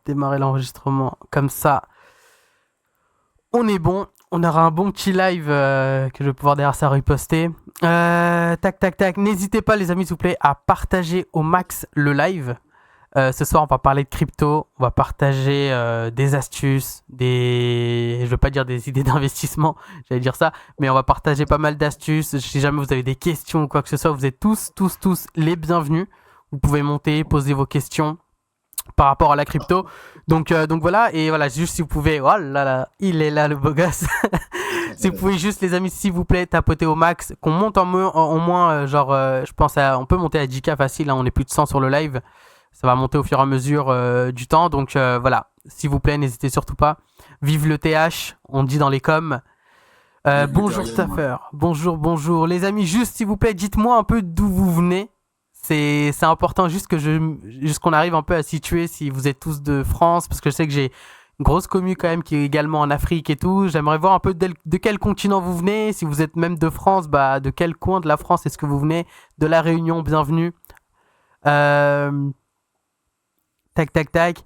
démarrer l'enregistrement. Comme ça, on est bon. On aura un bon petit live que je vais pouvoir derrière ça reposter. Tac, tac, tac. N'hésitez pas, les amis, s'il vous plaît, à partager au max le live. Ce soir, on va parler de crypto. On va partager des astuces, des... Je veux pas dire des idées d'investissement, j'allais dire ça, mais on va partager pas mal d'astuces. Si jamais vous avez des questions ou quoi que ce soit, vous êtes tous les bienvenus. Vous pouvez monter, poser vos questions par rapport à la crypto. Donc voilà, et voilà, juste si vous pouvez, oh là là, il est là le beau gosse. Si vous pouvez juste, les amis, s'il vous plaît, tapoter au max, qu'on monte en moins, je pense, on peut monter à 10K facile, hein, on est plus de 100 sur le live. Ça va monter au fur et à mesure du temps, donc voilà, s'il vous plaît, n'hésitez surtout pas. Vive le TH, on dit dans les coms. Bonjour Staffer, bonjour. Les amis, juste s'il vous plaît, dites-moi un peu d'où vous venez. C'est important juste juste qu'on arrive un peu à situer si vous êtes tous de France, parce que je sais que j'ai une grosse commu quand même qui est également en Afrique et tout. J'aimerais voir un peu de quel continent vous venez. Si vous êtes même de France, bah de quel coin de la France est-ce que vous venez? De la Réunion, bienvenue. Euh, tac, tac, tac.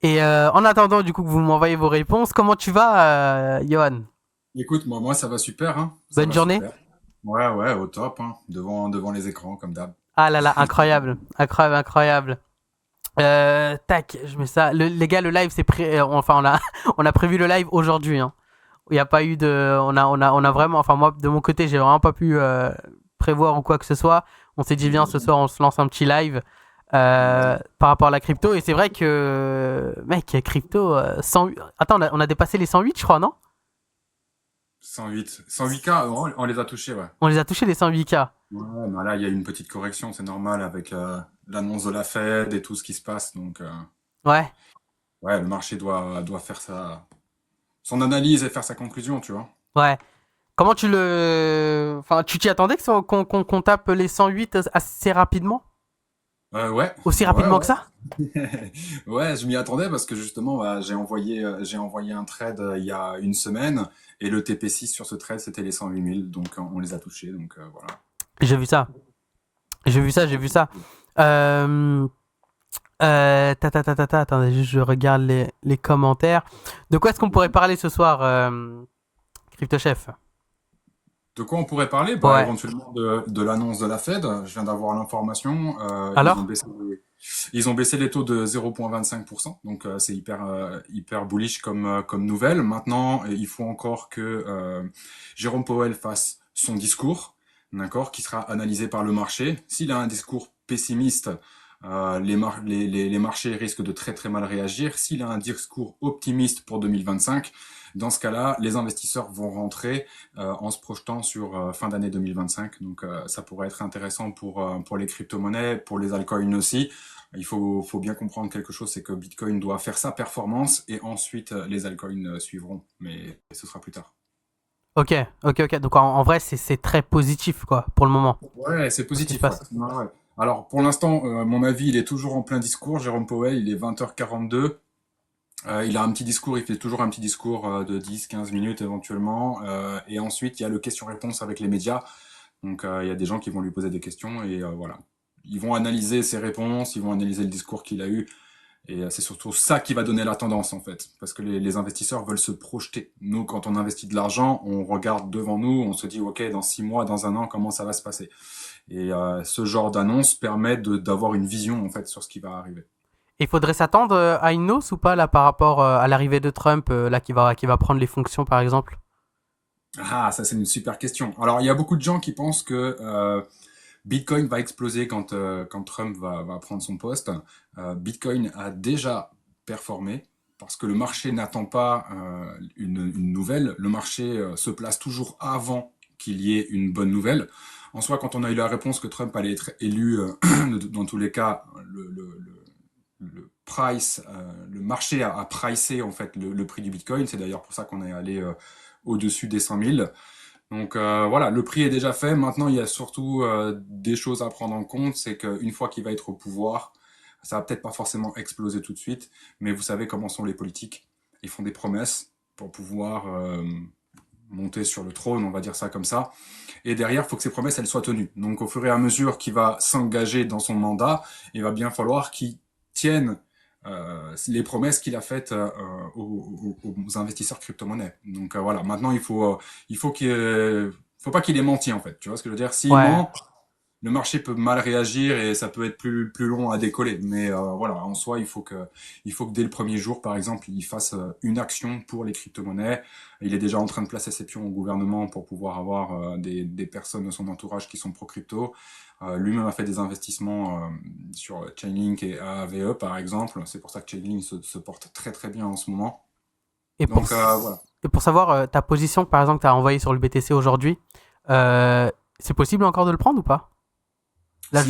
Et en attendant du coup que vous m'envoyez vos réponses, comment tu vas, Johan? Écoute, moi, ça va super, hein. Ça Bonne va journée? super. Ouais, ouais, au top, hein. Devant les écrans, comme d'hab. Ah là là, incroyable, incroyable, incroyable. Tac, je mets ça. Les gars, le live, c'est enfin, on a prévu le live aujourd'hui. Hein. Il n'y a pas eu de. On a vraiment. Enfin, moi, de mon côté, j'ai vraiment pas pu prévoir ou quoi que ce soit. On s'est dit, viens, ce soir, on se lance un petit live par rapport à la crypto. Et c'est vrai que. Mec, crypto. 108... Attends, on a dépassé les 108, je crois, non? 108K, on les a touchés, ouais. On les a touchés, les 108K. Ouais, mais là, il y a eu une petite correction, c'est normal, avec l'annonce de la Fed et tout ce qui se passe. Donc, Ouais. ouais, le marché doit faire son analyse et faire sa conclusion, tu vois. Ouais. Comment tu le. Enfin, tu t'y attendais qu'on tape les 108 assez rapidement? Ouais, Aussi ouais, rapidement que ça? ouais. Ouais, je m'y attendais parce que justement, bah, j'ai envoyé un trade il y a une semaine et le TP6 sur ce trade, c'était les 108 000, donc on les a touchés, donc voilà. J'ai vu ça. J'ai vu ça. Euh, attendez, juste je regarde les commentaires. De quoi est-ce qu'on pourrait parler ce soir, Crypto Chef? De quoi on pourrait parler? Bah, Ouais. éventuellement de l'annonce de la Fed. Je viens d'avoir l'information. Alors? Ils ont baissé les taux de 0,25%. Donc, c'est hyper bullish comme nouvelle. Maintenant, il faut encore que Jérôme Powell fasse son discours, d'accord, qui sera analysé par le marché. S'il a un discours pessimiste, les marchés risquent de très très mal réagir. S'il a un discours optimiste pour 2025, dans ce cas-là, les investisseurs vont rentrer en se projetant sur fin d'année 2025. Donc ça pourrait être intéressant pour les crypto-monnaies, pour les altcoins aussi. Il faut bien comprendre quelque chose, c'est que Bitcoin doit faire sa performance et ensuite les altcoins suivront, mais ce sera plus tard. Ok, ok. Donc en vrai, c'est très positif, quoi, pour le moment. Ouais, c'est Tout ce qui se positif, ouais. passe. Ouais, ouais. Alors pour l'instant, mon avis, il est toujours en plein discours. Jérôme Powell, il est 20h42. Il a un petit discours, il fait toujours un petit discours de 10-15 minutes éventuellement. Et ensuite, il y a le question-réponse avec les médias. Donc, il y a des gens qui vont lui poser des questions et voilà. Ils vont analyser ses réponses, ils vont analyser le discours qu'il a eu. Et c'est surtout ça qui va donner la tendance, en fait. Parce que les investisseurs veulent se projeter. Nous, quand on investit de l'argent, on regarde devant nous, on se dit, OK, dans 6 mois, dans un an, comment ça va se passer? Et ce genre d'annonce permet d'avoir une vision, en fait, sur ce qui va arriver. Il faudrait s'attendre à une hausse ou pas, là, par rapport à l'arrivée de Trump, là, qui va prendre les fonctions, par exemple? Ah, ça c'est une super question. Alors, il y a beaucoup de gens qui pensent que Bitcoin va exploser quand Trump va prendre son poste. Bitcoin a déjà performé parce que le marché n'attend pas une nouvelle. Le marché se place toujours avant qu'il y ait une bonne nouvelle. En soi, quand on a eu la réponse que Trump allait être élu, dans tous les cas, le price, le marché a pricé en fait le prix du Bitcoin. C'est d'ailleurs pour ça qu'on est allé au-dessus des 100 000. Donc voilà, le prix est déjà fait. Maintenant, il y a surtout des choses à prendre en compte. C'est qu'une fois qu'il va être au pouvoir, ça va peut-être pas forcément exploser tout de suite, mais vous savez comment sont les politiques. Ils font des promesses pour pouvoir monter sur le trône, on va dire ça comme ça. Et derrière, il faut que ces promesses, elles soient tenues. Donc au fur et à mesure qu'il va s'engager dans son mandat, il va bien falloir qu'il tienne les promesses qu'il a faites aux investisseurs crypto-monnaies. Donc voilà, maintenant faut pas qu'il ait menti en fait. Tu vois ce que je veux dire? S'il Ouais. ment, le marché peut mal réagir et ça peut être plus long à décoller. Mais voilà, en soi, il faut que dès le premier jour, par exemple, il fasse une action pour les crypto-monnaies. Il est déjà en train de placer ses pions au gouvernement pour pouvoir avoir des personnes de son entourage qui sont pro-crypto. Lui-même a fait des investissements sur Chainlink et AAVE, par exemple. C'est pour ça que Chainlink se porte très très bien en ce moment. Et pour, Donc voilà. et pour savoir ta position, par exemple, que tu as envoyée sur le BTC aujourd'hui, euh, c'est possible encore de le prendre ou pas? Là, je...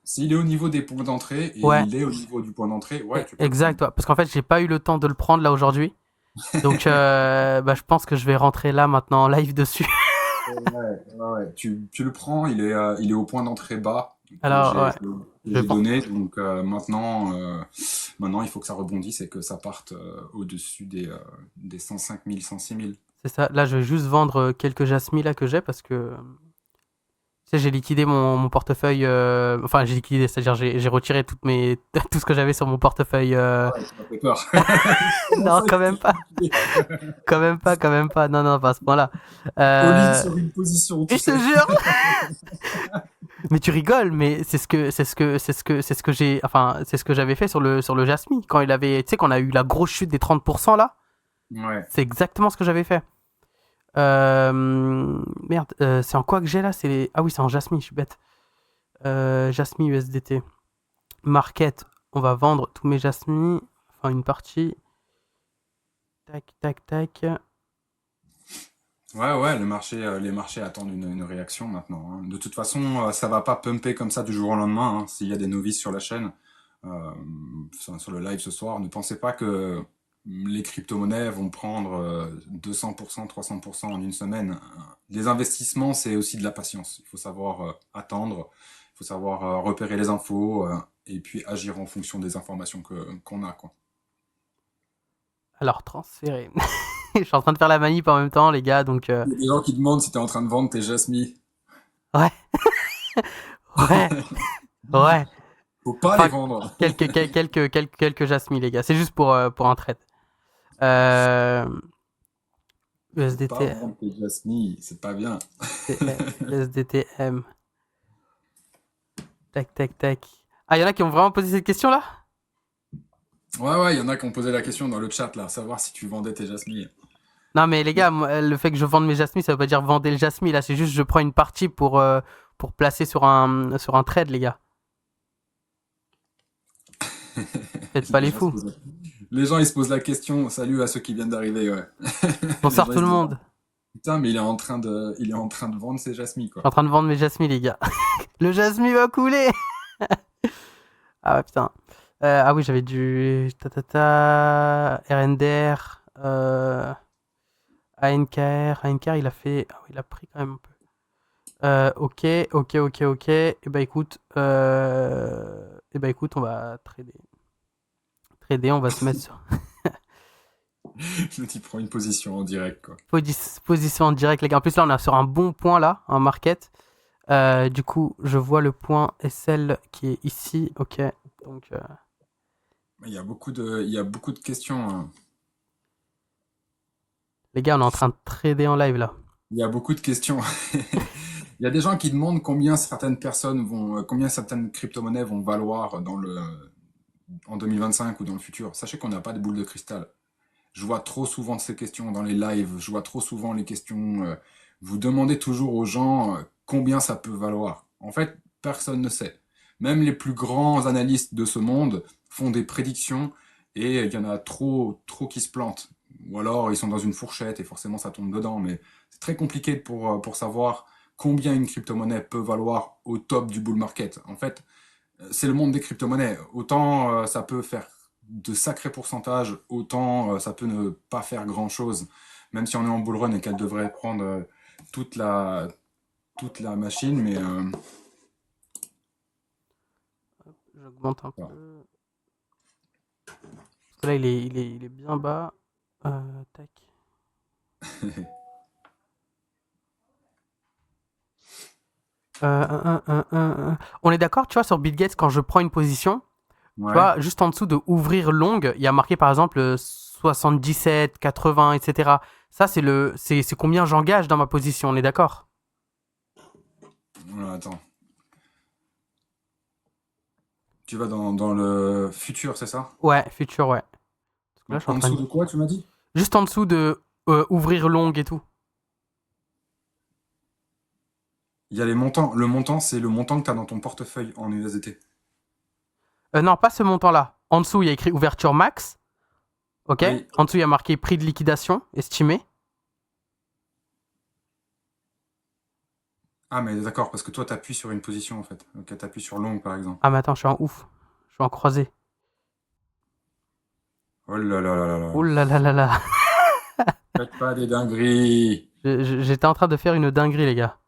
S'il est au niveau des points d'entrée, et Ouais, il est au niveau du point d'entrée, ouais, tu peux le prendre. exact. Ouais. Parce qu'en fait, j'ai pas eu le temps de le prendre là aujourd'hui. Donc, bah, je pense que je vais rentrer là maintenant en live dessus. Ouais. Tu le prends, il est au point d'entrée bas Alors, ouais, que je vais j'ai prendre. donné. Donc maintenant, il faut que ça rebondisse et que ça parte au-dessus des 105 000, 106 000. C'est ça. Là, je vais juste vendre quelques jasmines là que j'ai parce que tu sais, j'ai liquidé mon portefeuille. Enfin, j'ai liquidé, c'est-à-dire j'ai retiré tout ce que j'avais sur mon portefeuille. Ah ouais, tu m'as fait peur. Comment Non, ça, quand tu t'es même pas. fatigué? Quand même pas, quand même pas. Non, non, pas à ce point-là. All-in Euh, sur une position, et tu je te sais. jure. Mais tu rigoles, mais c'est ce que j'ai, enfin, c'est ce que j'avais fait sur le Jasmine quand il avait, tu sais, qu'on a eu la grosse chute des 30% là. Ouais. C'est exactement ce que j'avais fait. Merde, c'est en quoi que j'ai là? Ah oui, c'est en Jasmine, je suis bête. Jasmine USDT. Market, on va vendre tous mes Jasmine. Enfin, une partie. Tac, tac, tac. Ouais, les marchés attendent une réaction maintenant, hein. De toute façon, ça va pas pumper comme ça du jour au lendemain, hein. S'il y a des novices sur la chaîne, sur le live ce soir, ne pensez pas que les crypto-monnaies vont prendre 200%, 300% en une semaine. Les investissements, c'est aussi de la patience. Il faut savoir attendre, il faut savoir repérer les infos et puis agir en fonction des informations qu'on a, quoi. Alors, transférer. Je suis en train de faire la manip en même temps, les gars, donc. Il y a des gens qui demandent si tu es en train de vendre tes Jasmine. Ouais, ouais, ouais. Faut pas les Enfin, vendre. quelques Jasmine, les gars. C'est juste pour un trade. Euh, Faut pas USDT, vendre tes Jasmine, c'est pas bien. USDTM. Tac, tac, tac. Ah, il y en a qui ont vraiment posé cette question là? Ouais, il y en a qui ont posé la question dans le chat là, savoir si tu vendais tes Jasmine. Non, mais les gars, moi, le fait que je vende mes Jasmine, ça veut pas dire vendre le Jasmine. Là, c'est juste je prends une partie pour placer sur un trade, les gars. Faites pas Les les gens se fous. posent la... Les gens ils se posent la question, salut à ceux qui viennent d'arriver, ouais. Les Bonsoir gens tout ils se le disent, monde. putain, mais il est en train de vendre ses Jasmine Je suis quoi. en train de vendre mes Jasmine, les gars. Le Jasmine va couler. Ah ouais, putain. Ah oui, j'avais du RNDR, ANKR, il a fait. Ah oui, il a pris quand même un peu. Ok. Et bah écoute, on va trader. On va se mettre sur Tu prends une position en direct quoi. position en direct, les gars. En plus, là, on est sur un bon point là, en market. Du coup, je vois le point SL qui est ici. Ok. Donc, Il y a beaucoup de questions, hein. les gars, on est en train de trader en live là. Il y a beaucoup de questions. Il y a des gens qui demandent combien certaines crypto-monnaies vont valoir en 2025 ou dans le futur. Sachez qu'on n'a pas de boule de cristal. Je vois trop souvent ces questions dans les lives, je vois trop souvent les questions. Vous demandez toujours aux gens combien ça peut valoir. En fait, personne ne sait. Même les plus grands analystes de ce monde font des prédictions et il y en a trop qui se plantent. Ou alors ils sont dans une fourchette et forcément ça tombe dedans. Mais c'est très compliqué pour savoir combien une crypto-monnaie peut valoir au top du bull market. En fait, c'est le monde des crypto-monnaies. Autant ça peut faire de sacrés pourcentages, autant ça peut ne pas faire grand-chose. Même si on est en bull run et qu'elle devrait prendre toute la, toute la machine, mais J'augmente un voilà. peu. Parce que là, il est bien bas. Tac. On est d'accord, tu vois, sur Bill Gates, quand je prends une position, Tu Ouais. vois, juste en dessous de ouvrir longue, il y a marqué par exemple 77, 80, etc. Ça, c'est combien j'engage dans ma position, on est d'accord? Attends. Tu vas dans le futur, c'est ça? Ouais, futur, ouais. Parce que là, je suis en En train dessous de... de quoi, tu m'as dit? Juste en dessous de ouvrir longue et tout. Il y a les montants. Le montant, c'est le montant que tu as dans ton portefeuille en USDT. Non, pas ce montant-là. En dessous, il y a écrit ouverture max. Ok. Oui. En dessous, il y a marqué prix de liquidation estimé. Ah, mais d'accord, parce que toi, tu appuies sur une position, en fait. Ok, tu appuies sur longue, par exemple. Ah, mais attends, je suis en ouf. Je suis en croisé. Oh là là là là Oh là. là là là là. Faites pas des dingueries. J'étais en train de faire une dinguerie, les gars.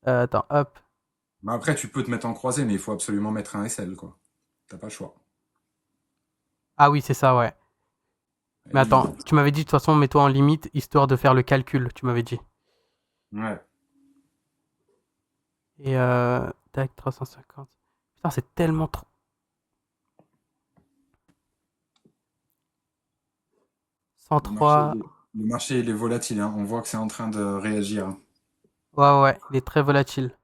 Attends, hop. Mais après, tu peux te mettre en croisé, mais il faut absolument mettre un SL, quoi. T'as pas le choix. Ah oui, c'est ça, ouais. Mais Et- attends, tu m'avais dit de toute façon, mets-toi en limite, histoire de faire le calcul, tu m'avais dit. Ouais. Et tac, 350. Putain, c'est tellement trop. Le marché, 103. le marché, il est volatile, hein. On voit que c'est en train de réagir, hein. Ouais, ouais, il est très volatile.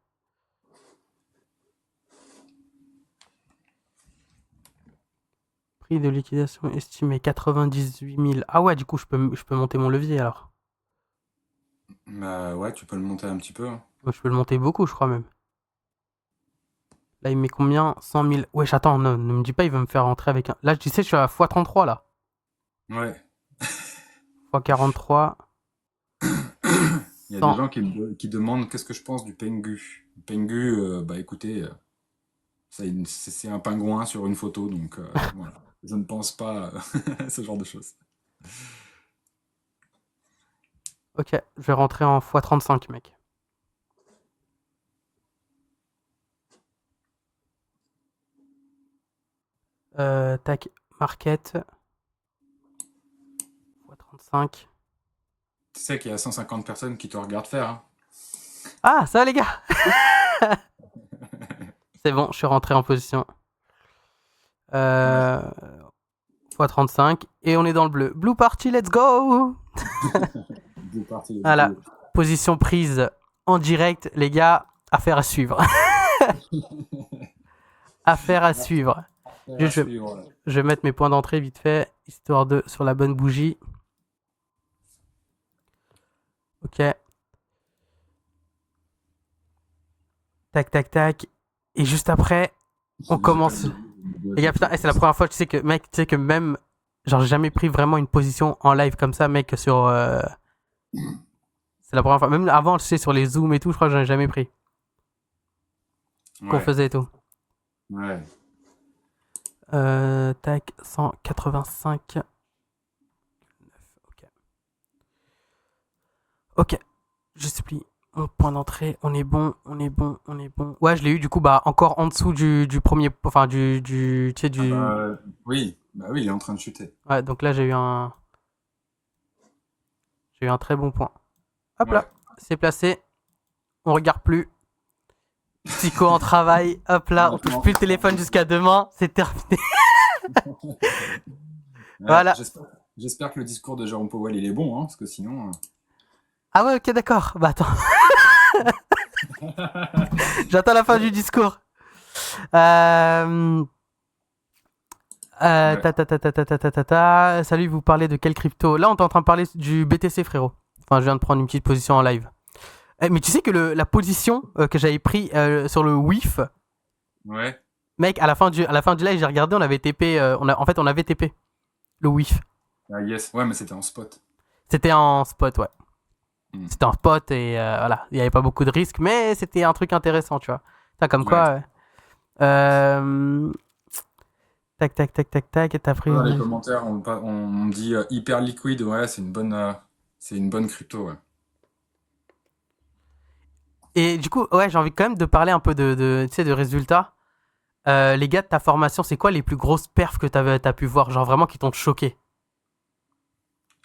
Prix de liquidation estimé 98 000. Ah ouais, du coup, je peux monter mon levier alors. Bah ouais, tu peux le monter un petit peu, hein. Moi, je peux le monter beaucoup, je crois même. Là, il met combien? 100 000. Wesh, attends, ne me dis pas, il va me faire rentrer avec un. Là, tu sais, je suis à x33 là. Ouais. x43. Il y a des 100. gens qui demandent qu'est-ce que je pense du Pengu. Le Pengu, bah écoutez, c'est un pingouin sur une photo, donc voilà. Je ne pense pas à ce genre de choses. Ok, je vais rentrer en x35, mec. Tac, market. x35. Tu sais qu'il y a 150 personnes qui te regardent faire, hein. Ah, ça va les gars. C'est bon, je suis rentré en position. Ouais. Euh, x35. Et on est dans le bleu. Blue Party, let's go. Deux parties, let's Voilà. go. Position prise en direct, les gars. Affaire à suivre. Affaire à suivre. Affaire à Je, suivre, là. je vais mettre mes points d'entrée vite fait, histoire de sur la bonne bougie. Ok. Tac, tac, tac. Et juste après, on J'ai pas commence. de Les gars, putain, c'est la première fois, tu sais que, mec, tu sais que même. Genre, j'ai jamais pris vraiment une position en live comme ça, mec, sur. C'est la première fois. Même avant, tu sais, sur les zooms et tout, je crois que j'en ai jamais pris. Qu'on Ouais, faisait et tout. ouais. Tac, 185. Ok. Ok. Je supplie. Mon point d'entrée, on est bon, on est bon, on est bon. Ouais, je l'ai eu du coup, bah, encore en dessous du premier. Enfin, tu sais, Ah du. bah oui, bah oui, il est en train de chuter. Ouais, donc là, j'ai eu un très bon point. Hop Ouais. là, c'est placé. On regarde plus. Psycho en travail. Hop là, on touche Maintenant, plus le téléphone jusqu'à demain. C'est terminé. ouais, Voilà. j'espère que le discours de Jérôme Powell il est bon, hein, parce que sinon. Ah ouais, ok, d'accord. Bah attends, j'attends la fin du discours. Euh, Ouais. Salut, vous parlez de quelle crypto? Là, on est en train de parler du BTC, frérot. Enfin, je viens de prendre une petite position en live. Mais tu sais que la position que j'avais pris sur le WIF, Ouais. mec, à la fin du live, j'ai regardé, on avait TP, en fait, on avait TP le WIF. Ah yes. Ouais, mais c'était en spot. C'était en spot, ouais. Hmm. C'était en spot et voilà, il n'y avait pas beaucoup de risques, mais c'était un truc intéressant, tu vois. Putain, comme Ouais. quoi. Euh, tac, tac, tac, tac, tac, et t'as pris Dans les une. commentaires, on dit hyper liquide. Ouais, c'est une bonne crypto. Ouais. Et du coup, ouais, j'ai envie quand même de parler un peu tu sais, de résultats. Les gars de ta formation, c'est quoi les plus grosses perfs que t'as pu voir, genre vraiment qui t'ont choqué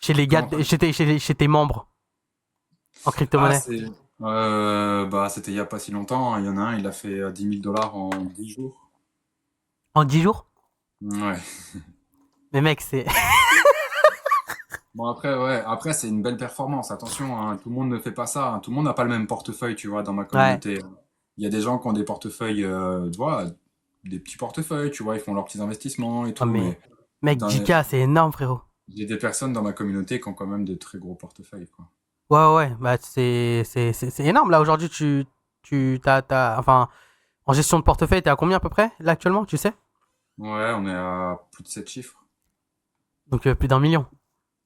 chez les gars, Comment ça? chez tes membres en Ah, crypto-monnaie? bah, c'était il y a pas si longtemps, hein. Il y en a un, il a fait 10 000 $ en 10 jours. En 10 jours? Ouais. Mais mec, c'est. Bon, après, ouais, après, c'est une belle performance. Attention, hein, tout le monde ne fait pas ça, hein. Tout le monde n'a pas le même portefeuille, tu vois, dans ma Ouais. communauté. Il y a des gens qui ont des portefeuilles, tu vois, des petits portefeuilles, tu vois, ils font leurs petits investissements et Oh, tout, mais. mais Mec, dans 10K, c'est énorme, frérot. j'ai des personnes dans ma communauté qui ont quand même de très gros portefeuilles, quoi. Ouais, ouais, ouais. Bah, c'est énorme. Là, aujourd'hui, enfin, en gestion de portefeuille, t'es à combien à peu près, là, actuellement, tu sais? Ouais, on est à plus de 7 chiffres. Donc, plus d'1 million.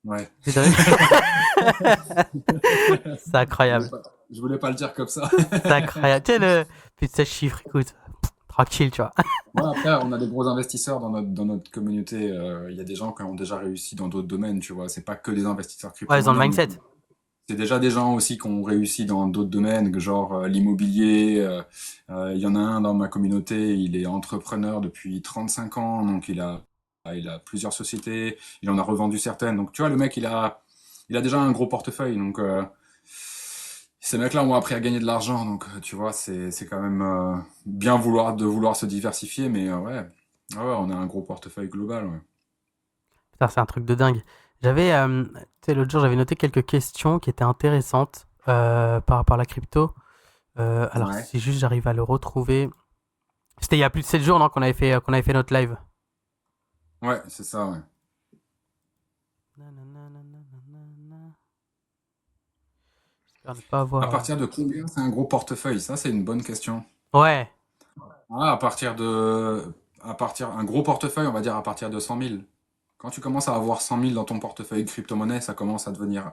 Ouais. Plus d'un- c'est Je voulais incroyable. pas, je voulais pas le dire comme ça. C'est incroyable. Tu sais, plus de 16 chiffres, écoute. Tranquille, tu vois. Ouais, après, on a des gros investisseurs dans notre communauté. Il y a des gens qui ont déjà réussi dans d'autres domaines, tu vois. C'est pas que des investisseurs Ouais, ils ont le crypto-monnaies, mais mindset. c'est déjà des gens aussi qui ont réussi dans d'autres domaines, que genre l'immobilier. Il y en a un dans ma communauté, il est entrepreneur depuis 35 ans, donc il a plusieurs sociétés, il en a revendu certaines. Donc tu vois, le mec, il a déjà un gros portefeuille. Donc ces mecs-là ont appris à gagner de l'argent, donc tu vois, c'est quand même bien de vouloir se diversifier, mais ouais. Ah ouais, on a un gros portefeuille global, ouais. Putain, c'est un truc de dingue. Tu sais, l'autre jour, j'avais noté quelques questions qui étaient intéressantes par rapport à la crypto. Alors, Ouais, si juste j'arrive à le retrouver. C'était il y a plus de 7 jours, non, qu'on avait fait notre live. ouais, c'est ça, ouais. J'espère ne pas À avoir. partir de combien c'est un gros portefeuille? Ça, c'est une bonne question. Ouais, Ah, un gros portefeuille, on va dire à partir de 100 000. Quand tu commences à avoir 100 000 dans ton portefeuille crypto-monnaie, ça commence à devenir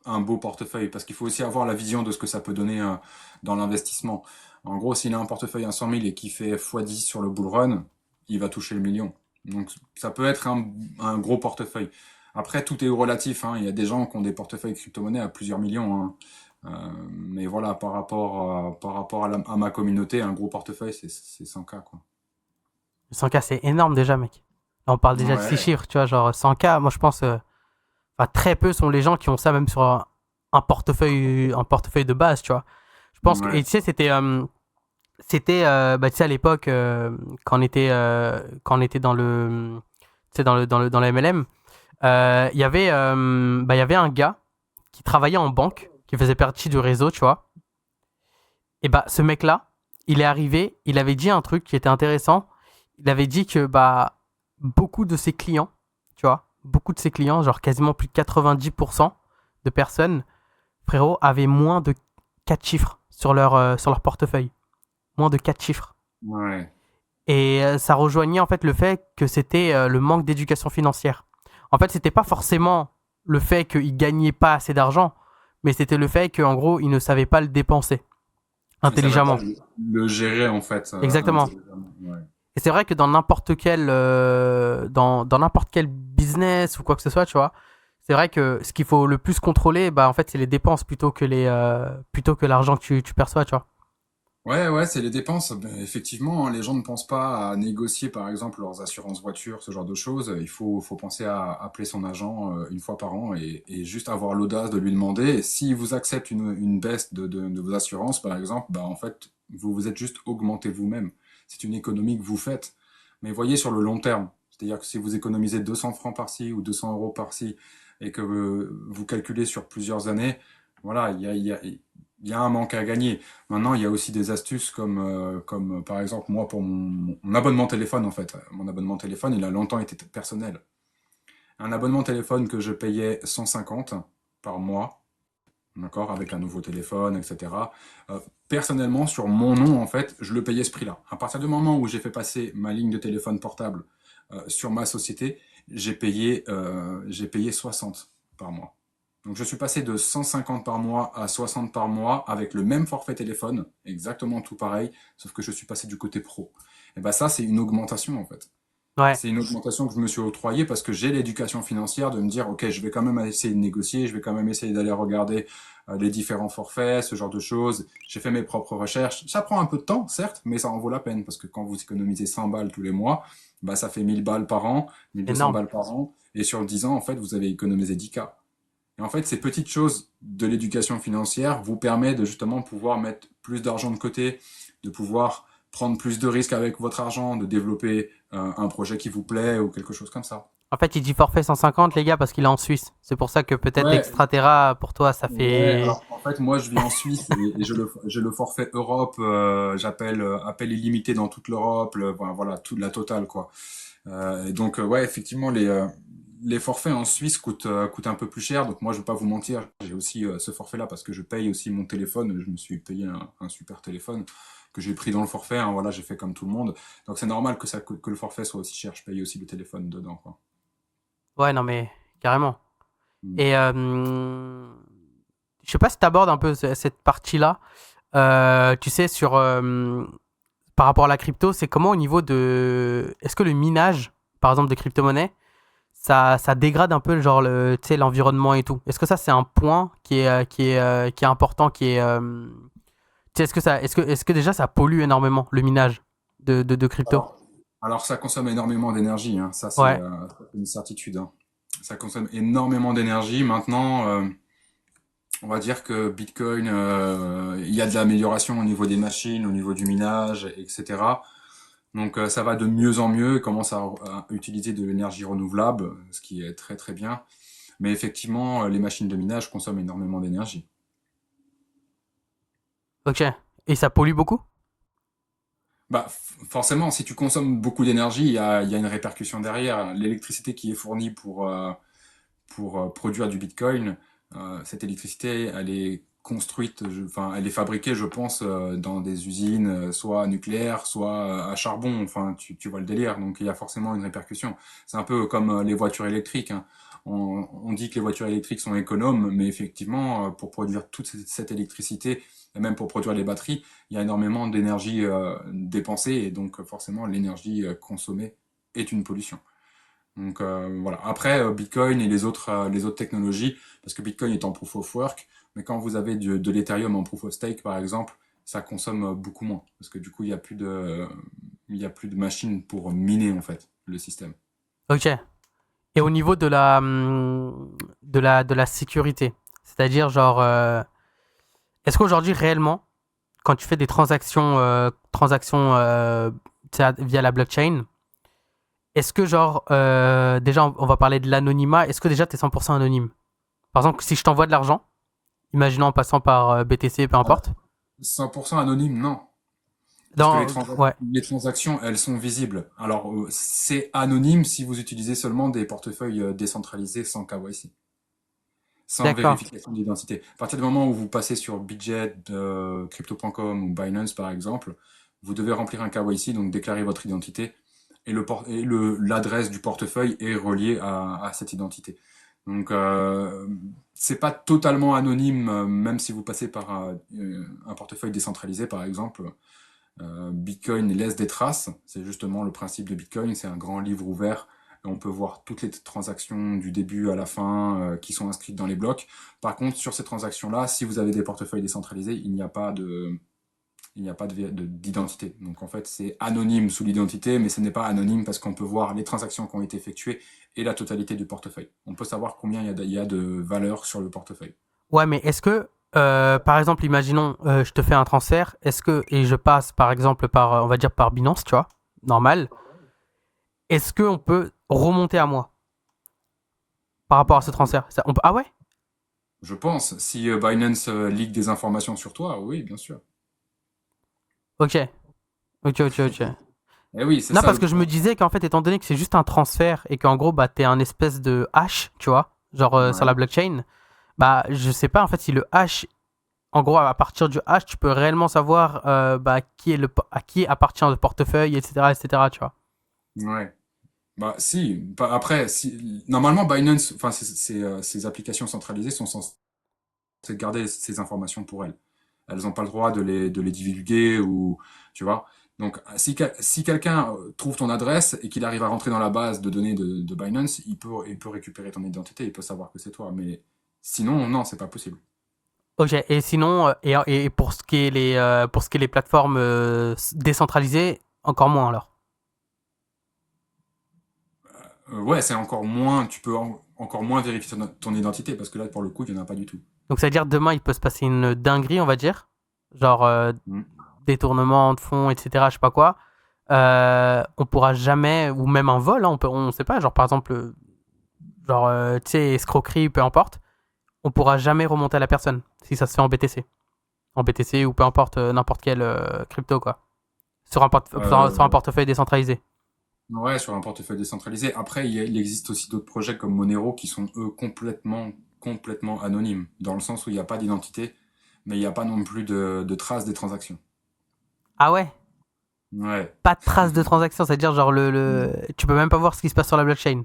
un beau portefeuille, parce qu'il faut aussi avoir la vision de ce que ça peut donner dans l'investissement. En gros, s'il a un portefeuille à 100 000 et qui fait x10 sur le bull run, il va toucher le million. Donc ça peut être un gros portefeuille. Après, tout est relatif, hein. Il y a des gens qui ont des portefeuilles crypto-monnaies à plusieurs millions, hein. Mais voilà, par rapport à ma communauté, un gros portefeuille, c'est 100K, quoi. 100K, c'est énorme déjà, mec. Là, on parle déjà de 6 Ouais, chiffres, tu vois, genre 100K, moi je pense. Enfin, très peu sont les gens qui ont ça même sur un portefeuille de base, tu vois. Je pense que. Et ouais, tu sais, bah, tu sais, à l'époque, quand on était tu sais, dans le MLM, il y avait un gars qui travaillait en banque, qui faisait partie du réseau, tu vois. Et bah, ce mec-là, il est arrivé, il avait dit un truc qui était intéressant. Il avait dit que bah, beaucoup de ses clients, tu vois, beaucoup de ses clients, genre quasiment plus de 90% de personnes, frérot, avaient moins de 4 chiffres sur leur portefeuille. Moins de 4 chiffres. ouais. Et ça rejoignait en fait le fait que c'était le manque d'éducation financière. En fait, c'était pas forcément le fait qu'ils gagnaient pas assez d'argent, mais c'était le fait qu'en gros, ils ne savaient pas le dépenser Ils savaient pas intelligemment. le gérer, en fait, Exactement. intelligemment. Ouais. Et c'est vrai que dans n'importe quel business ou quoi que ce soit, tu vois, c'est vrai que ce qu'il faut le plus contrôler, bah en fait, c'est les dépenses plutôt que l'argent que tu perçois, tu vois. Ouais, ouais, c'est les dépenses. Ben, effectivement, hein, les gens ne pensent pas à négocier, par exemple, leurs assurances voiture, ce genre de choses. Faut penser à appeler son agent une fois par an et juste avoir l'audace de lui demander. Et s'il vous accepte une baisse de vos assurances, par exemple, bah, en fait, vous vous êtes juste augmenté vous-même. C'est une économie que vous faites. Mais voyez sur le long terme. C'est-à-dire que si vous économisez 200 francs par-ci ou 200 euros par-ci et que vous calculez sur plusieurs années, voilà, il y a un manque à gagner. Maintenant, il y a aussi des astuces comme par exemple, moi, pour mon abonnement téléphone, en fait. Mon abonnement téléphone, il a longtemps été personnel. Un abonnement téléphone que je payais 150 par mois, d'accord, avec un nouveau téléphone, etc. Personnellement, sur mon nom, en fait, je le payais ce prix-là. À partir du moment où j'ai fait passer ma ligne de téléphone portable sur ma société, j'ai payé 60 par mois. Donc je suis passé de 150 par mois à 60 par mois avec le même forfait téléphone, exactement tout pareil, sauf que je suis passé du côté pro. Et ben ça, c'est une augmentation en fait. Ouais. C'est une augmentation que je me suis octroyée parce que j'ai l'éducation financière de me dire, ok, je vais quand même essayer de négocier, je vais quand même essayer d'aller regarder les différents forfaits, ce genre de choses. J'ai fait mes propres recherches. Ça prend un peu de temps, certes, mais ça en vaut la peine parce que quand vous économisez 100 balles tous les mois, bah ça fait 1000 balles par an, C'est 1200 énorme. balles par an, et sur 10 ans, en fait, vous avez économisé 10K. Et en fait, ces petites choses de l'éducation financière vous permettent de justement pouvoir mettre plus d'argent de côté, de pouvoir prendre plus de risques avec votre argent, de développer un projet qui vous plaît ou quelque chose comme ça. En fait, il dit forfait 150, les gars, parce qu'il est en Suisse. C'est pour ça que peut-être Ouais, Extraterra, pour toi, ça ouais. fait... Alors en fait, moi, je vis en Suisse et j'ai le forfait Europe. J'appelle appel illimité dans toute l'Europe. Voilà, toute la totale, quoi. Et donc, ouais, effectivement, les forfaits en Suisse coûtent un peu plus cher. Donc, moi, je vais pas vous mentir, j'ai aussi ce forfait-là parce que je paye aussi mon téléphone. Je me suis payé un super téléphone que j'ai pris dans le forfait, hein. Voilà, j'ai fait comme tout le monde. Donc, c'est normal que le forfait soit aussi cher. Je paye aussi le téléphone dedans, quoi. Ouais, non, mais carrément. Mm. Et je sais pas si tu abordes un peu cette partie-là. Tu sais, par rapport à la crypto, c'est comment au niveau de... Est-ce que le minage, par exemple, de crypto-monnaie, ça dégrade un peu genre tu sais, l'environnement et tout. Est-ce que ça c'est un point qui est important, tu sais, est-ce que déjà ça pollue énormément le minage de crypto? Alors, alors, ça consomme énormément d'énergie, hein. Ça, Ouais. c'est une certitude, hein. Ça consomme énormément d'énergie. Maintenant, on va dire que Bitcoin, il y a de l'amélioration au niveau des machines, au niveau du minage, etc. Donc ça va de mieux en mieux, il commence à utiliser de l'énergie renouvelable, ce qui est très très bien. Mais effectivement, les machines de minage consomment énormément d'énergie. Ok. Et ça pollue beaucoup? Bah, forcément, si tu consommes beaucoup d'énergie, il y a une répercussion derrière. L'électricité qui est fournie pour produire du Bitcoin, cette électricité, elle est construite, enfin, elle est fabriquée, je pense, dans des usines, soit nucléaires, soit à charbon. Enfin, tu vois le délire. Donc, il y a forcément une répercussion. C'est un peu comme les voitures électriques, hein. On dit que les voitures électriques sont économes, mais effectivement, pour produire toute cette électricité, et même pour produire les batteries, il y a énormément d'énergie dépensée, et donc forcément, l'énergie consommée est une pollution. Donc voilà. Après, Bitcoin et les autres technologies, parce que Bitcoin est en proof of work, mais quand vous avez de l'Ethereum en proof of stake, par exemple, ça consomme beaucoup moins, parce que du coup, il y a plus de machines pour miner en fait le système. Ok. Et au niveau de la sécurité, c'est-à-dire genre, est-ce qu'aujourd'hui réellement, quand tu fais des transactions tu sais, via la blockchain, est-ce que genre, déjà on va parler de l'anonymat, est-ce que déjà tu es 100% anonyme? Par exemple, si je t'envoie de l'argent, imaginons en passant par BTC, peu Alors, importe. 100% anonyme, non. Parce que Ouais, les transactions, elles sont visibles. Alors, c'est anonyme si vous utilisez seulement des portefeuilles décentralisés sans KYC. Sans d'accord. vérification d'identité. À partir du moment où vous passez sur Budget, Crypto.com ou Binance par exemple, vous devez remplir un KYC, donc déclarer votre identité, et l'adresse du portefeuille est reliée à cette identité. Donc c'est pas totalement anonyme, même si vous passez par un portefeuille décentralisé par exemple. Bitcoin laisse des traces, c'est justement le principe de Bitcoin, c'est un grand livre ouvert. On peut voir toutes les transactions du début à la fin qui sont inscrites dans les blocs. Par contre, sur ces transactions-là, si vous avez des portefeuilles décentralisés, il n'y a pas d'identité. Donc en fait, c'est anonyme sous l'identité, mais ce n'est pas anonyme parce qu'on peut voir les transactions qui ont été effectuées et la totalité du portefeuille. On peut savoir combien il y a de valeur sur le portefeuille. Ouais, mais est-ce que, par exemple, imaginons, je te fais un transfert, est-ce que, et je passe par exemple par, on va dire par Binance, tu vois, normal, est-ce qu'on peut remonter à moi par rapport à ce Bah oui. transfert? Ah ouais? Je pense, si Binance leak des informations sur toi, oui, bien sûr. Ok, ok, ok, ok. Eh oui, c'est Non, ça parce le que je me problème. disais qu'en fait, étant donné que c'est juste un transfert et qu'en gros, bah, t'es un espèce de hash, tu vois, genre sur la Ouais. blockchain, bah, je sais pas en fait si le hash, en gros, à partir du hash, tu peux réellement savoir bah, à qui appartient le portefeuille, etc., etc., tu vois. Ouais. Bah si. Après, si normalement Binance, enfin ces applications centralisées sont censées garder ces informations pour elles. Elles n'ont pas le droit de les divulguer ou tu vois. Donc si quelqu'un trouve ton adresse et qu'il arrive à rentrer dans la base de données de Binance, il peut récupérer ton identité, il peut savoir que c'est toi. Mais sinon, non, c'est pas possible. Ok, et sinon, et pour ce qui est pour ce qui est les plateformes décentralisées, encore moins alors. Ouais, c'est encore moins, encore moins vérifier ton identité parce que là, pour le coup, il n'y en a pas du tout. Donc ça veut dire demain, il peut se passer une dinguerie, on va dire. Genre, Mm. détournement de fonds, etc., je sais pas quoi, on pourra jamais, ou même un vol, hein, on sait pas, genre par exemple, genre, tu sais, escroquerie, peu importe, on pourra jamais remonter à la personne si ça se fait en BTC. En BTC ou peu importe, n'importe quel crypto, quoi. Sur un Euh, portefeuille décentralisé. ouais, sur un portefeuille décentralisé. Après, il existe aussi d'autres projets comme Monero qui sont eux complètement anonymes, dans le sens où il n'y a pas d'identité, mais il n'y a pas non plus de traces des transactions. Ah ouais? Ouais. Pas de traces de transaction, c'est-à-dire genre Non. tu peux même pas voir ce qui se passe sur la blockchain.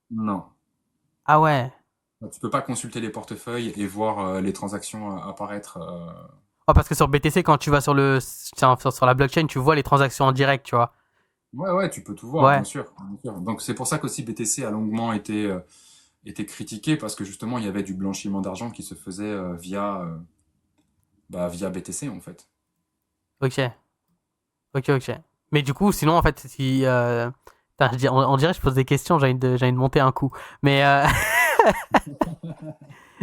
Non. Ah ouais. Tu peux pas consulter les portefeuilles et voir les transactions apparaître. Oh, parce que sur BTC, quand tu vas sur la blockchain, tu vois les transactions en direct, tu vois. Ouais, ouais, tu peux tout voir, bien Ouais. sûr, bien sûr. Donc c'est pour ça qu'aussi BTC a longuement été critiqué parce que justement il y avait du blanchiment d'argent qui se faisait via BTC en fait. Ok. Ok, ok. Mais du coup, sinon, en fait, si. Putain, on dirait que je pose des questions, j'ai envie de monter un coup. Mais,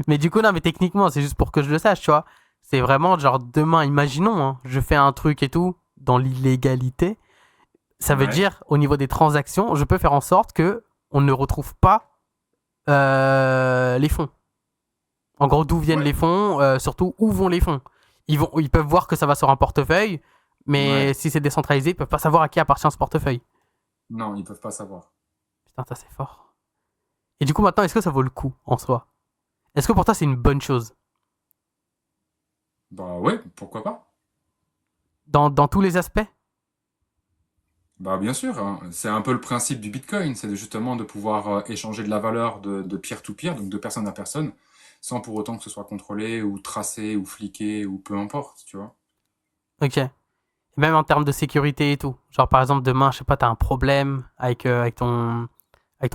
mais du coup, non, mais techniquement, c'est juste pour que je le sache, tu vois. C'est vraiment genre demain, imaginons, hein, je fais un truc et tout, dans l'illégalité. Ça veut Ouais, dire, au niveau des transactions, je peux faire en sorte que on ne retrouve pas les fonds. En gros, d'où viennent ouais, les fonds, surtout où vont les fonds. Ils peuvent voir que ça va sur un portefeuille, mais ouais. si c'est décentralisé, ils peuvent pas savoir à qui appartient ce portefeuille. Non, ils peuvent pas savoir. Putain, ça c'est fort. Et du coup, maintenant, est-ce que ça vaut le coup en soi? Est-ce que pour toi, c'est une bonne chose? Bah ouais, pourquoi pas? Dans tous les aspects? Bah bien sûr, hein. C'est un peu le principe du Bitcoin, c'est justement de pouvoir échanger de la valeur de peer-to-peer, donc de personne à personne, sans pour autant que ce soit contrôlé ou tracé ou fliqué ou peu importe, tu vois. Ok. Et même en termes de sécurité et tout. Genre, par exemple, demain, je sais pas, t'as un problème avec ton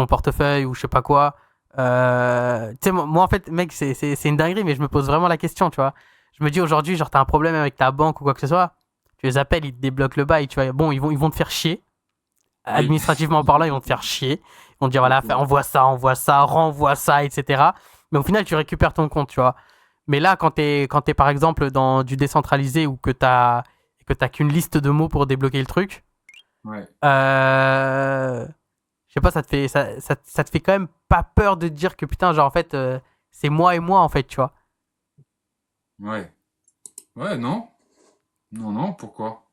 portefeuille ou je sais pas quoi. Tu sais, moi, en fait, mec, c'est une dinguerie, mais je me pose vraiment la question, tu vois. Je me dis aujourd'hui, genre, t'as un problème avec ta banque ou quoi que ce soit. Tu les appelles, ils te débloquent le bail, tu vois. Bon, ils vont te faire chier. Oui, Administrativement parlant, ils vont te faire chier. Ils vont te dire, voilà, beaucoup. envoie ça, renvoie ça, etc. Mais au final, tu récupères ton compte, tu vois. Mais là, quand t'es par exemple dans du décentralisé ou que t'as qu'une liste de mots pour débloquer le truc, Ouais, je sais pas, ça te fait quand même pas peur de te dire que putain, genre en fait, c'est moi et moi en fait, tu vois. ouais. Ouais, non? Non, non, pourquoi?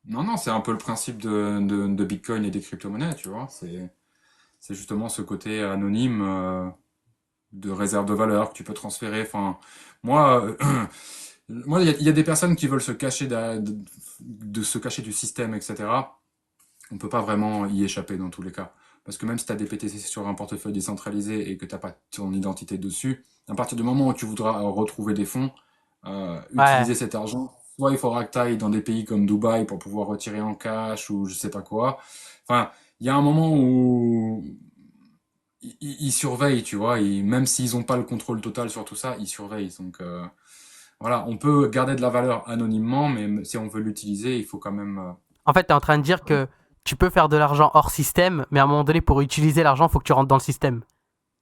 Non, non, c'est un peu le principe de Bitcoin et des crypto-monnaies, tu vois. C'est justement ce côté anonyme de réserve de valeur que tu peux transférer. Enfin, moi, moi, il y a des personnes qui veulent se cacher de se cacher du système, etc. On peut pas vraiment y échapper dans tous les cas. Parce que même si tu as des PTC sur un portefeuille décentralisé et que tu n'as pas ton identité dessus, à partir du moment où tu voudras retrouver des fonds, Ouais. utiliser cet argent, soit il faudra que tu ailles dans des pays comme Dubaï pour pouvoir retirer en cash ou je sais pas quoi. Enfin, il y a un moment où ils surveillent, tu vois, et même s'ils n'ont pas le contrôle total sur tout ça, ils surveillent. Donc voilà, on peut garder de la valeur anonymement, mais si on veut l'utiliser, il faut quand même. En fait, t'es en train de dire que tu peux faire de l'argent hors système, mais à un moment donné, pour utiliser l'argent, faut que tu rentres dans le système.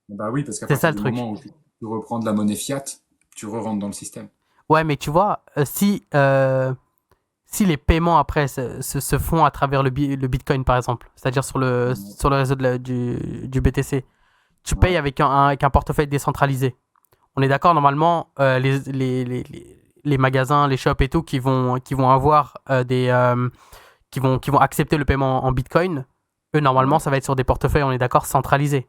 Bah oui, parce qu'à C'est ça partir le du truc. moment où tu reprends de la monnaie fiat, tu re-rentres dans le système. Ouais, mais tu vois, si les paiements après se font à travers le Bitcoin, par exemple, c'est-à-dire Ouais. sur le réseau du BTC, tu payes Ouais. avec un portefeuille décentralisé. On est d'accord, normalement, les magasins, les shops et tout qui vont avoir qui vont accepter le paiement en Bitcoin, eux, normalement, Ouais. ça va être sur des portefeuilles, on est d'accord, centralisés.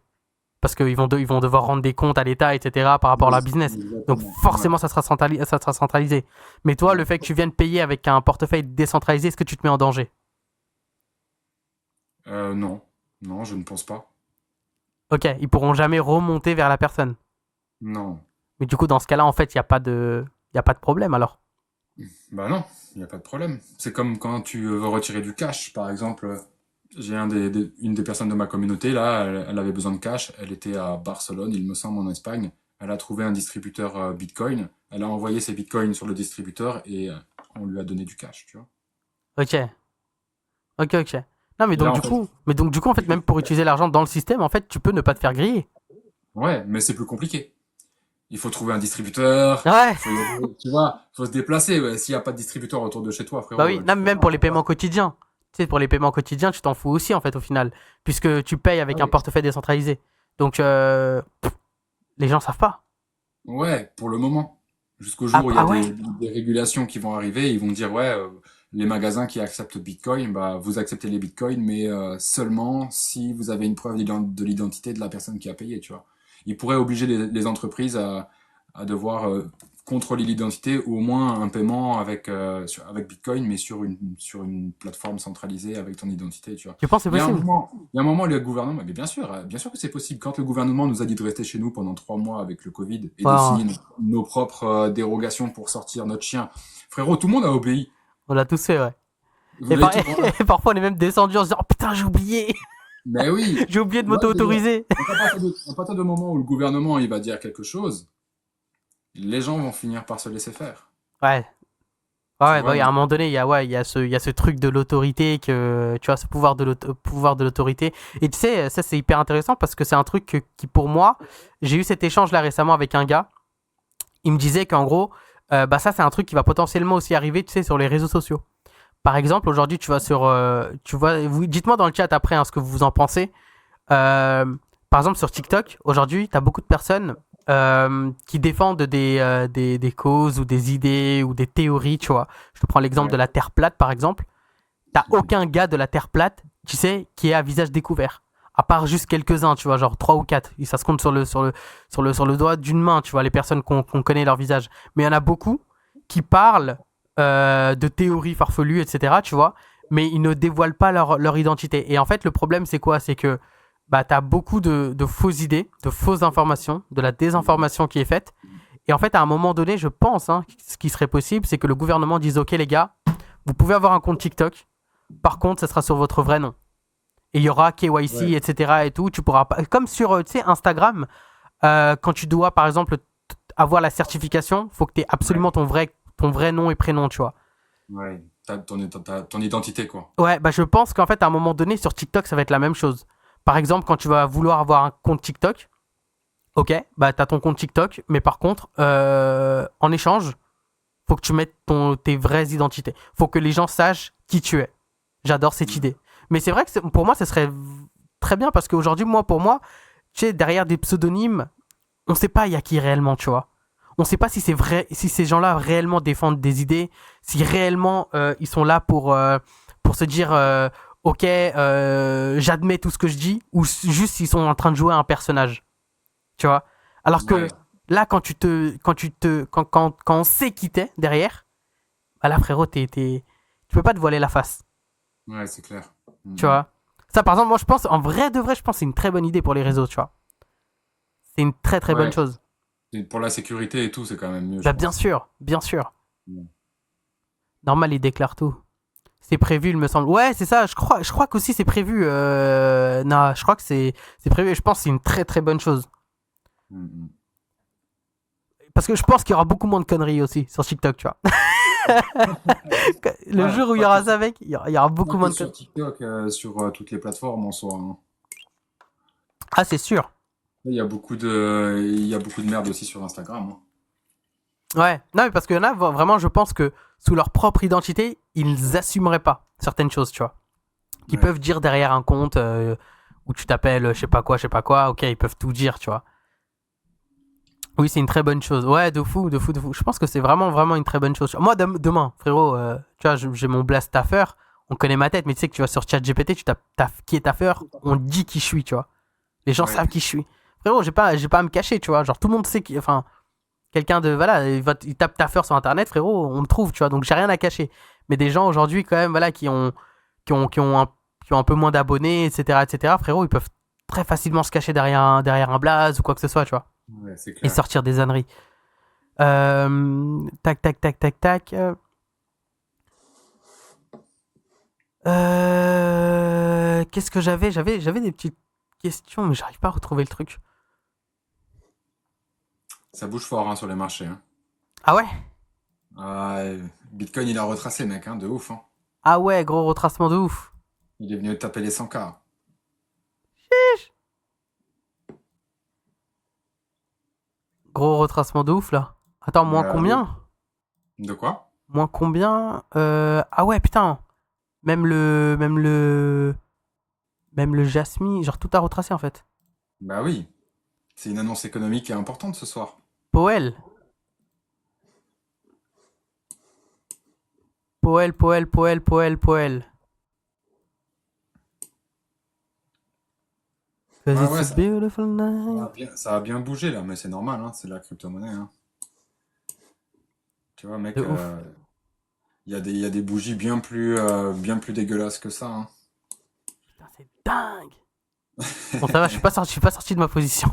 Parce qu'ils ils vont devoir rendre des comptes à l'État, etc., par rapport à leur Oui, business. Donc exactement. Ouais. forcément, ça sera centralisé. Mais toi, le Ouais. fait que tu viennes payer avec un portefeuille décentralisé, est-ce que tu te mets en danger? Non. Non, je ne pense pas. Ok, ils pourront jamais remonter vers la personne. Non. Mais du coup, dans ce cas-là, en fait, il y a pas de problème alors. Bah non, il n'y a pas de problème. C'est comme quand tu veux retirer du cash, par exemple. J'ai une des personnes de ma communauté, là, elle avait besoin de cash. Elle était à Barcelone, il me semble, en Espagne. Elle a trouvé un distributeur Bitcoin. Elle a envoyé ses Bitcoins sur le distributeur et on lui a donné du cash, tu vois. Ok, ok, ok. Non, Et là, en fait, mais donc du coup, en fait, même pour utiliser l'argent dans le système, en fait, tu peux ne pas te faire griller. ouais, mais c'est plus compliqué. Il faut trouver un distributeur, Ouais, tu vois, faut se déplacer. Ouais. S'il n'y a pas de distributeur autour de chez toi, bah frérot, oui, non, tu mais peux même pas. pour les paiements quotidiens. Tu sais, pour les paiements quotidiens, tu t'en fous aussi, en fait, au final. Puisque tu payes Ah avec un oui. portefeuille décentralisé. Donc, les gens savent pas. Ouais, pour le moment. Jusqu'au Ah, jour où il y a ah ouais? des régulations qui vont arriver, ils vont dire, ouais, les magasins qui acceptent Bitcoin, bah, vous acceptez les Bitcoins, mais seulement si vous avez une preuve de l'identité de la personne qui a payé, tu vois. Ils pourraient obliger les entreprises à devoir contrôler l'identité ou au moins un paiement avec Bitcoin, mais sur une plateforme centralisée avec ton identité, tu vois. Tu penses que c'est possible? Il y a un moment, le gouvernement, mais bien sûr que c'est possible. Quand le gouvernement nous a dit de rester chez nous pendant 3 mois avec le Covid et de Ouais, signer nos propres dérogations pour sortir notre chien, frérot, tout le monde a obéi. on l'a tous fait, ouais. Vous Et, l'avez tout. et parfois, on est même descendu en se disant, oh putain, j'ai oublié. Mais oui, J'ai oublié de tu vois, je veux dire, m'auto-autoriser. à partir du moment où le gouvernement il va dire quelque chose, les gens vont finir par se laisser faire. Ouais. Tu Ouais, bah, vois, il y a donc, un moment donné, il y a ce truc de l'autorité, que, tu vois, ce pouvoir de l'autorité. Et tu sais, ça, c'est hyper intéressant parce que c'est un truc qui, pour moi, j'ai eu cet échange là récemment avec un gars. Il me disait qu'en gros, bah, ça, c'est un truc qui va potentiellement aussi arriver, tu sais, sur les réseaux sociaux. Par exemple, aujourd'hui, tu vas sur. Tu vois, dites-moi dans le chat après ce que vous en pensez. Euh, Par exemple, sur TikTok, aujourd'hui, tu as beaucoup de personnes qui défendent des causes ou des idées ou des théories, tu vois. Je te prends l'exemple de ouais. la Terre plate, par exemple. T'as aucun gars de la Terre plate, tu sais, qui est à visage découvert. À part juste quelques-uns, tu vois, genre 3 ou 4. Et ça se compte sur le doigt d'une main, tu vois, les personnes qu'on connaît leur visage. Mais il y en a beaucoup qui parlent de théories farfelues, etc., tu vois, mais ils ne dévoilent pas leur identité. Et en fait, le problème, c'est quoi? C'est que bah, tu as beaucoup de fausses idées, de fausses informations, de la désinformation qui est faite. Et en fait, à un moment donné, je pense, hein, ce qui serait possible, c'est que le gouvernement dise, OK, les gars, vous pouvez avoir un compte TikTok, par contre, ça sera sur votre vrai nom. Et il y aura KYC, Ouais, etc. et tout. Tu pourras pas. Comme sur tu sais, Instagram, quand tu dois, par exemple, avoir la certification, faut que tu aies ouais, absolument ton vrai nom et prénom, tu vois. ouais. T'as ton identité, quoi. Ouais, bah je pense qu'en fait, à un moment donné, sur TikTok, ça va être la même chose. Par exemple, quand tu vas vouloir avoir un compte TikTok, ok, bah t'as ton compte TikTok, mais par contre, en échange, faut que tu mettes tes vraies identités. Faut que les gens sachent qui tu es. J'adore cette idée. Mais c'est vrai que pour moi, ce serait très bien parce qu'aujourd'hui, pour moi, tu sais, derrière des pseudonymes, on sait pas il y a qui réellement, tu vois. On sait pas si c'est vrai, si ces gens-là réellement défendent des idées, si réellement ils sont là pour se dire ok, j'admets tout ce que je dis, ou juste s'ils sont en train de jouer un personnage, tu vois. Alors que Ouais, là, quand on sait qui t'es derrière, bah là, frérot, tu peux pas te voiler la face, ouais, c'est clair. tu Mhm. vois. Ça, par exemple, moi, je pense, en vrai de vrai, je pense que c'est une très bonne idée pour les réseaux, tu vois. C'est une très très bonne Ouais, chose. et pour la sécurité et tout, c'est quand même mieux, je Bah, bien pense. sûr, bien sûr. Mm. Normal, il déclare tout. C'est prévu, il me semble. Ouais, c'est ça. Je crois qu'aussi c'est prévu. Non, je crois que c'est prévu. Je pense que c'est une très très bonne chose. Mhm. Parce que je pense qu'il y aura beaucoup moins de conneries aussi sur TikTok, tu vois. Le Ouais, jour où il y aura ça, mec, il y aura pas beaucoup que moins de sur conneries. TikTok, sur toutes les plateformes en soi. Hein. Ah, c'est sûr. Il y a beaucoup de merde aussi sur Instagram. Hein. Ouais. Non, mais parce qu'il y en a vraiment, je pense que sous leur propre identité, ils assumeraient pas certaines choses, tu vois. Qu'ils Ouais. peuvent dire derrière un compte où tu t'appelles je sais pas quoi. Ok, ils peuvent tout dire, tu vois. Oui, c'est une très bonne chose. Ouais, de fou, de fou, de fou. Je pense que c'est vraiment, vraiment une très bonne chose. Moi, demain, frérot, tu vois, j'ai mon blast taffer. On connaît ma tête, mais tu sais que tu vas sur ChatGPT, tu tapes qui est taffer, on dit qui je suis, tu vois. Les gens Ouais. savent qui je suis. Frérot, j'ai pas à me cacher, tu vois. Genre, tout le monde sait qui. Enfin, quelqu'un de. Voilà, il tape taffer sur internet, frérot, on me trouve, tu vois. Donc, j'ai rien à cacher. Mais des gens aujourd'hui, quand même, voilà, qui ont un peu moins d'abonnés, etc., frérot, ils peuvent très facilement se cacher derrière un blaze ou quoi que ce soit, tu vois. Ouais, c'est Et clair. sortir des âneries. Tac, tac, tac, tac, tac. Qu'est-ce que j'avais des petites questions, mais j'arrive pas à retrouver le truc. Ça bouge fort hein, sur les marchés. Hein. Ah ouais? Ah, Bitcoin, il a retracé, mec, hein, de ouf. Hein. Ah ouais, gros retracement de ouf. Il est venu taper les 100K. Gros retracement de ouf là. Attends, moins Oui. combien? De quoi? Moins combien? Ah ouais, putain. Même le. Même le. Même le Jasmine, genre tout a retracé en fait. Bah oui, c'est une annonce économique importante ce soir. Powell. Powell, Powell, Powell, Powell, Powell. Cause Ouais, it's ouais, a beautiful night. ça a bien bougé là, mais c'est normal, hein, c'est de la crypto-monnaie, hein. Tu vois, De mec, ouf. il y a des bougies bien plus dégueulasses que ça, hein. Putain, c'est dingue. Bon, ça va, je suis pas sorti de ma position.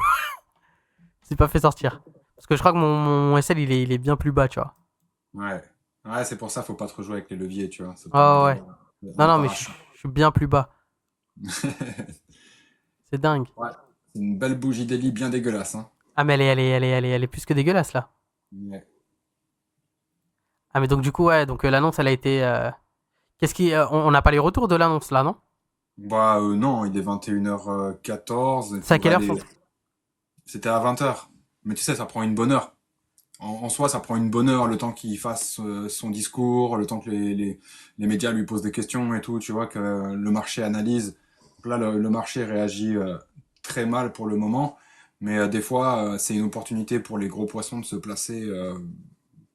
C'est pas fait sortir. Parce que je crois que mon SL il est bien plus bas, tu vois. Ouais. Ouais, c'est pour ça, faut pas trop jouer avec les leviers, tu vois. Ça te permet Ah ouais, ouais. d'avoir Non, un non, mais parachat. je suis bien plus bas. C'est dingue. Ouais. C'est une belle bougie d'Eli bien dégueulasse, hein. Ah, mais elle est plus que dégueulasse là. Ouais. Ah, mais donc du coup, ouais, donc l'annonce elle a été. Qu'est-ce qui. On n'a pas les retours de l'annonce là, non? Bah non, il est 21h14, il C'est à quelle faudrait heure aller. C'était à 20h. Mais tu sais, ça prend une bonne heure. En soi, ça prend une bonne heure, le temps qu'il fasse son discours, le temps que les médias lui posent des questions et tout, tu vois, que le marché analyse. Donc là, le marché réagit très mal pour le moment, mais des fois, c'est une opportunité pour les gros poissons de se placer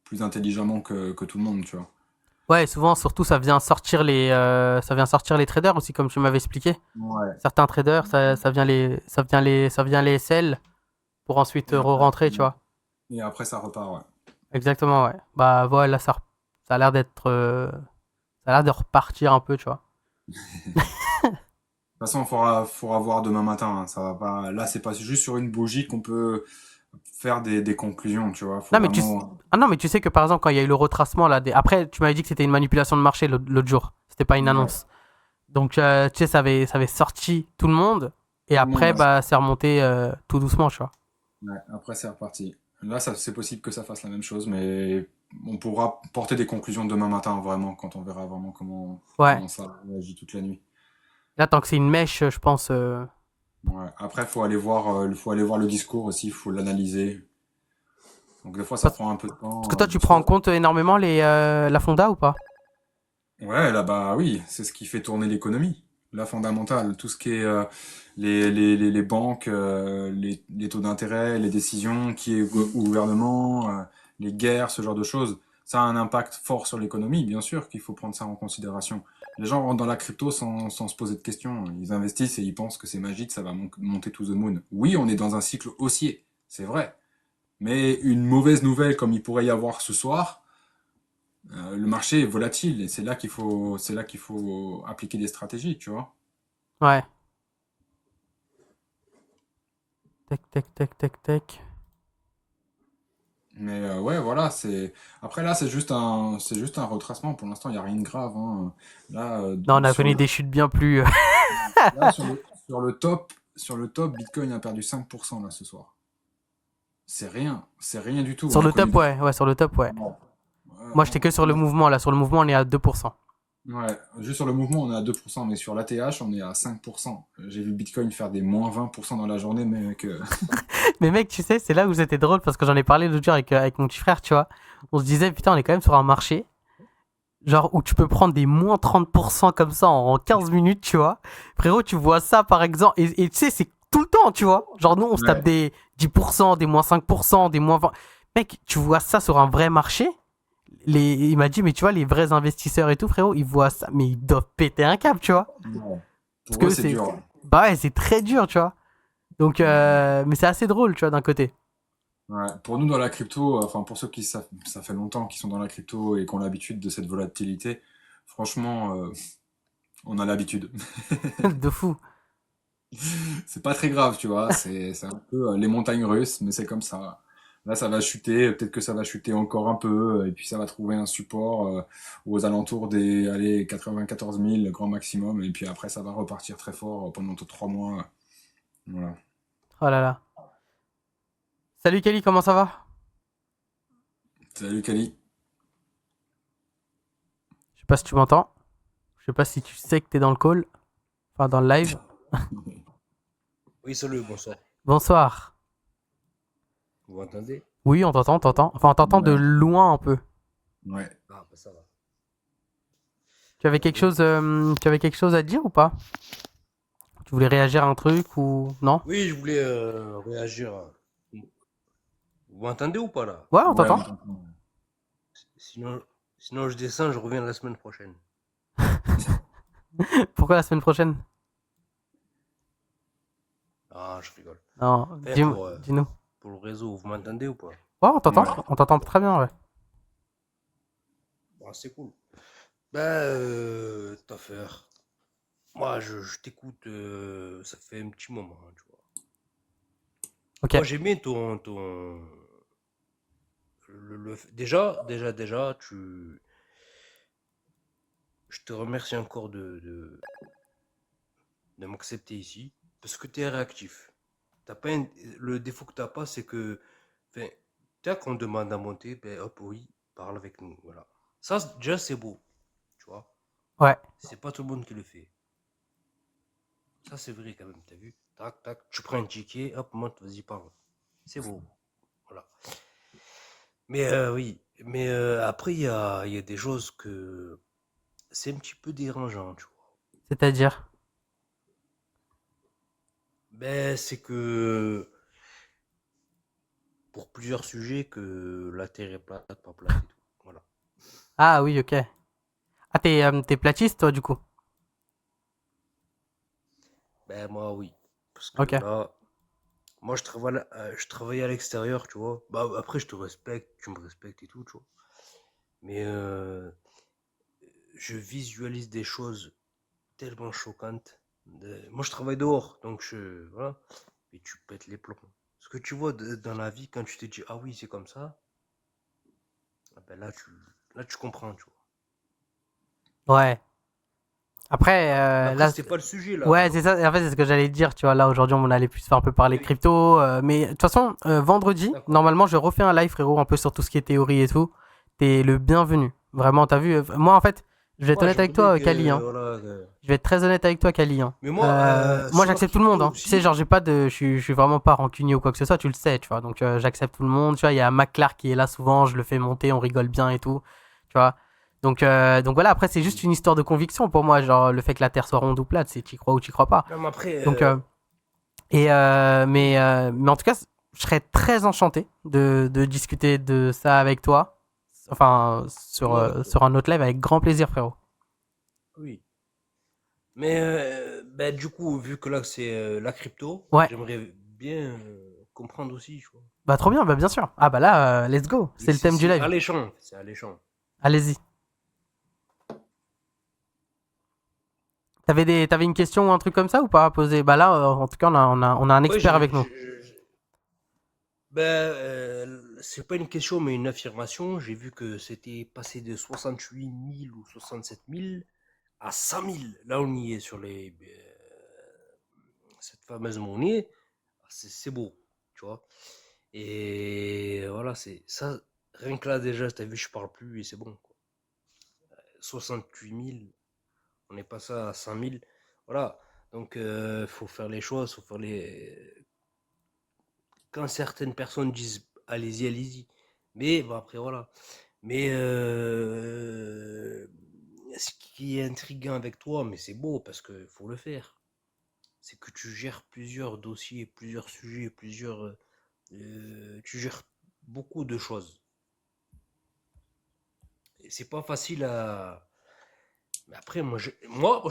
plus intelligemment que tout le monde, tu vois. Ouais, souvent, surtout, ça vient sortir les traders aussi, comme tu m'avais expliqué. Ouais. Certains traders, ça vient les SL pour ensuite Et après, re-rentrer, tu vois. et après, ça repart, ouais. Exactement, ouais. Bah voilà, ça a l'air d'être, ça a l'air de repartir un peu, tu vois. De toute façon, faudra voir demain matin, hein, ça va pas. Là, c'est pas juste sur une bougie qu'on peut faire des conclusions, tu vois. Faut Non, vraiment. ah non, mais tu sais que par exemple, quand il y a eu le retracement là, après, tu m'avais dit que c'était une manipulation de marché l'autre jour. C'était pas une Ouais, annonce. Donc, tu sais, ça avait sorti tout le monde. Et tout le monde après, là. bah, c'est remonté tout doucement, tu vois. Ouais, après, c'est reparti. Là, c'est possible que ça fasse la même chose, mais on pourra porter des conclusions demain matin, vraiment, quand on verra vraiment Ouais. comment ça réagit toute la nuit. Là, tant que c'est une mèche, je pense. Ouais. Après, faut aller voir le discours aussi, faut l'analyser. Donc, des fois, ça Parce, prend un peu de parce que temps, toi, tu parce prends que, en compte énormément la Fonda ou pas? ouais, là, bah oui, c'est ce qui fait tourner l'économie. La fondamentale, tout ce qui est les banques, les taux d'intérêt, les décisions, qui est au gouvernement, les guerres, ce genre de choses, ça a un impact fort sur l'économie, bien sûr qu'il faut prendre ça en considération. Les gens rentrent dans la crypto sans se poser de questions. Ils investissent et ils pensent que c'est magique, ça va monter to the moon. Oui, on est dans un cycle haussier, c'est vrai. Mais une mauvaise nouvelle comme il pourrait y avoir ce soir, le marché est volatile et c'est là qu'il faut appliquer des stratégies, tu vois. Ouais. Tac, tac, tac, tac, tac. Mais ouais, voilà, c'est. Après là, c'est juste un retracement. Pour l'instant, il n'y a rien de grave, hein. Là, Non, on a connu des chutes bien plus. là sur le top, Bitcoin a perdu 5% là ce soir. C'est rien du tout. Sur On a le connu top, des. ouais. Ouais, sur le top, ouais. Ouais. Moi, j'étais que sur le mouvement, là. Sur le mouvement, on est à 2%. Ouais, juste sur le mouvement, on est à 2%, mais sur l'ATH, on est à 5%. J'ai vu Bitcoin faire des moins 20% dans la journée, mais que. Mais mec, tu sais, c'est là où c'était drôle parce que j'en ai parlé l'autre jour avec mon petit frère, tu vois. On se disait, putain, on est quand même sur un marché, genre où tu peux prendre des moins 30% comme ça en 15 minutes, tu vois. Frérot, tu vois ça par exemple, et tu sais, c'est tout le temps, tu vois. Genre, nous, on se tape Ouais. des 10%, des moins 5%, des moins 20. Mec, tu vois ça sur un vrai marché. Il m'a dit, mais tu vois, les vrais investisseurs et tout, frérot, ils voient ça, mais ils doivent péter un câble, tu vois. Ouais. Parce Pour eux, que c'est c'est. dur. Bah ouais, c'est très dur, tu vois. Donc, mais c'est assez drôle, tu vois, d'un côté. Ouais, pour nous dans la crypto, enfin pour ceux qui savent, ça fait longtemps qu'ils sont dans la crypto et qui ont l'habitude de cette volatilité, franchement, on a l'habitude. De fou. C'est pas très grave, tu vois, c'est un peu les montagnes russes, mais c'est comme ça. Là, ça va chuter, peut-être que ça va chuter encore un peu, et puis ça va trouver un support aux alentours des allez, 94 000 grand maximum, et puis après ça va repartir très fort pendant 3 mois. Voilà. Oh là là. Salut Kelly, comment ça va? Salut Kali. Je sais pas si tu m'entends. Je sais pas si tu sais que t'es dans le call. Enfin, dans le live. Oui, salut, bonsoir. Bonsoir. Vous m'entendez? Oui, on t'entend, on t'entend. Enfin, on t'entend de Ouais, loin un peu. ouais. Ah, bah ça va. Oui. Tu avais quelque chose à dire ou pas? Tu voulais réagir à un truc ou non? Oui, je voulais réagir. Vous m'entendez ou pas là? Ouais, on Ouais, on t'entend. t'entend. Sinon, sinon je descends, je reviens la semaine prochaine. Pourquoi la semaine prochaine? Ah, je rigole. Non, Enfin, dis-nous. pour le réseau, vous m'entendez ou pas? Ouais, Ouais. on t'entend très bien, ouais. Ah, c'est cool. Ben, t'as faire. Moi, je t'écoute, ça fait un petit moment, hein, tu vois. Ok. Moi, j'ai bien déjà, je te remercie encore de m'accepter ici, parce que tu es réactif. T'as pas le défaut que t'as pas, c'est que, enfin, dès qu'on demande à monter, ben hop, oui, parle avec nous, voilà. Ça, déjà, c'est beau, tu vois. Ouais. C'est pas tout le monde qui le fait. Ça, c'est vrai quand même, t'as vu? Tac, tac, tu prends un ticket, hop, monte, vas-y, parle. C'est beau, voilà. Mais oui, mais après, il y a des choses que c'est un petit peu dérangeant, tu vois. C'est-à-dire. Ben, c'est que pour plusieurs sujets que la Terre est plate, pas plate et tout. Voilà. Ah oui, ok. Ah, t'es platiste, toi, du coup. Ben moi oui. Parce que Ok. là, moi je travaille à l'extérieur, tu vois. Bah après je te respecte, tu me respectes et tout, tu vois. Mais je visualise des choses tellement choquantes. Moi je travaille dehors, donc voilà. Et tu pètes les plombs. Ce que tu vois dans la vie quand tu te dis ah oui c'est comme ça, ah ben là tu comprends, tu vois. Ouais. Après, Mais après c'était pas le sujet là. ouais, c'est ça. En fait, c'est ce que j'allais te dire. Tu vois, là, aujourd'hui, on allait plus faire un peu parler Mais oui, crypto. Mais de toute façon, vendredi, d'accord. normalement, je refais un live, frérot, un peu sur tout ce qui est théorie et tout. T'es le bienvenu. Vraiment, t'as vu. Moi, en fait, je vais être Moi honnête avec j'aimerais bien toi, Kali. que Hein. voilà. Je vais être très honnête avec toi, Kali. Hein. Mais moi Moi, sur la j'accepte tout le monde. crypto Hein. Tu sais, aussi. genre, j'ai pas de. Je suis vraiment pas rancunier ou quoi que ce soit, tu le sais, tu vois. Donc, j'accepte tout le monde. Tu vois, il y a McClark qui est là souvent, je le fais monter, on rigole bien et tout. Tu vois. Donc voilà, après, c'est juste une histoire de conviction pour moi. Genre, le fait que la Terre soit ronde ou plate, c'est t'y crois ou t'y crois pas. Non mais après Donc, mais en tout cas, je serais très enchanté de discuter de ça avec toi. Enfin, ouais, sur un autre live avec grand plaisir, frérot. oui. Mais bah, du coup, vu que là c'est la crypto, Ouais, j'aimerais bien comprendre aussi, tu vois. bah trop bien, bah bien sûr. Ah bah là, let's go, Et c'est le thème du c'est live. alléchant, c'est alléchant. Allez-y. T'avais une question ou un truc comme ça ou pas à poser? Bah là, en tout cas, on a un Ouais, expert avec nous. ben, c'est pas une question, mais une affirmation. J'ai vu que c'était passé de 68 000 ou 67 000 à 100 000. Là, on y est sur cette fameuse monnaie. C'est beau, tu vois. Et voilà, c'est ça. Rien que là, déjà, t'as vu, je parle plus et c'est bon, quoi. 68 000, on est passé à 100 000. Voilà. Donc, faut faire les choses, faut faire les. Quand certaines personnes disent allez-y, allez-y. Mais bon, après, voilà. Mais ce qui est intriguant avec toi, mais c'est beau parce qu'il faut le faire, c'est que tu gères plusieurs dossiers, plusieurs sujets, tu gères beaucoup de choses. Et c'est pas facile à. Mais après, moi, je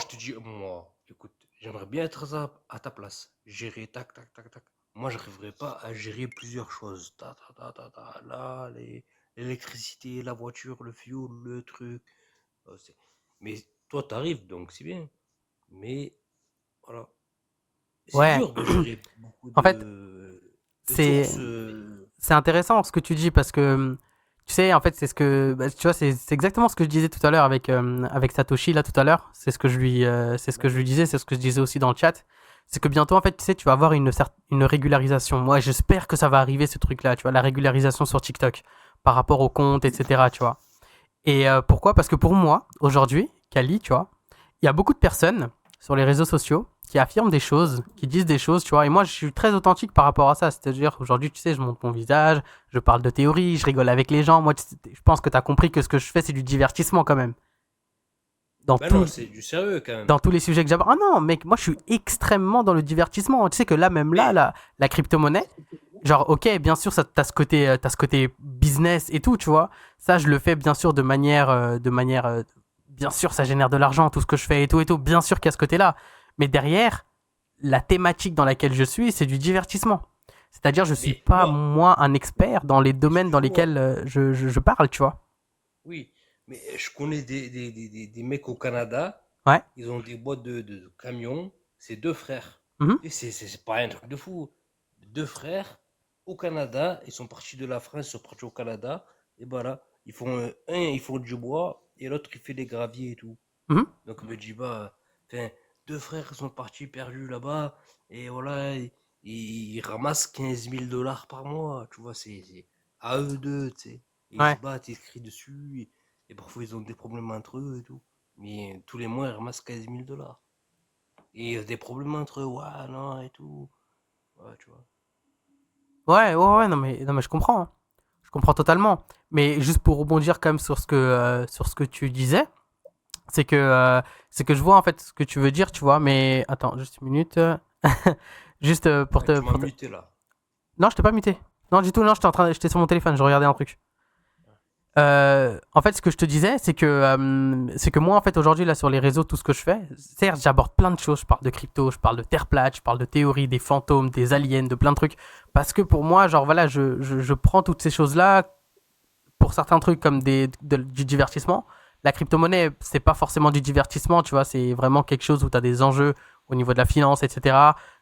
te dis, moi, écoute, j'aimerais bien être à ta place. Gérer, tac, tac, tac, tac. Moi, je n'arriverais pas à gérer plusieurs choses. Ta, ta, ta, ta, ta, là, l'électricité, la voiture, le fuel, le truc. Mais toi, t'arrives, donc c'est bien. Mais voilà. C'est Ouais, dur de gérer beaucoup en fait, de sources. c'est c'est intéressant ce que tu dis parce que tu sais, en fait, c'est ce que bah, tu vois, c'est exactement ce que je disais tout à l'heure avec Satoshi là tout à l'heure. C'est ce que je lui D'accord. disais, c'est ce que je disais aussi dans le chat. C'est que bientôt, en fait, tu sais, tu vas avoir une régularisation. Moi, j'espère que ça va arriver ce truc-là, tu vois, la régularisation sur TikTok par rapport aux comptes, etc. Tu vois. Et pourquoi? Parce que pour moi, aujourd'hui, Kali, tu vois, il y a beaucoup de personnes sur les réseaux sociaux qui qui affirment des choses, qui disent des choses, tu vois. Et moi, je suis très authentique par rapport à ça. C'est-à-dire, aujourd'hui, tu sais, je montre mon visage, je parle de théorie, je rigole avec les gens. Moi, je pense que tu as compris que ce que je fais, c'est du divertissement quand même. Dans Ben non, tout, c'est du sérieux quand même. dans tous les sujets que j'aborde. Ah non, mec, moi, je suis extrêmement dans le divertissement. Tu sais que là, même là, Mais, la crypto-monnaie, genre, ok, bien sûr, t'as ce côté business et tout, tu vois. Ça, je le fais bien sûr bien sûr, ça génère de l'argent, tout ce que je fais et tout et tout. Bien sûr qu'il y a ce côté-là. Mais derrière, la thématique dans laquelle je suis, c'est du divertissement. C'est-à-dire, je suis mais pas, moi, moi, un expert dans les domaines dans excuse-moi. lesquels je parle, tu vois. Oui, mais je connais des mecs au Canada, Ouais. ils ont des boîtes de camions, c'est deux frères. Mhm. Et c'est pas un truc de fou. Deux frères au Canada, ils sont partis de la France, ils sont partis au Canada, et voilà, ils font du bois, et l'autre il fait des graviers et tout. Mhm. Donc me dis bah, enfin, deux frères sont partis perdus là-bas, et voilà, ils ramassent 15 000 $ par mois, tu vois, c'est à eux deux, tu sais. Et ils se Ouais. battent, ils se crient dessus, et parfois ils ont des problèmes entre eux et tout. Mais tous les mois, ils ramassent 15 000 $. Et des problèmes entre eux, ouais, non, et tout. Ouais, tu vois. Ouais, non, mais je comprends, hein. Je comprends totalement. Mais juste pour rebondir quand même sur ce que tu disais, c'est que, euh, c'est que je vois en fait ce que tu veux dire, tu vois. Mais attends, juste une minute. Juste Ouais, tu m'as muté là. Non, je t'ai pas muté. Non, du tout, non, j'étais sur mon téléphone, je regardais un truc. En fait, ce que je te disais, c'est que moi, en fait, aujourd'hui, là, sur les réseaux, tout ce que je fais, certes, j'aborde plein de choses. Je parle de crypto, je parle de terre plate, je parle de théorie, des fantômes, des aliens, de plein de trucs. Parce que pour moi, genre, voilà, je prends toutes ces choses-là pour certains trucs comme du divertissement. La crypto-monnaie, c'est pas forcément du divertissement, tu vois, c'est vraiment quelque chose où tu as des enjeux au niveau de la finance, etc.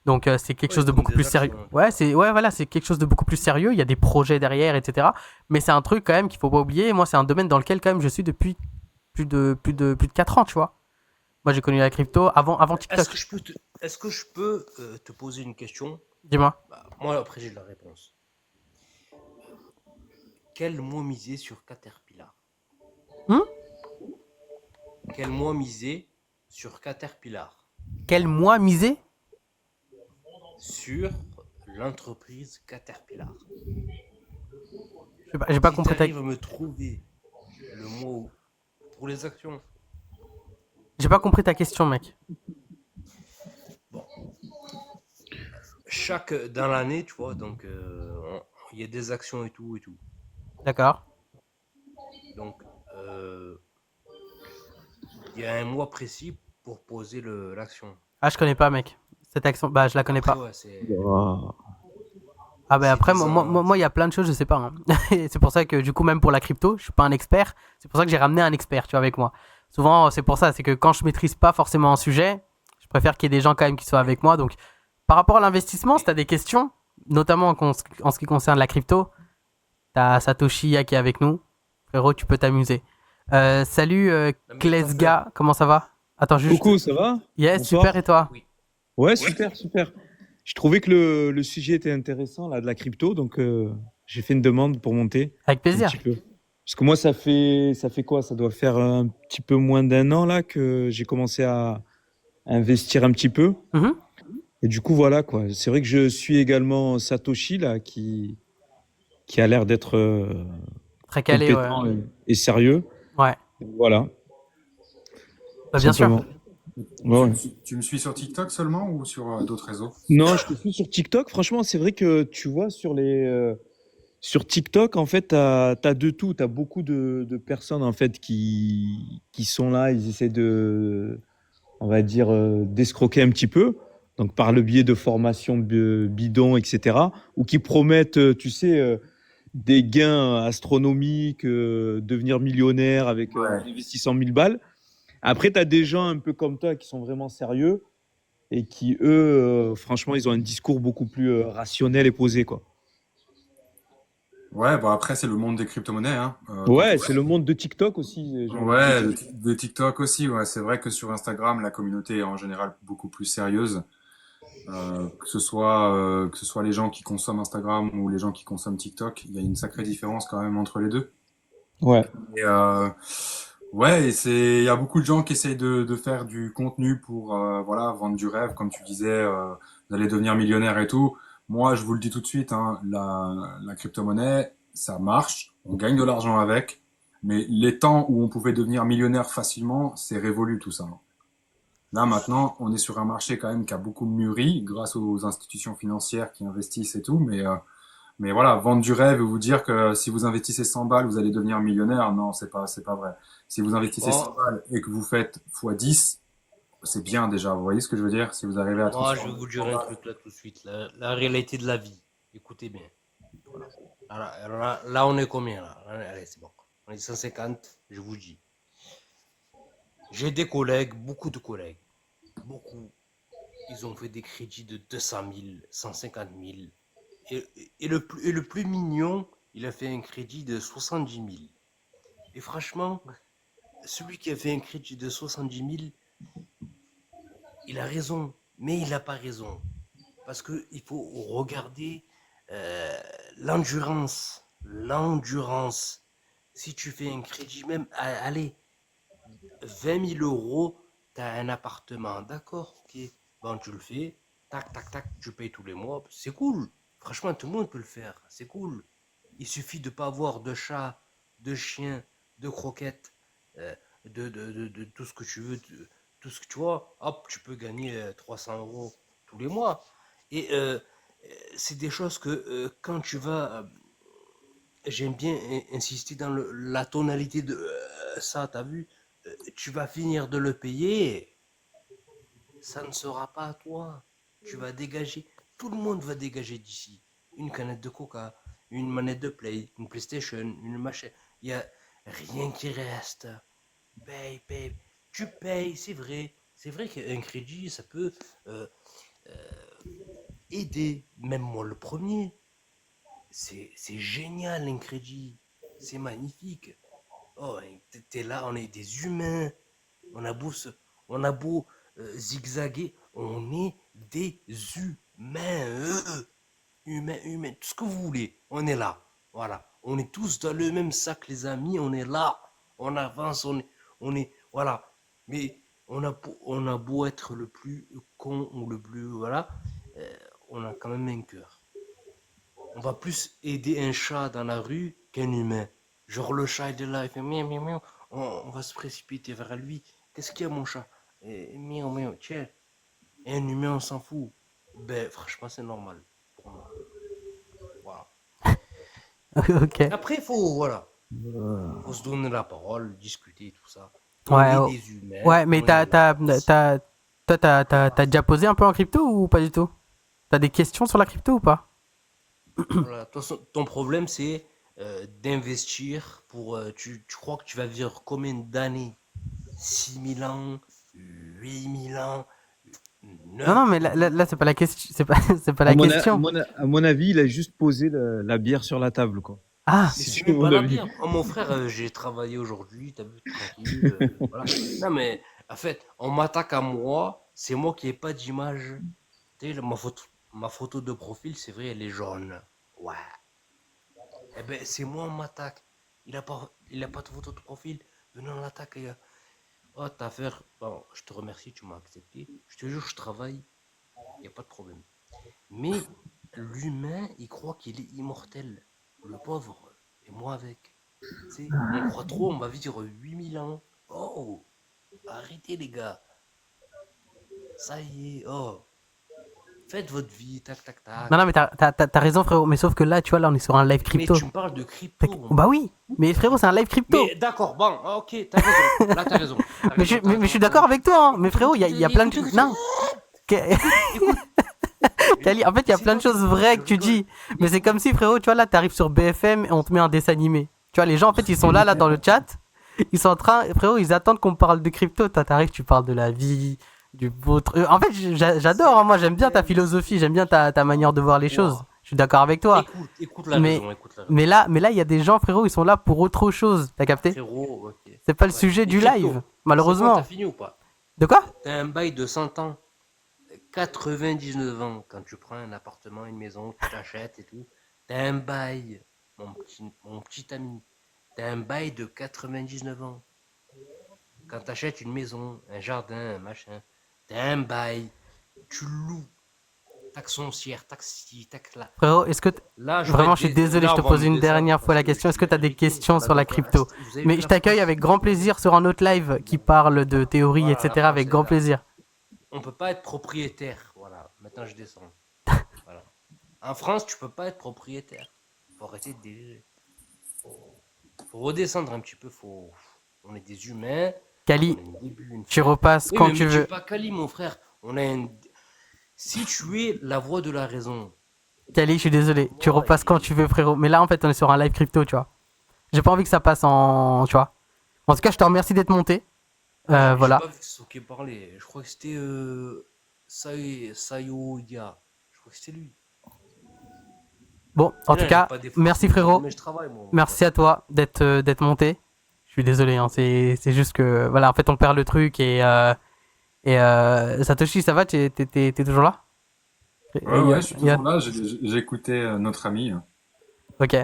Donc c'est quelque Ouais, chose de comme beaucoup plus des sérieux. actions, un peu. Ouais, voilà, c'est quelque chose de beaucoup plus sérieux. Il y a des projets derrière, etc. Mais c'est un truc quand même qu'il faut pas oublier. Moi, c'est un domaine dans lequel quand même je suis depuis plus de 4 ans, tu vois. Moi, j'ai connu la crypto avant Est-ce que TikTok. je peux est-ce que je peux te poser une question? Dis-moi. Bah, moi, après, j'ai la réponse. Quel mot miser sur Caterpillar? Hmm. Quel mot miser sur Caterpillar? Quel mois miser? Sur l'entreprise Caterpillar. J'ai pas Si tu compris ta... arrives à me trouver le mot pour les actions, J'ai pas compris ta question, mec. bon, dans l'année, tu vois, donc il y a des actions et tout et tout. D'accord. Donc, il y a un mois précis pour poser l'action. Ah, je connais pas, mec. Cette action, bah, je la connais Après, pas. ouais, Wow. Ah ben c'est après, 10 ans, hein, il y a plein de choses, je sais pas, hein. C'est pour ça que du coup, même pour la crypto, je suis pas un expert. C'est pour ça que j'ai ramené un expert, tu vois, avec moi. Souvent, c'est pour ça, c'est que quand je maîtrise pas forcément un sujet, je préfère qu'il y ait des gens quand même qui soient avec moi. Donc, par rapport à l'investissement, si tu as des questions, notamment en ce qui concerne la crypto, t'as Satoshi qui est avec nous. Frérot, tu peux t'amuser. Salut Non, mais ton frère, Klesga, comment ça va? Attends, juste. Coucou, ça va? Yes, super, Bonsoir. et toi? oui. Ouais, super, super. Je trouvais que le sujet était intéressant, là, de la crypto, donc j'ai fait une demande pour monter Avec un plaisir. petit peu. Parce que moi, ça fait quoi? Ça doit faire un petit peu moins d'un an, là, que j'ai commencé à investir un petit peu. Mhm. Et du coup, voilà, quoi. C'est vrai que je suis également Satoshi, là, qui a l'air d'être Très calé, ouais. compétent et sérieux. Ouais, Voilà, bah, tout bien sûr. simplement. Ouais, ouais. Tu me suis sur TikTok seulement ou sur d'autres réseaux? Non, je te suis sur TikTok. Franchement, c'est vrai que tu vois, sur TikTok, en fait, t'as de tout. T'as beaucoup de personnes, en fait, qui sont là. Ils essaient on va dire, d'escroquer un petit peu. Donc, par le biais de formations bidons, etc. Ou qui promettent, tu sais, des gains astronomiques, devenir millionnaire en Ouais. investissant 1000 balles. Après, tu as des gens un peu comme toi qui sont vraiment sérieux et qui, eux, franchement, ils ont un discours beaucoup plus rationnel et posé, quoi. Ouais, bon après c'est le monde des crypto-monnaies, hein. Quand Ouais, c'est le monde de TikTok aussi, j'ai envie de te Ouais, dire. de TikTok aussi, ouais. C'est vrai que sur Instagram, la communauté est en général beaucoup plus sérieuse. Que ce soit les gens qui consomment Instagram ou les gens qui consomment TikTok, il y a une sacrée différence quand même entre les deux. Ouais. Et Ouais, il y a beaucoup de gens qui essayent de faire du contenu pour, voilà, vendre du rêve, comme tu disais, vous allez devenir millionnaire et tout. Moi, je vous le dis tout de suite, hein, la crypto-monnaie, ça marche, on gagne de l'argent avec, mais les temps où on pouvait devenir millionnaire facilement, c'est révolu tout ça. Là, maintenant, on est sur un marché quand même qui a beaucoup mûri grâce aux institutions financières qui investissent et tout, mais voilà, vendre du rêve et vous dire que si vous investissez 100 balles, vous allez devenir millionnaire, non, c'est pas vrai. Si vous investissez 100 Bon, balles et que vous faites x 10, c'est bien déjà. Vous voyez ce que je veux dire? Si vous arrivez à moi, je vais transformer vous 100 dire un balles. truc là tout de suite. La réalité de la vie. Écoutez bien. Voilà. Là, on est combien là? Allez, c'est bon. On est 150, je vous dis. J'ai des collègues, beaucoup de collègues. Beaucoup. Ils ont fait des crédits de 200 000, 150 000. Et le plus mignon, il a fait un crédit de 70 000. Et franchement, celui qui a fait un crédit de 70 000, il a raison, mais il n'a pas raison. Parce qu'il faut regarder l'endurance. L'endurance. Si tu fais un crédit, même, allez, 20 000 euros, tu as un appartement. D'accord, ok. Bon, tu le fais. Tac, tac, tac, tu payes tous les mois. C'est cool. Franchement, tout le monde peut le faire. C'est cool. Il suffit de ne pas avoir de chat, de chien, de croquettes, euh, de tout ce que tu veux, tout ce que tu vois. Hop, tu peux gagner 300 euros tous les mois. Et c'est des choses que quand tu vas. J'aime bien insister dans la tonalité de ça, t'as vu? Tu vas finir de le payer, ça ne sera pas à toi. Tu vas dégager, tout le monde va dégager d'ici. Une canette de coca, une manette de play, une PlayStation, une machine. Il n'y a rien qui reste. Paye, paye. Tu payes, c'est vrai. C'est vrai qu'un crédit, ça peut euh, aider. Même moi, le premier. C'est génial, un crédit. C'est magnifique. Oh, t'es là, on est des humains. On a beau, on a beau zigzaguer, on est des humains. Humains, humains, tout ce que vous voulez. On est là. Voilà. On est tous dans le même sac, les amis. On est là. On avance, voilà. Mais on a beau être le plus con ou le plus, voilà, euh, on a quand même un cœur. On va plus aider un chat dans la rue qu'un humain. Genre le chat est là, il fait miaou miaou miaou. On va se précipiter vers lui. Qu'est-ce qu'il y a mon chat? Miaou miaou, tiens. Et un humain, on s'en fout. Ben franchement, c'est normal pour moi. Voilà. Ok. Après, voilà, faut se donner la parole, discuter tout ça. On Ouais, est oh. des humains, Ouais, mais on est là. toi, t'as déjà posé un peu en crypto ou pas du tout? T'as des questions sur la crypto ou pas? Voilà. Ton problème, c'est d'investir pour. Tu crois que tu vas vivre combien d'années? 6 000 ans, 8 000 ans, Non, non, 9 mais là, c'est pas la question. C'est pas la question. À mon avis, il a juste posé la bière sur la table, quoi. Ah, Mais c'est C'est même mon pas la avis. bière. Oh, mon frère, j'ai travaillé aujourd'hui, t'as vu, tranquille. Voilà. Non, mais en fait, on m'attaque à moi, c'est moi qui n'ai pas d'image. Tu sais, ma photo de profil, c'est vrai, elle est jaune. Ouais. Eh ben, c'est moi, on m'attaque. Il a pas de photo de profil. Venez, on l'attaque, les gars. Oh, ta affaire. Bon, je te remercie, tu m'as accepté. Je te jure, je travaille, il n'y a pas de problème. Mais l'humain, il croit qu'il est immortel. Le pauvre, et moi avec. Tu sais, on croit trop, on va vivre 8000 ans. Oh, arrêtez les gars. Ça y est, oh. Faites votre vie, tac, tac, non, non, tac. mais t'as raison, frérot. Mais sauf que là, tu vois, là, on est sur un live Mais crypto. tu me parles de crypto, Bah moi. oui, mais frérot, c'est un live crypto. Mais d'accord, bon, ok, t'as raison. Là, t'as raison. T'as raison, t'as Mais je raison, suis t'as d'accord raison. avec toi, hein. Mais Écoute, frérot, écoute, il y a plein de. écoute, écoute, Non. écoute, écoute. Kali, en fait, il y a C'est plein de pas que choses vraies je que tu rigole. dis. Mais c'est comme si, frérot, tu vois, là, t'arrives sur BFM et on te met un dessin animé. Tu vois, les gens, en fait, ils sont là, dans le chat. Ils sont en train, frérot, ils attendent qu'on parle de crypto. Toi, t'arrives, tu parles de la vie, du vôtre. En fait, j'adore, hein. Moi, j'aime bien ta philosophie, j'aime bien ta manière de voir les choses. Wow. Je suis d'accord avec toi. Écoute la Mais, raison, écoute la raison. mais là, il y a des gens, frérot, ils sont là pour autre chose. T'as capté? Frérot, ok. C'est pas le Ouais. sujet Les du live, cryptos, c'est bon, t'as malheureusement. fini ou pas? De quoi? T'as un bail de 100 ans, 99 ans, quand tu prends un appartement, une maison, tu t'achètes et tout. T'as un bail, mon petit ami. T'as un bail de 99 ans. quand tu achètes une maison, un jardin, un machin, t'as un bail, tu loues, taxe foncière, taxe ci, taxe là. Frérot, est-ce que Là, vraiment, je suis désolé, je là, te on va pose me une descendre dernière fois parce la que question. je Est-ce que dis tu as la des vérité. questions sur la Voilà, donc, crypto? vous avez Mais vu je la t'accueille France? avec grand plaisir sur un autre live qui parle de théorie, Voilà, la etc. Avec France est grand là. plaisir. On peut pas être propriétaire. Voilà, maintenant je descends. Voilà. En France, tu peux pas être propriétaire. Faut arrêter de délirer. Faut redescendre un petit peu. On est des humains. Kali, On a un début, une tu fin. repasses Oui, quand mais tu me tue veux. pas Kali, mon frère. Si tu es la voix de la raison, Kali, je suis désolé. Tu moi, repasses quand tu veux, frérot. Mais là, en fait, on est sur un live crypto, tu vois. J'ai pas envie que ça passe en. Tu vois. En tout cas, je te remercie d'être monté. j'ai Voilà. pas vu ce qu'il parlait. Je crois que c'était Sayoya. Je crois que c'était lui. Bon, en Mais tout non, j'ai cas, pas défoncé. merci, frérot. Mais je travaille, moi, mon Merci pote. à toi d'être monté. Je suis désolé, hein. C'est juste que. Voilà, en fait, on perd le truc et Satoshi, ça va? T'es toujours là? Ouais, ouais, je suis Yann. toujours là. J'ai écouté notre ami. Ok.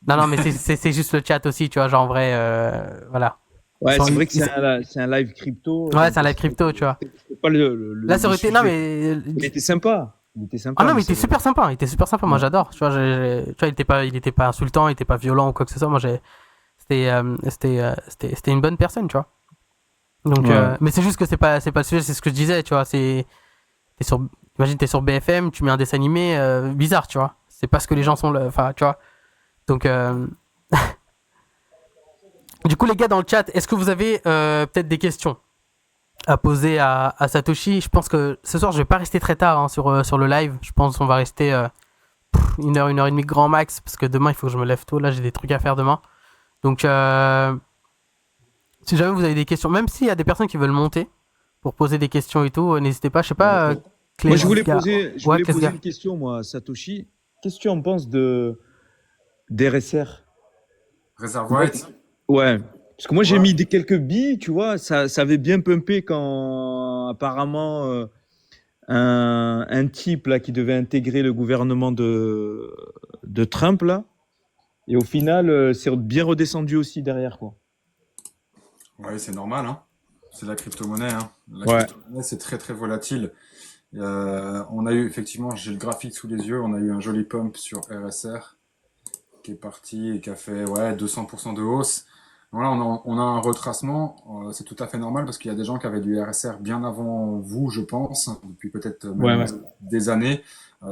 Non, non, mais c'est juste le chat aussi, tu vois. Genre, en vrai, voilà. Ouais, c'est vrai que Ils c'est un live crypto, Ouais, c'est donc un live crypto, tu vois. c'est pas Là, ça le aurait été. Non, sujet. mais. Il était sympa. Il était Ah sympa, non, mais mais il était c'est vrai. super sympa. Il était super sympa. Moi, Ouais. j'adore. Tu vois, tu vois, il était pas insultant, il était pas violent ou quoi que ce soit. Moi, c'était une bonne personne, tu vois. Donc, Ouais. mais c'est juste que c'est pas le sujet. C'est ce que je disais, tu vois. T'es sur, imagine, t'es sur BFM, tu mets un dessin animé bizarre, tu vois. C'est pas ce que les gens sont, enfin, tu vois. Donc, du coup, les gars dans le chat, est-ce que vous avez peut-être des questions à poser à Satoshi? Je pense que ce soir, je vais pas rester très tard hein, sur le live. Je pense qu'on va rester une heure et demie grand max, parce que demain, il faut que je me lève tôt. Là, j'ai des trucs à faire demain. Donc, si jamais vous avez des questions, même s'il y a des personnes qui veulent monter pour poser des questions et tout, n'hésitez pas. Je sais pas, Moi, Clésga. je Ouais, voulais poser Clésga. une question, moi, Satoshi. Qu'est-ce que tu en penses d'RSR? Reserve Moi, Rights. ouais. Parce que moi, j'ai Ouais. mis quelques billes, tu vois. Ça avait bien pumpé quand, apparemment, un type là qui devait intégrer le gouvernement de Trump, là. Et au final, c'est bien redescendu aussi derrière, quoi. Ouais, c'est normal, hein. C'est la crypto-monnaie, hein. La Ouais. crypto-monnaie, c'est très très volatile. On a eu effectivement, j'ai le graphique sous les yeux, on a eu un joli pump sur RSR qui est parti et qui a fait ouais 200% de hausse. Voilà, on a un retracement, c'est tout à fait normal parce qu'il y a des gens qui avaient du RSR bien avant vous, je pense, depuis peut-être Ouais, même ouais. des années.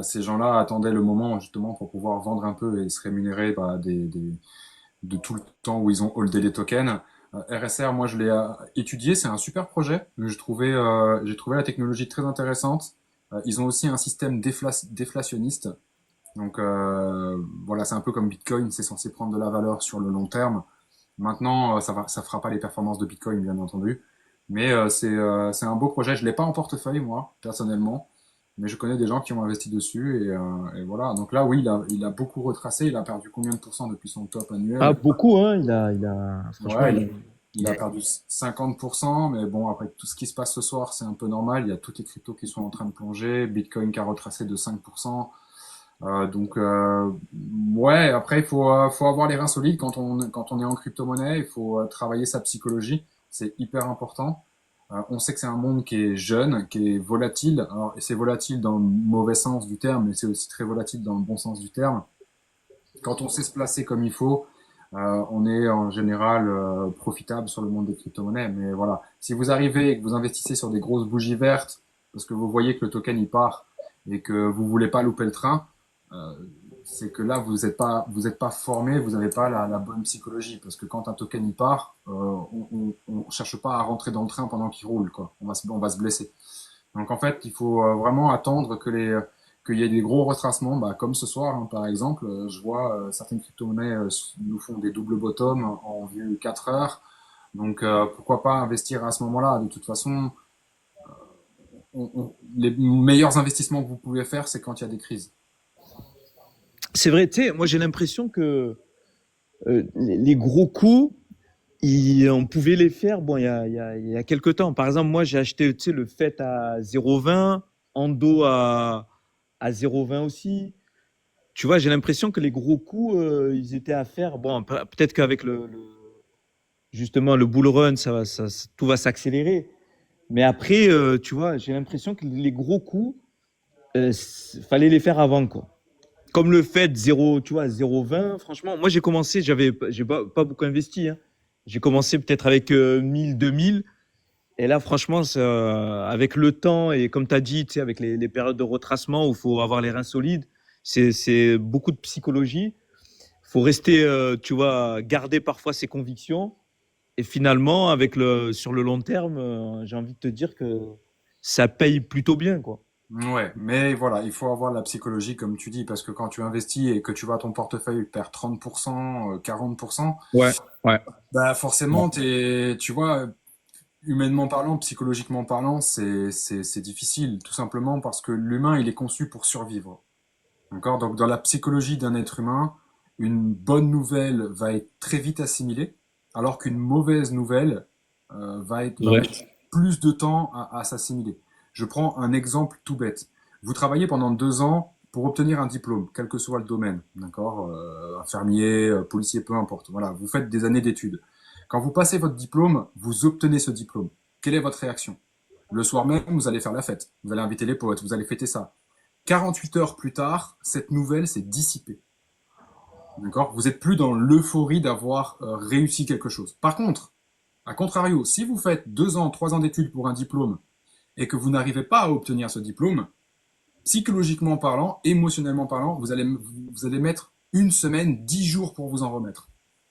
Ces gens-là attendaient le moment justement pour pouvoir vendre un peu et se rémunérer de tout le temps où ils ont holdé les tokens. RSR, moi je l'ai étudié, c'est un super projet. J'ai trouvé la technologie très intéressante. Ils ont aussi un système déflationniste. Donc voilà, c'est un peu comme Bitcoin, c'est censé prendre de la valeur sur le long terme. Maintenant, ça fera pas les performances de Bitcoin, bien entendu. Mais c'est un beau projet. Je l'ai pas en portefeuille, moi, personnellement. Mais je connais des gens qui ont investi dessus et voilà. Donc là, oui, il a beaucoup retracé. Il a perdu combien de pourcents depuis son top Ah, annuel? beaucoup, hein. Franchement, Ouais, il a perdu 50%, mais bon, après tout ce qui se passe ce soir, c'est un peu normal. Il y a toutes les cryptos qui sont en train de plonger. Bitcoin qui a retracé de 5%. Donc, ouais, après, faut avoir les reins solides quand on est en crypto-monnaie. Il faut travailler sa psychologie. C'est hyper important. On sait que c'est un monde qui est jeune, qui est volatile. Alors, et c'est volatile dans le mauvais sens du terme, mais c'est aussi très volatile dans le bon sens du terme. Quand on sait se placer comme il faut, on est en général profitable sur le monde des crypto-monnaies. Mais voilà, si vous arrivez et que vous investissez sur des grosses bougies vertes, parce que vous voyez que le token il part et que vous voulez pas louper le train, euh, c'est que là vous êtes pas formé, vous n'avez pas la bonne psychologie. Parce que quand un token il part, on cherche pas à rentrer dans le train pendant qu'il roule, quoi. On va se blesser. Donc en fait, il faut vraiment attendre qu'il y ait des gros retracements, bah, comme ce soir, hein, par exemple. Je vois certaines crypto-monnaies nous font des doubles bottoms en vue 4 heures. Donc pourquoi pas investir à ce moment-là? De toute façon, les meilleurs investissements que vous pouvez faire, c'est quand il y a des crises. c'est vrai, tu sais, moi j'ai l'impression que les gros coups, on pouvait les faire bon, il y a quelques temps. Par exemple, moi j'ai acheté tu sais, le FET à 0,20, Ando à 0,20 aussi. Tu vois, j'ai l'impression que les gros coups, ils étaient à faire. Bon, peut-être qu'avec justement le bull run, tout va s'accélérer. Mais après, tu vois, j'ai l'impression que les gros coups, fallait les faire avant, quoi. Comme le fait 0, tu vois, 0,20, franchement, moi j'ai commencé, j'ai pas beaucoup investi, hein. J'ai commencé peut-être avec 1000, 2000. Et là, franchement, avec le temps et comme tu as dit, tu sais, avec les périodes de retracement où il faut avoir les reins solides, c'est beaucoup de psychologie. Il faut rester, tu vois, garder parfois ses convictions. Et finalement, sur le long terme, j'ai envie de te dire que ça paye plutôt bien, quoi. Ouais, mais voilà, il faut avoir la psychologie, comme tu dis, parce que quand tu investis et que tu vois ton portefeuille perdre 30%, 40%, Ouais, ouais. bah Ouais. forcément, tu vois, humainement parlant, psychologiquement parlant, c'est difficile, tout simplement parce que l'humain, il est conçu pour survivre. D'accord? Donc, dans la psychologie d'un être humain, une bonne nouvelle va être très vite assimilée, alors qu'une mauvaise nouvelle va Ouais. mettre plus de temps à s'assimiler. Je prends un exemple tout bête. Vous travaillez pendant 2 ans pour obtenir un diplôme, quel que soit le domaine, d'accord? Infirmier, policier, peu importe. Voilà, vous faites des années d'études. Quand vous passez votre diplôme, vous obtenez ce diplôme. Quelle est votre réaction? Le soir même, vous allez faire la fête. Vous allez inviter les potes, vous allez fêter ça. 48 heures plus tard, cette nouvelle s'est dissipée. D'accord? Vous êtes plus dans l'euphorie d'avoir réussi quelque chose. Par contre, à contrario, si vous faites 2 ans, 3 ans d'études pour un diplôme et que vous n'arrivez pas à obtenir ce diplôme, psychologiquement parlant, émotionnellement parlant, vous allez mettre une semaine, 10 jours pour vous en remettre.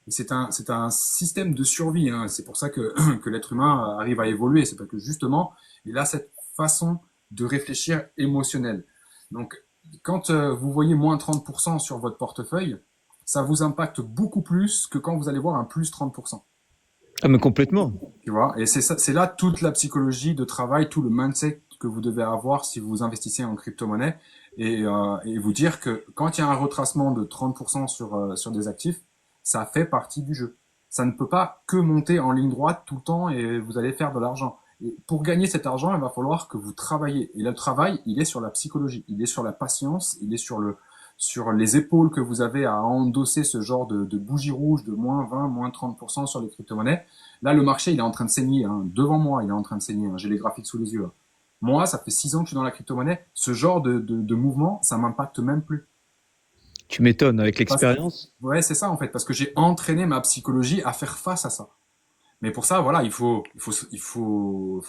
Et c'est un système de survie, hein. C'est pour ça que l'être humain arrive à évoluer. C'est parce que justement, il a cette façon de réfléchir émotionnelle. Donc, quand vous voyez moins 30% sur votre portefeuille, ça vous impacte beaucoup plus que quand vous allez voir un plus 30%. Ah, mais complètement. Tu vois, et c'est là toute la psychologie de travail, tout le mindset que vous devez avoir si vous investissez en crypto-monnaie et vous dire que quand il y a un retracement de 30% sur des actifs, ça fait partie du jeu. Ça ne peut pas que monter en ligne droite tout le temps et vous allez faire de l'argent. Et pour gagner cet argent, il va falloir que vous travaillez. Et le travail, il est sur la psychologie, il est sur la patience, il est sur les épaules que vous avez à endosser ce genre de bougie rouge de moins 20, moins 30% sur les crypto-monnaies. Là, le marché, il est en train de saigner, hein. Devant moi, il est en train de saigner, hein. J'ai les graphiques sous les yeux, hein. Moi, ça fait 6 ans que je suis dans la crypto-monnaie. Ce genre de mouvement, ça m'impacte même plus. Tu m'étonnes avec Parce- l'expérience. Ouais, c'est ça, en fait, parce que j'ai entraîné ma psychologie à faire face à ça. Mais pour ça, voilà, il faut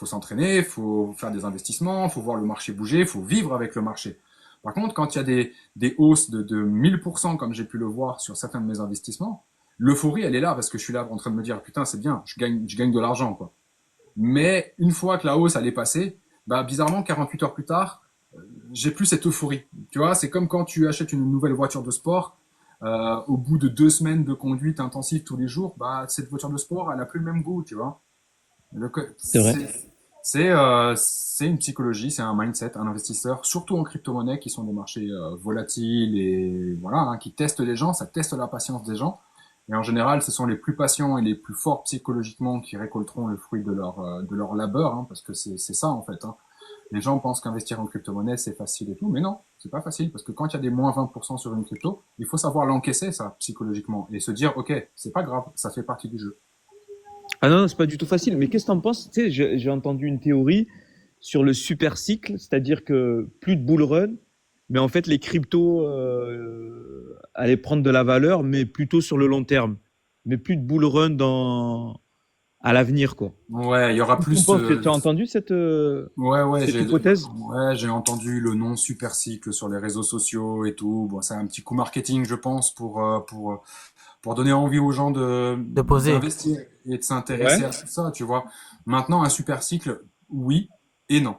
s'entraîner, il faut faire des investissements, il faut voir le marché bouger, il faut vivre avec le marché. Par contre, quand il y a des hausses de 1000%, comme j'ai pu le voir sur certains de mes investissements, l'euphorie, elle est là parce que je suis là en train de me dire, putain, c'est bien, je gagne de l'argent, quoi. Mais une fois que la hausse, elle est passée, bah, bizarrement, 48 heures plus tard, j'ai plus cette euphorie. Tu vois, c'est comme quand tu achètes une nouvelle voiture de sport. Au bout de 2 semaines de conduite intensive tous les jours, bah, cette voiture de sport, elle a plus le même goût, tu vois. C'est vrai. C'est une psychologie, c'est un mindset, un investisseur, surtout en crypto-monnaie, qui sont des marchés volatiles et voilà, hein, qui testent les gens, ça teste la patience des gens. Et en général, ce sont les plus patients et les plus forts psychologiquement qui récolteront le fruit de leur labeur, hein, parce que c'est ça en fait, hein. Les gens pensent qu'investir en crypto-monnaie, c'est facile et tout, mais non, c'est pas facile, parce que quand il y a des moins 20% sur une crypto, il faut savoir l'encaisser, ça, psychologiquement, et se dire, ok, c'est pas grave, ça fait partie du jeu. Ah non, c'est pas du tout facile. Mais qu'est-ce que t'en penses? Tu sais, j'ai entendu une théorie sur le super cycle, c'est-à-dire que plus de bull run, mais en fait les cryptos allaient prendre de la valeur, mais plutôt sur le long terme. Mais plus de bull run à l'avenir, quoi. Ouais, il y aura Qu'est-ce que t'en plus. penses? Tu as entendu Ouais, ouais, cette hypothèse? j'ai entendu le nom super cycle sur les réseaux sociaux et tout. Bon, c'est un petit coup marketing, je pense, pour donner envie aux gens De poser. d'investir et de Ouais. s'intéresser à tout ça, tu vois. Maintenant, un super cycle, oui et non.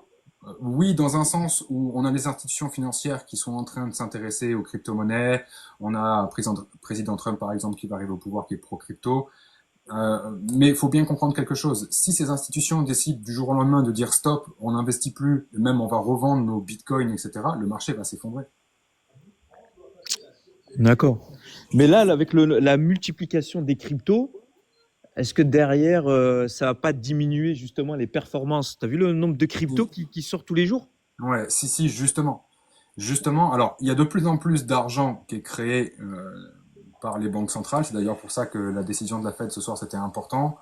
Oui, dans un sens où on a les institutions financières qui sont en train de s'intéresser aux crypto-monnaies. On a un président Trump, par exemple, qui va arriver au pouvoir, qui est pro-crypto. Mais il faut bien comprendre quelque chose. Si ces institutions décident du jour au lendemain de dire stop, on n'investit plus, et même on va revendre nos bitcoins, etc., le marché va s'effondrer. D'accord. Mais là, avec la multiplication des cryptos, est-ce que derrière, ça va pas diminuer justement les performances? Tu as vu le nombre de cryptos qui sort tous les jours? Ouais, si, si, justement. Justement, alors, il y a de plus en plus d'argent qui est créé par les banques centrales. C'est d'ailleurs pour ça que la décision de la Fed ce soir, c'était important.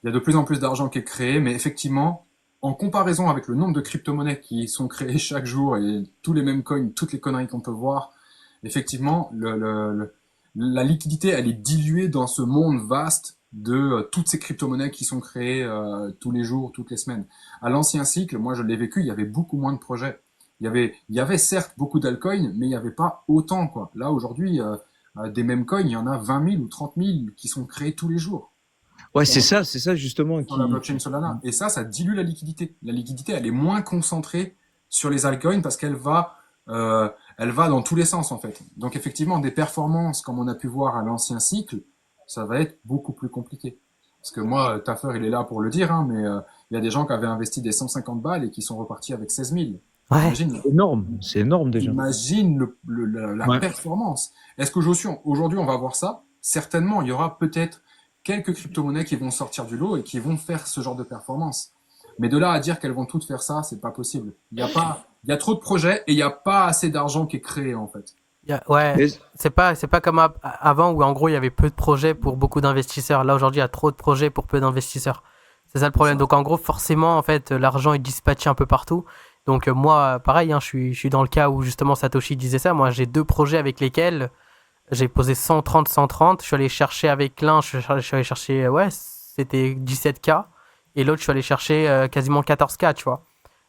Il y a de plus en plus d'argent qui est créé, mais effectivement, en comparaison avec le nombre de crypto-monnaies qui sont créées chaque jour et tous les mêmes coins, toutes les conneries qu'on peut voir, effectivement, la liquidité, elle est diluée dans ce monde vaste de toutes ces crypto-monnaies qui sont créées tous les jours, toutes les semaines. À l'ancien cycle, moi je l'ai vécu, il y avait beaucoup moins de projets. Il y avait certes beaucoup d'altcoins, mais il n'y avait pas autant, quoi. Là, aujourd'hui, des mêmes coins, il y en a 20 000 ou 30 000 qui sont créés tous les jours Ouais, sur la, c'est ça justement sur la blockchain Solana. Et ça dilue la liquidité. La liquidité, elle est moins concentrée sur les altcoins parce elle va dans tous les sens, en fait. Donc, effectivement, des performances, comme on a pu voir à l'ancien cycle, ça va être beaucoup plus compliqué. Parce que moi, Taffer, il est là pour le dire, hein, mais il y a des gens qui avaient investi des 150 balles et qui sont repartis avec 16 000. Ouais. C'est énorme déjà. Imagine la Ouais. performance. Est-ce qu'aujourd'hui, on va voir ça? Certainement, il y aura peut-être quelques crypto-monnaies qui vont sortir du lot et qui vont faire ce genre de performance. Mais de là à dire qu'elles vont toutes faire ça, c'est pas possible. Il y a trop de projets et il n'y a pas assez d'argent qui est créé, en fait. Ouais, Mais- c'est pas comme avant où en gros il y avait peu de projets pour beaucoup d'investisseurs. Là aujourd'hui il y a trop de projets pour peu d'investisseurs. C'est ça le problème. Ça. Donc en gros forcément en fait l'argent est dispatché un peu partout. Donc moi pareil, hein, je suis dans le cas où justement Satoshi disait ça. Moi j'ai deux projets avec lesquels j'ai posé 130. Je suis allé chercher avec l'un, je suis allé chercher, ouais, c'était 17K. Et l'autre je suis allé chercher quasiment 14K, tu vois.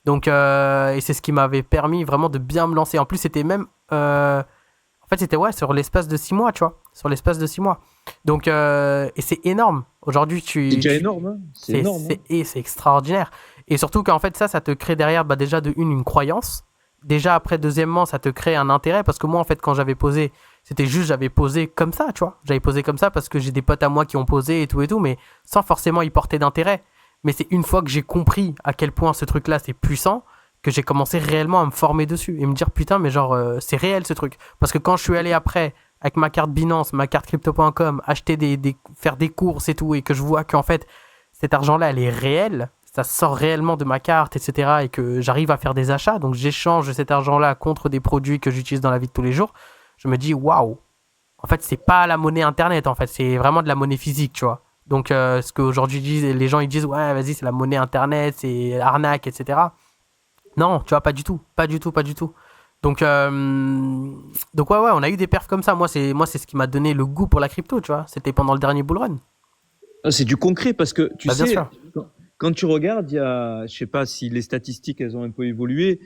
Donc et c'est ce qui m'avait permis vraiment de bien me lancer. En plus c'était même... en fait, c'était ouais, sur l'espace de 6 mois, tu vois. Sur l'espace de 6 mois. Donc, et c'est énorme. Aujourd'hui, C'est déjà énorme, hein. C'est énorme. Hein. et c'est extraordinaire. Et surtout qu'en fait, ça te crée derrière, bah, déjà, une croyance. Déjà, après, deuxièmement, ça te crée un intérêt. Parce que moi, en fait, quand j'avais posé, c'était juste, j'avais posé comme ça, tu vois. J'avais posé comme ça parce que j'ai des potes à moi qui ont posé et tout, mais sans forcément y porter d'intérêt. Mais c'est une fois que j'ai compris à quel point ce truc-là, c'est puissant, que j'ai commencé réellement à me former dessus et me dire putain mais genre c'est réel ce truc, parce que quand je suis allé après avec ma carte Binance, ma carte crypto.com, acheter faire des courses et tout, et que je vois qu'en fait cet argent là elle est réelle, ça sort réellement de ma carte, etc., et que j'arrive à faire des achats, donc j'échange cet argent là contre des produits que j'utilise dans la vie de tous les jours, je me dis waouh, en fait c'est pas la monnaie internet, en fait c'est vraiment de la monnaie physique, tu vois. Donc ce qu'aujourd'hui les gens ils disent ouais vas-y c'est la monnaie internet, c'est arnaque, etc. Non, tu vois, pas du tout. Pas du tout, pas du tout. Donc ouais, on a eu des perfs comme ça. Moi, c'est ce qui m'a donné le goût pour la crypto, tu vois. C'était pendant le dernier bull run. Ah, c'est du concret parce que tu Bah, bien sais, sûr. quand tu regardes, il y a, je sais pas si les statistiques elles ont un peu évolué,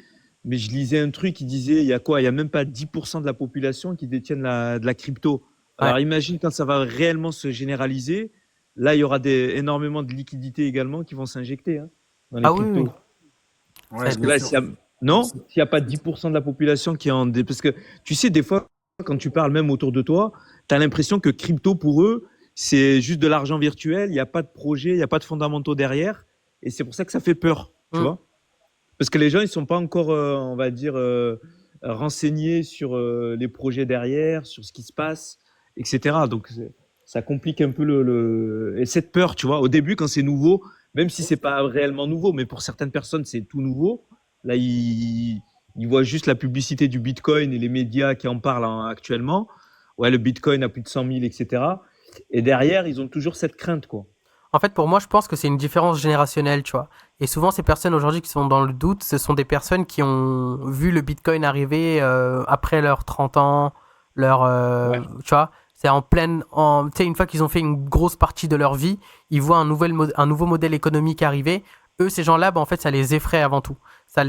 mais je lisais un truc qui disait il y a quoi? Il y a même pas 10% de la population qui détiennent de la crypto. Alors Ouais. imagine quand ça va réellement se généraliser, là il y aura énormément de liquidités également qui vont s'injecter, hein, dans les Ah oui, cryptos. oui. Ouais, Parce que bien là, sûr. non, s'il n'y a pas 10% de la population qui est en... Parce que tu sais, des fois, quand tu parles même autour de toi, tu as l'impression que crypto, pour eux, c'est juste de l'argent virtuel, il n'y a pas de projet, il n'y a pas de fondamentaux derrière. Et c'est pour ça que ça fait peur, tu vois. Parce que les gens, ils ne sont pas encore, on va dire, renseignés sur les projets derrière, sur ce qui se passe, etc. Donc, ça complique un peu Et cette peur, tu vois, au début, quand c'est nouveau, même si c'est pas réellement nouveau, mais pour certaines personnes, c'est tout nouveau. Là, ils voient juste la publicité du Bitcoin et les médias qui en parlent actuellement. Ouais, le Bitcoin a plus de 100 000, etc. Et derrière, ils ont toujours cette crainte, quoi. En fait, pour moi, je pense que c'est une différence générationnelle, tu vois. Et souvent, ces personnes aujourd'hui qui sont dans le doute, ce sont des personnes qui ont vu le Bitcoin arriver après leurs 30 ans, Ouais. tu vois. C'est tu sais, une fois qu'ils ont fait une grosse partie de leur vie, ils voient un nouveau modèle économique arriver. Eux, ces gens-là, bah, en fait, ça les effraie avant tout. Ça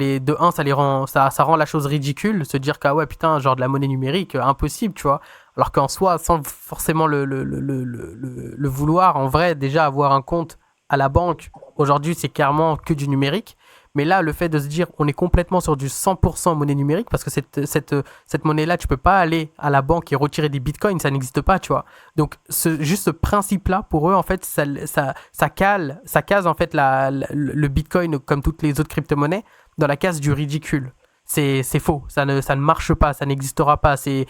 rend la chose ridicule, se dire que, ah ouais, putain, genre de la monnaie numérique, impossible, tu vois. Alors qu'en soi, sans forcément le vouloir, en vrai, déjà avoir un compte à la banque, aujourd'hui, c'est clairement que du numérique. Mais là, le fait de se dire, on est complètement sur du 100% monnaie numérique, parce que cette monnaie-là, tu peux pas aller à la banque et retirer des bitcoins, ça n'existe pas, tu vois. Donc, juste ce principe-là, pour eux, en fait, ça case, en fait, le bitcoin, comme toutes les autres crypto-monnaies, dans la case du ridicule. C'est faux, ça ne marche pas, ça n'existera pas, c'est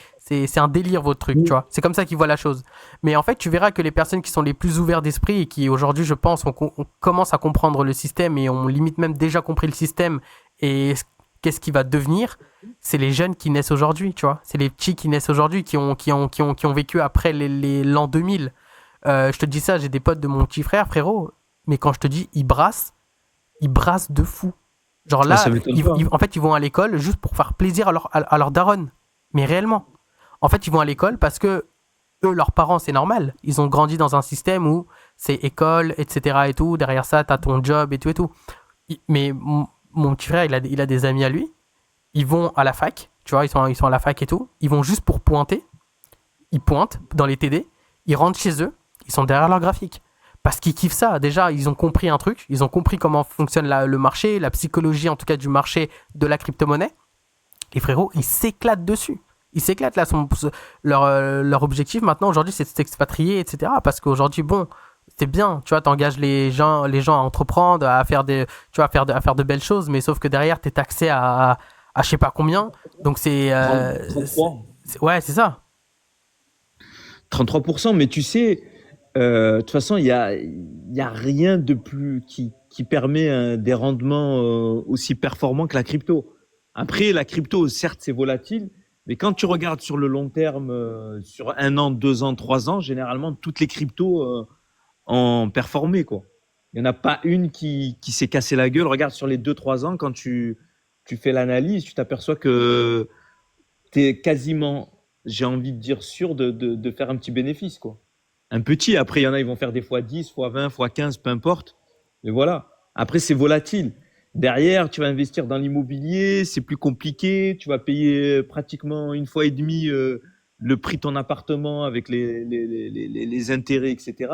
un délire votre truc, tu vois. C'est comme ça qu'ils voient la chose. Mais en fait, tu verras que les personnes qui sont les plus ouvertes d'esprit et qui aujourd'hui, je pense, on commence à comprendre le système et on limite même déjà compris le système et qu'est-ce qui va devenir, c'est les jeunes qui naissent aujourd'hui, tu vois. C'est les petits qui naissent aujourd'hui, qui ont vécu après l'an 2000. Je te dis ça, j'ai des potes de mon petit frère, frérot, mais quand je te dis, ils brassent de fou. Genre là, Ça m'étonne pas. en fait, ils vont à l'école juste pour faire plaisir à leur daronne. Mais réellement. En fait, ils vont à l'école parce que eux, leurs parents, c'est normal. Ils ont grandi dans un système où c'est école, etc. et tout. Derrière ça, t'as ton job et tout et tout. Mais mon petit frère, il a des amis à lui. Ils vont à la fac, tu vois, ils sont à la fac et tout. Ils vont juste pour pointer. Ils pointent dans les TD. Ils rentrent chez eux. Ils sont derrière leur graphique. Parce qu'ils kiffent ça. Déjà, ils ont compris un truc. Ils ont compris comment fonctionne le marché, la psychologie en tout cas du marché de la crypto-monnaie. Et frérot, ils s'éclatent dessus. Ils s'éclatent là. Leur objectif maintenant aujourd'hui, c'est de s'expatrier, etc. Parce qu'aujourd'hui, bon, c'est bien. Tu vois, t'engages les gens à entreprendre, à faire à faire de belles choses. Mais sauf que derrière, t'es taxé à je sais pas combien. Donc c'est 33. ouais, c'est ça. 33%, mais tu sais, de toute façon, il y a rien de plus qui permet des rendements aussi performants que la crypto. Après, la crypto, certes, c'est volatile, mais quand tu regardes sur le long terme, sur 1 an, 2 ans, 3 ans, généralement, toutes les cryptos ont performé, quoi. Il n'y en a pas une qui s'est cassé la gueule. Regarde sur les 2, 3 ans, quand tu fais l'analyse, tu t'aperçois que tu es quasiment, j'ai envie de dire, sûr de faire un petit bénéfice, quoi. Un petit, après, il y en a, ils vont faire des fois 10, fois 20, fois 15, peu importe. Mais voilà. Après, c'est volatile. Derrière, tu vas investir dans l'immobilier, c'est plus compliqué. Tu vas payer pratiquement 1 fois et demie le prix de ton appartement avec les intérêts, etc.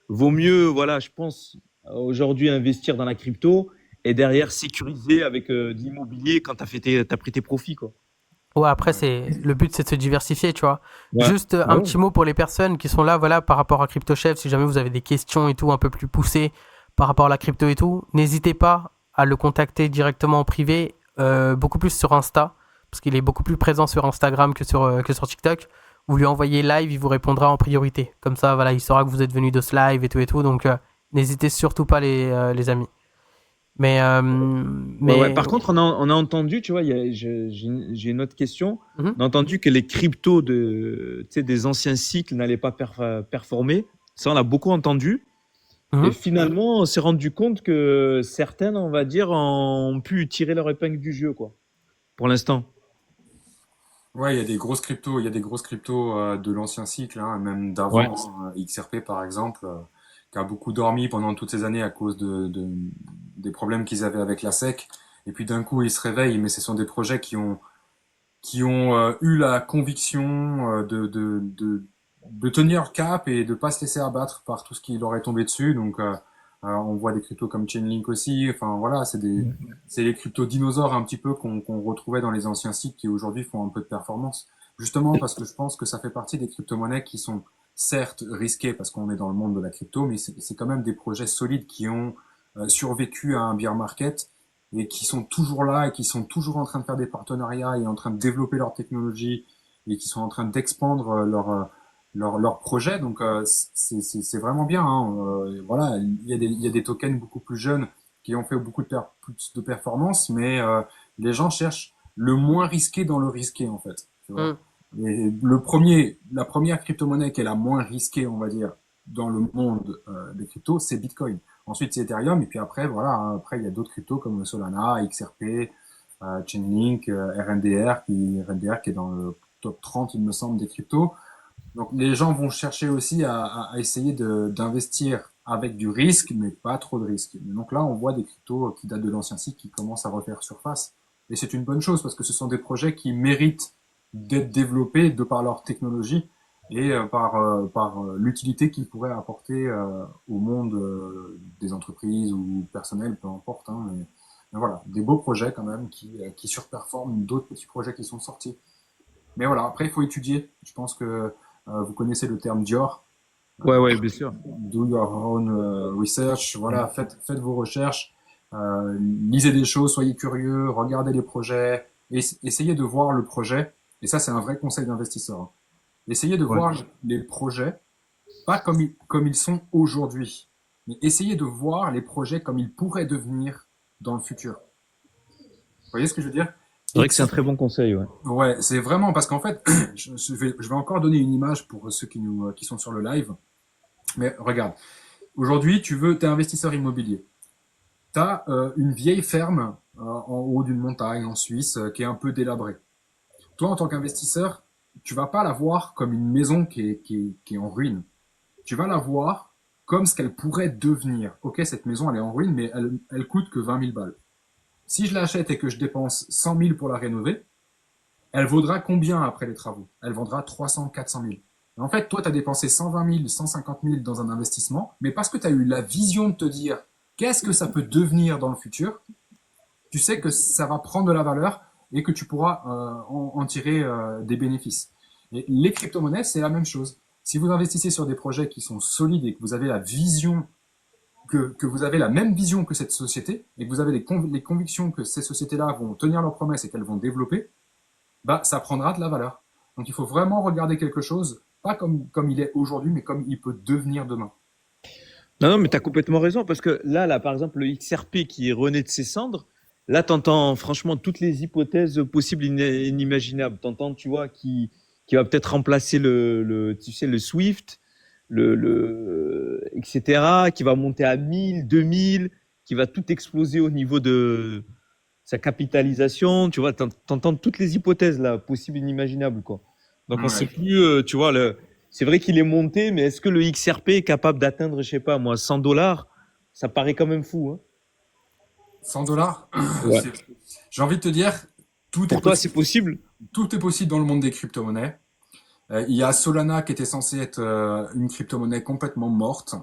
Vaut mieux, voilà, je pense, aujourd'hui investir dans la crypto et derrière sécuriser avec de l'immobilier quand t'as pris tes profits, quoi. Ouais, après, le but, c'est de se diversifier, tu vois. Ouais. Juste Ouais, un ouais. petit mot pour les personnes qui sont là, voilà, par rapport à CryptoChef, si jamais vous avez des questions et tout, un peu plus poussées par rapport à la crypto et tout, n'hésitez pas à le contacter directement en privé, beaucoup plus sur Insta, parce qu'il est beaucoup plus présent sur Instagram que sur TikTok. Vous lui envoyez live, il vous répondra en priorité. Comme ça, voilà, il saura que vous êtes venu de ce live et tout, donc n'hésitez surtout pas, les amis. Mais, Ouais, ouais. Par contre, on a entendu, tu vois, j'ai une autre question. Mhm, On a entendu que les cryptos tu sais, des anciens cycles n'allaient pas performer. Ça, on a beaucoup entendu. Et mhm. finalement, on s'est rendu compte que certaines, on va dire, ont pu tirer leur épingle du jeu, quoi, pour l'instant. Ouais, il y a des grosses cryptos de l'ancien cycle, hein, même Ouais. d'avant, hein, XRP par exemple, qui a beaucoup dormi pendant toutes ces années à cause des problèmes qu'ils avaient avec la SEC. Et puis d'un coup, ils se réveillent, mais ce sont des projets qui ont eu la conviction de tenir cap et de pas se laisser abattre par tout ce qui leur est tombé dessus. Donc, on voit des cryptos comme Chainlink aussi. Enfin, voilà, c'est les cryptos dinosaures un petit peu qu'on retrouvait dans les anciens sites qui aujourd'hui font un peu de performance. Justement parce que je pense que ça fait partie des crypto-monnaies qui sont certes risquées parce qu'on est dans le monde de la crypto, mais c'est quand même des projets solides qui ont survécu à un bear market et qui sont toujours là et qui sont toujours en train de faire des partenariats et en train de développer leur technologie et qui sont en train d'expandre leur projet. Donc c'est vraiment bien. Hein. Voilà, il y a des tokens beaucoup plus jeunes qui ont fait beaucoup plus de performances, mais les gens cherchent le moins risqué dans le risqué en fait. Tu vois. Mhm. Et la première crypto-monnaie qui est la moins risquée, on va dire, dans le monde des cryptos, c'est Bitcoin. Ensuite, c'est Ethereum, et puis après, voilà, hein, après, il y a d'autres cryptos comme Solana, XRP, Chainlink, RNDR qui est dans le top 30, il me semble, des cryptos. Donc, les gens vont chercher aussi à essayer d'investir avec du risque, mais pas trop de risque. Donc là, on voit des cryptos qui datent de l'ancien cycle qui commencent à refaire surface. Et c'est une bonne chose parce que ce sont des projets qui méritent d'être développés de par leur technologie et par l'utilité qu'ils pourraient apporter au monde des entreprises ou personnels, peu importe. Hein, mais voilà, des beaux projets quand même qui surperforment d'autres petits projets qui sont sortis. Mais voilà, après, il faut étudier. Je pense que vous connaissez le terme Dior. Ouais, ouais, bien sûr. Do your own research. Voilà, faites vos recherches. Lisez des choses, soyez curieux, regardez les projets, essayez de voir le projet. Et ça, c'est un vrai conseil d'investisseur. Hein. Essayez de Ouais. voir les projets, pas comme ils sont aujourd'hui, mais essayez de voir les projets comme ils pourraient devenir dans le futur. voyez ce que je veux dire? C'est vrai que c'est un très bon conseil, ouais. Ouais, c'est vraiment parce qu'en fait, je vais encore donner une image pour ceux qui sont sur le live. Mais regarde, aujourd'hui, t'es investisseur immobilier. Tu as une vieille ferme en haut d'une montagne en Suisse qui est un peu délabrée. Toi, en tant qu'investisseur, tu vas pas la voir comme une maison qui est en ruine. Tu vas la voir comme ce qu'elle pourrait devenir. Ok, cette maison, elle est en ruine, mais elle coûte que 20 000 balles. Si je l'achète et que je dépense 100 000 pour la rénover, elle vaudra combien après les travaux? Elle vendra 300, 400 000. Et en fait, toi, tu as dépensé 120 000, 150 000 dans un investissement, mais parce que tu as eu la vision de te dire qu'est-ce que ça peut devenir dans le futur, tu sais que ça va prendre de la valeur et que tu pourras en tirer des bénéfices. Et les crypto-monnaies, c'est la même chose. Si vous investissez sur des projets qui sont solides et que vous avez la vision, que vous avez la même vision que cette société et que vous avez les convictions que ces sociétés-là vont tenir leurs promesses et qu'elles vont développer, bah, ça prendra de la valeur. Donc il faut vraiment regarder quelque chose, pas comme il est aujourd'hui, mais comme il peut devenir demain. Non, non, mais tu as complètement raison, parce que là, par exemple, le XRP qui est rené de ses cendres, là, tu entends franchement toutes les hypothèses possibles et inimaginables. Tu entends, tu vois, qui va peut-être remplacer tu sais, le Swift, etc., qui va monter à 1000, 2000, qui va tout exploser au niveau de sa capitalisation. Tu vois, tu entends toutes les hypothèses là, possibles et inimaginables, quoi. Donc, on sait Ouais. plus, tu vois, c'est vrai qu'il est monté, mais est-ce que le XRP est capable d'atteindre, je sais pas moi, 100 dollars? Ça paraît quand même fou, hein. 100 $, Ouais. j'ai envie de te dire, tout est Pour toi, c'est possible. possible? Tout est possible dans le monde des crypto-monnaies. Il y a Solana qui était censé être une crypto-monnaie complètement morte.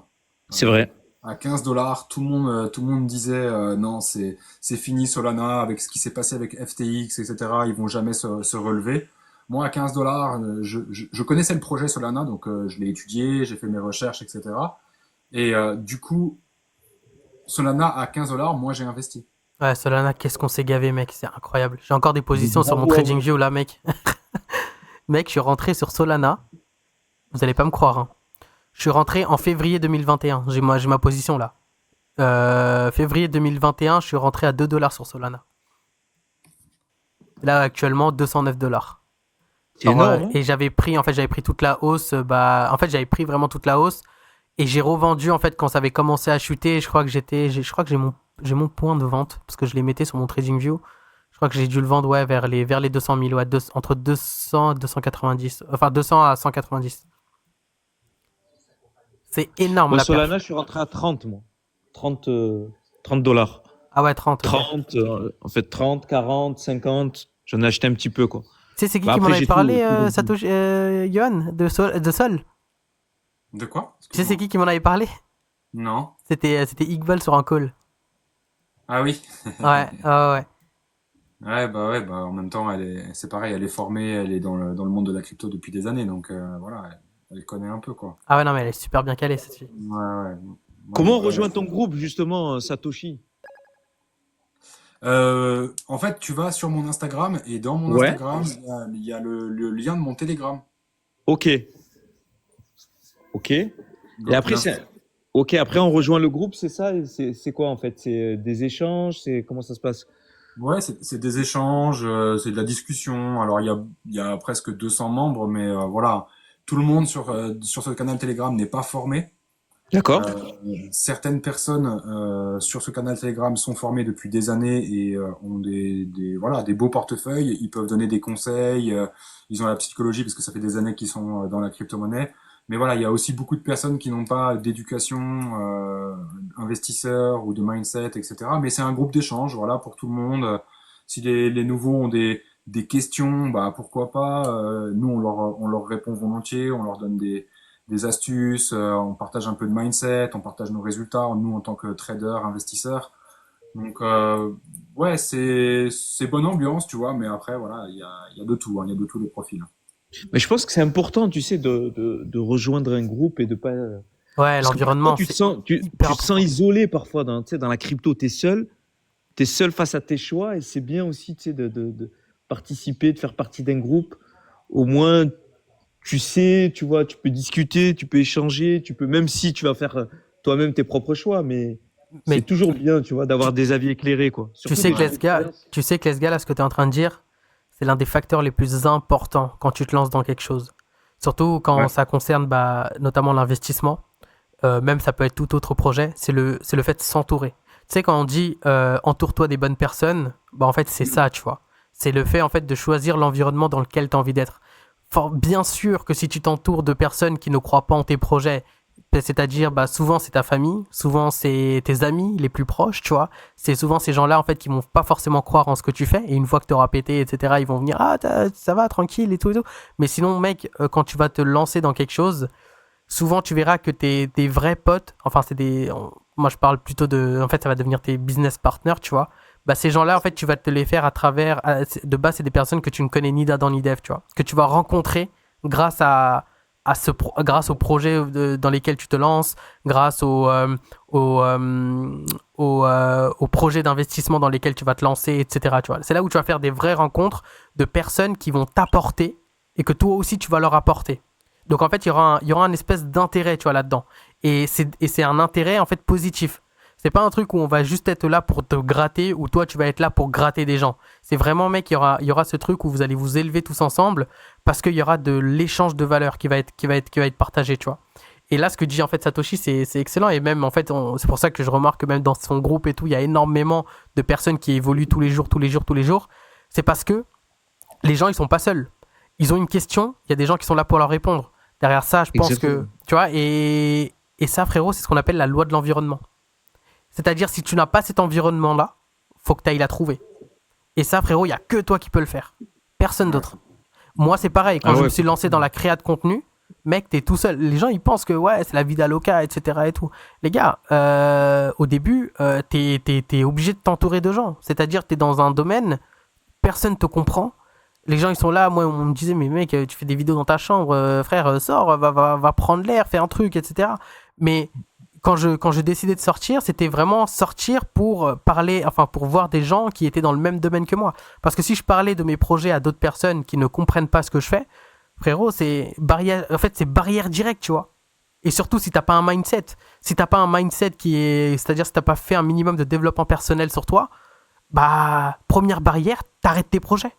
C'est vrai. À 15 $, tout le monde disait non, c'est fini Solana avec ce qui s'est passé avec FTX, etc. Ils vont jamais se relever. Moi, à 15 $, je connaissais le projet Solana, donc je l'ai étudié, j'ai fait mes recherches, etc. Et du coup, Solana à 15 $, moi j'ai investi. Ouais, Solana, qu'est-ce qu'on s'est gavé, mec, c'est incroyable. J'ai encore des positions sur mon Bravo à vous. TradingView là, mec. Mec, je suis rentré sur Solana. Vous allez pas me croire, hein. Je suis rentré en février 2021. J'ai ma position là. Février 2021, je suis rentré à 2 dollars sur Solana. Là, actuellement, 209 dollars. C'est énorme, hein. Et j'avais pris toute la hausse. J'avais pris vraiment toute la hausse. Et j'ai revendu, en fait, quand ça avait commencé à chuter. Je crois que j'ai mon point de vente. Parce que je les mettais sur mon TradingView. Je crois que j'ai dû le vendre, ouais, vers les 200 000, ouais, entre 200 et 290. Enfin, 200 à 190. C'est énorme, Moi, la perf. Solana, je suis rentré à 30, moi. 30, 30 dollars. Ah ouais, 30, ok. 30, en fait, 30, 40, 50. J'en ai acheté un petit peu, quoi. Tu sais, c'est qui Bah, qui m'en après, avait j'ai parlé, tout vendu. Satoshi, Yohan, de Sol? De quoi? Tu sais, c'est Excuse-moi. qui m'en avait parlé? Non. C'était Iqbal sur un call. Ah oui. Ouais, ouais. Ouais, bah en même temps, c'est pareil, elle est formée, elle est dans le monde de la crypto depuis des années, donc voilà, elle connaît un peu quoi. Ah ouais, non, mais elle est super bien calée, cette fille. Ouais, ouais. Moi, Comment on après, rejoint ton groupe, justement, Satoshi? en fait, tu vas sur mon Instagram et dans mon Ouais. Instagram, il y a le lien de mon Telegram. Ok. Ok. Et Donc, après, ok, après, on rejoint le groupe, c'est ça? Et c'est quoi, en fait? C'est des échanges? Comment ça se passe? ouais, c'est des échanges, c'est de la discussion. Alors, il y a presque 200 membres, mais voilà, tout le monde sur ce canal Telegram n'est pas formé. D'accord. Certaines personnes sur ce canal Telegram sont formées depuis des années et ont voilà, des beaux portefeuilles. Ils peuvent donner des conseils. Ils ont la psychologie parce que ça fait des années qu'ils sont dans la crypto-monnaie. Mais voilà, il y a aussi beaucoup de personnes qui n'ont pas d'éducation investisseur ou de mindset, etc. Mais c'est un groupe d'échange, voilà, pour tout le monde. Si les nouveaux ont des questions, bah pourquoi pas. Nous, on leur répond volontiers. On leur donne des astuces, on partage un peu de mindset, on partage nos résultats, nous en tant que traders, investisseurs. Donc ouais, c'est bonne ambiance, tu vois, mais après voilà, il y a de tout, hein, il y a de tous les profils. Mais je pense que c'est important, tu sais, de rejoindre un groupe et de pas. Ouais, Parce que parfois, l'environnement, tu te c'est sens, hyper tu te sens important. isolé parfois tu sais, dans la crypto. T'es seul face à tes choix et c'est bien aussi, tu sais, de participer, de faire partie d'un groupe. Au moins, tu sais, tu vois, tu peux discuter, tu peux échanger, même si tu vas faire toi-même tes propres choix, mais Mais C'est toujours bien, tu vois, d'avoir des avis éclairés, quoi. tu Surtout sais de que ton les expérience. tu sais que les gars, là, ce que tu es en train de dire, c'est l'un des facteurs les plus importants quand tu te lances dans quelque chose. Surtout quand Ouais. ça concerne bah, notamment l'investissement. Même ça peut être tout autre projet, c'est le fait de s'entourer. Tu sais, quand on dit entoure-toi des bonnes personnes, bah en fait, c'est ça, tu vois. C'est le fait, en fait, de choisir l'environnement dans lequel tu as envie d'être. Bien sûr que si tu t'entoures de personnes qui ne croient pas en tes projets, c'est-à-dire, bah, souvent c'est ta famille, souvent c'est tes amis les plus proches, tu vois. C'est souvent ces gens-là, en fait, qui vont pas forcément croire en ce que tu fais. Et une fois que tu auras pété, etc., ils vont venir, ah, ça va, tranquille et tout et tout. Mais sinon, mec, quand tu vas te lancer dans quelque chose, souvent tu verras que tes vrais potes, enfin c'est des, moi je parle plutôt de, en fait ça va devenir tes business partners, tu vois. Bah ces gens-là en fait tu vas te les faire à travers, de base c'est des personnes que tu ne connais ni d'Adam ni d'Ève, tu vois, que tu vas rencontrer grâce grâce aux projets dans lesquels tu te lances, grâce au, aux projets d'investissement dans lesquels tu vas te lancer, etc. Tu vois. C'est là où tu vas faire des vraies rencontres de personnes qui vont t'apporter et que toi aussi tu vas leur apporter. Donc en fait, il y aura un espèce d'intérêt, tu vois, là-dedans. Et c'est un intérêt en fait positif. C'est pas un truc où on va juste être là pour te gratter ou toi tu vas être là pour gratter des gens. C'est vraiment, mec, il y aura ce truc où vous allez vous élever tous ensemble parce qu'il y aura de l'échange de valeurs qui va être partagé, tu vois. Et là, ce que dit en fait Satoshi, c'est excellent. Et même, en fait, c'est pour ça que je remarque que même dans son groupe et tout, il y a énormément de personnes qui évoluent tous les jours, tous les jours, tous les jours. C'est parce que les gens, ils sont pas seuls. Ils ont une question, il y a des gens qui sont là pour leur répondre. Derrière ça, je pense que, Exactement. tu vois, et ça, frérot, c'est ce qu'on appelle la loi de l'environnement. C'est-à-dire, si tu n'as pas cet environnement-là, faut que tu ailles la trouver. Et ça, frérot, il n'y a que toi qui peux le faire. Personne Ouais. d'autre. Moi, c'est pareil. Quand Ah je me ouais, suis lancé dans complètement. la créa de contenu, mec, t'es tout seul. Les gens, ils pensent que, ouais, c'est la vie d'Aloca, etc. et tout. Les gars, au début, t'es obligé de t'entourer de gens. C'est-à-dire, t'es dans un domaine, personne te comprend. Les gens, ils sont là. Moi, on me disait, mais mec, tu fais des vidéos dans ta chambre, frère, sors, va prendre l'air, fais un truc, etc. Mais quand je décidais de sortir, c'était vraiment sortir pour parler, enfin, pour voir des gens qui étaient dans le même domaine que moi. Parce que si je parlais de mes projets à d'autres personnes qui ne comprennent pas ce que je fais, frérot, c'est barrière, en fait, c'est barrière directe, tu vois. Et surtout, si t'as pas un mindset, si t'as pas un mindset qui est, c'est-à-dire si t'as pas fait un minimum de développement personnel sur toi, bah, première barrière, t'arrêtes tes projets.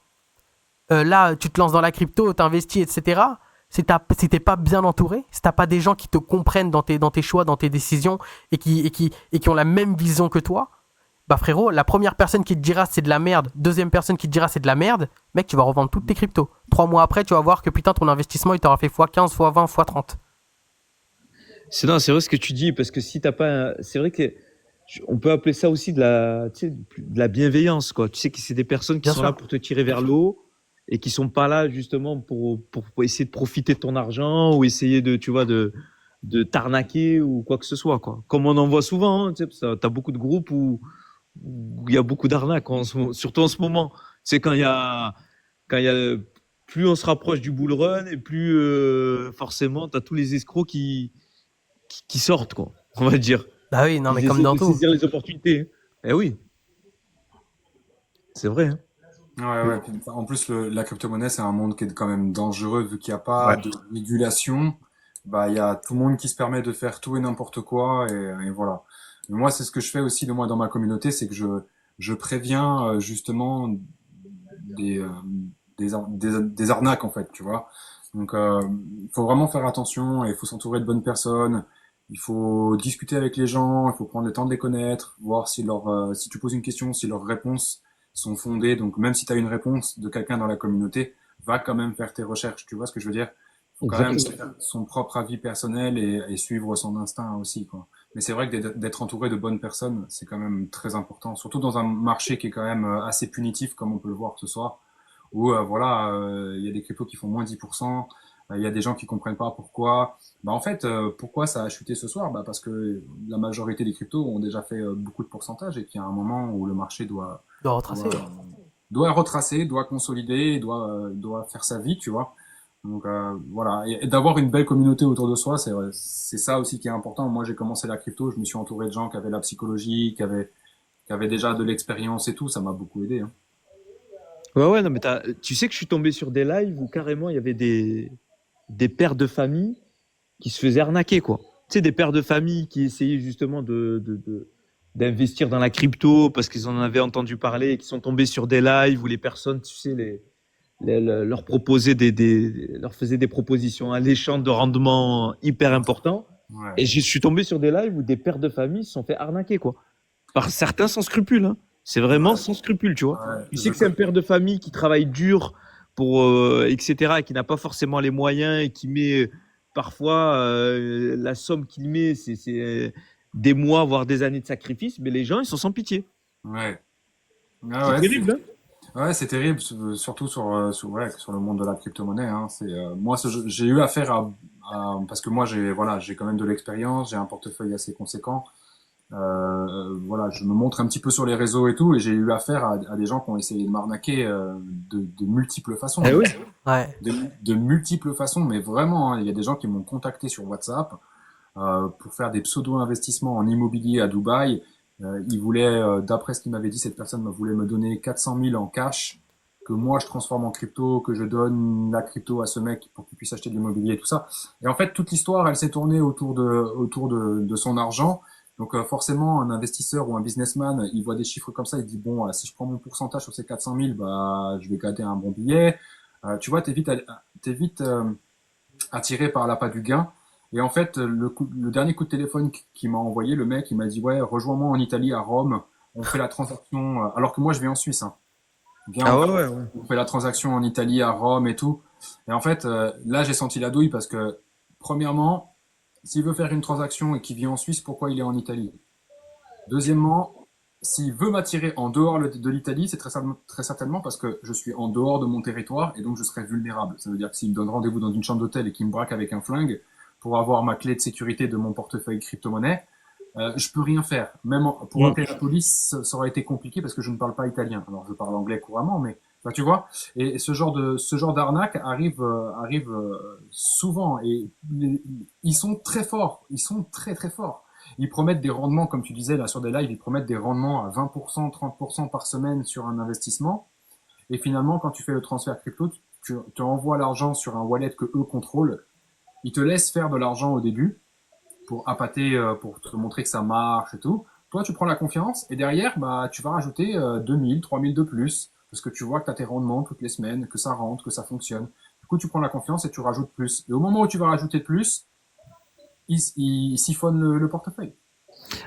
Là, tu te lances dans la crypto, t'investis, etc. Si t'es pas bien entouré, si t'as pas des gens qui te comprennent dans tes choix, dans tes décisions et qui ont la même vision que toi, bah frérot, la première personne qui te dira c'est de la merde, deuxième personne qui te dira c'est de la merde, mec, tu vas revendre toutes tes cryptos. 3 mois après, tu vas voir que putain, ton investissement, il t'aura fait x15, x20, x30. Non, c'est vrai ce que tu dis, parce que si t'as pas, c'est vrai que on peut appeler ça aussi de la, tu sais, de la bienveillance, quoi. Tu sais que c'est des personnes qui Bien sont là sûr. pour te tirer vers le haut et qui sont pas là justement pour essayer de profiter de ton argent ou essayer de, tu vois, de t'arnaquer ou quoi que ce soit, quoi. Comme on en voit souvent, hein, tu sais, t'as beaucoup de groupes où il y a beaucoup d'arnaques, surtout en ce moment. C'est quand il y a, plus on se rapproche du bull run et plus forcément t'as tous les escrocs qui sortent, quoi. On va dire. Bah oui, non, mais Ils comme essaient dans de tout. saisir les opportunités. Eh oui, c'est vrai. Hein. Ouais, ouais. Puis, en plus, la crypto-monnaie, c'est un monde qui est quand même dangereux vu qu'il n'y a pas Ouais. de régulation. Bah, il y a tout le monde qui se permet de faire tout et n'importe quoi et voilà. Mais moi, c'est ce que je fais aussi de moi dans ma communauté, c'est que je préviens justement des, euh, des arnaques en fait, tu vois. Donc, il faut vraiment faire attention et il faut s'entourer de bonnes personnes. Il faut discuter avec les gens, il faut prendre le temps de les connaître, voir si tu poses une question, si leurs réponses sont fondées. Donc, même si tu as une réponse de quelqu'un dans la communauté, va quand même faire tes recherches. Tu vois ce que je veux dire? Il faut quand même se Exactement. faire son propre avis personnel et suivre son instinct aussi, quoi. Mais c'est vrai que d'être entouré de bonnes personnes, c'est quand même très important, surtout dans un marché qui est quand même assez punitif, comme on peut le voir ce soir où voilà, il y a des cryptos qui font moins 10%, il y a des gens qui comprennent pas pourquoi. Bah en fait, pourquoi ça a chuté ce soir? Bah parce que la majorité des cryptos ont déjà fait beaucoup de pourcentage et qu'il y a un moment où le marché De doit retracer. doit retracer, doit consolider, doit faire sa vie, tu vois. Donc voilà, et d'avoir une belle communauté autour de soi, c'est ça aussi qui est important. Moi, j'ai commencé la crypto, je me suis entouré de gens qui avaient la psychologie, qui avaient déjà de l'expérience et tout, ça m'a beaucoup aidé, hein. Ouais, ouais, non, mais tu sais que je suis tombé sur des lives où carrément il y avait des pères de famille qui se faisaient arnaquer, quoi. Tu sais, des pères de famille qui essayaient justement d'investir dans la crypto parce qu'ils en avaient entendu parler et qui sont tombés sur des lives où les personnes, tu sais, leur proposaient leur faisaient des propositions alléchantes de rendement hyper importants. Ouais. Et je suis tombé sur des lives où des pères de famille se sont fait arnaquer, quoi. Par certains sans scrupules, hein. C'est vraiment sans scrupules, tu vois. Ouais, Tu sais que c'est un père de famille qui travaille dur pour, etc., et qui n'a pas forcément les moyens et qui met parfois la somme qu'il met, c'est des mois, voire des années de sacrifice, mais les gens, ils sont sans pitié. ouais. Ah C'est ouais, terrible, hein? ouais, c'est terrible, surtout ouais, sur le monde de la crypto-monnaie. Hein. Moi, j'ai eu affaire parce que moi, j'ai quand même de l'expérience, j'ai un portefeuille assez conséquent. Voilà, je me montre un petit peu sur les réseaux et tout, et j'ai eu affaire à des gens qui ont essayé de m'arnaquer de multiples façons. Eh oui. Ouais. De multiples façons, mais vraiment, hein, il y a des gens qui m'ont contacté sur WhatsApp pour faire des pseudo-investissements en immobilier à Dubaï. Ils voulaient, d'après ce qu'il m'avait dit, cette personne voulait me donner 400 000 en cash, que moi je transforme en crypto, que je donne la crypto à ce mec pour qu'il puisse acheter de l'immobilier et tout ça. Et en fait, toute l'histoire, elle s'est tournée autour de son argent. Donc forcément, un investisseur ou un businessman, il voit des chiffres comme ça, il dit bon, si je prends mon pourcentage sur ces 400 000, bah je vais gratter un bon billet. Tu vois, t'es vite attiré par l'appât du gain. Et en fait, le dernier coup de téléphone qu'il m'a envoyé, le mec, il m'a dit ouais, rejoins-moi en Italie, à Rome. On fait la transaction, alors que moi je vis en Suisse. Hein. Viens, Ah ouais, ouais, ouais. on fait la transaction en Italie, à Rome et tout. Et en fait, là j'ai senti la douille parce que premièrement, s'il veut faire une transaction et qu'il vit en Suisse, pourquoi il est en Italie? Deuxièmement, s'il veut m'attirer en dehors de l'Italie, c'est très certainement parce que je suis en dehors de mon territoire et donc je serai vulnérable. Ça veut dire que s'il me donne rendez-vous dans une chambre d'hôtel et qu'il me braque avec un flingue pour avoir ma clé de sécurité de mon portefeuille crypto-monnaie, je peux rien faire. Pour Mm. appeler la police, ça aurait été compliqué parce que je ne parle pas italien. Alors je parle anglais couramment, mais bah, tu vois. Et ce genre d'arnaque arrive souvent et ils sont très forts. Ils sont très très forts. Ils promettent des rendements, comme tu disais là sur des lives, ils promettent des rendements à 20%, 30% par semaine sur un investissement. Et finalement, quand tu fais le transfert crypto, tu envoies l'argent sur un wallet que eux contrôlent. Ils te laissent faire de l'argent au début pour appâter, pour te montrer que ça marche et tout. Toi, tu prends la confiance et derrière, bah, tu vas rajouter 2000, 3000 de plus parce que tu vois que tu as tes rendements toutes les semaines, que ça rentre, que ça fonctionne. Du coup, tu prends la confiance et tu rajoutes plus. Et au moment où tu vas rajouter plus, ils siphonnent le portefeuille.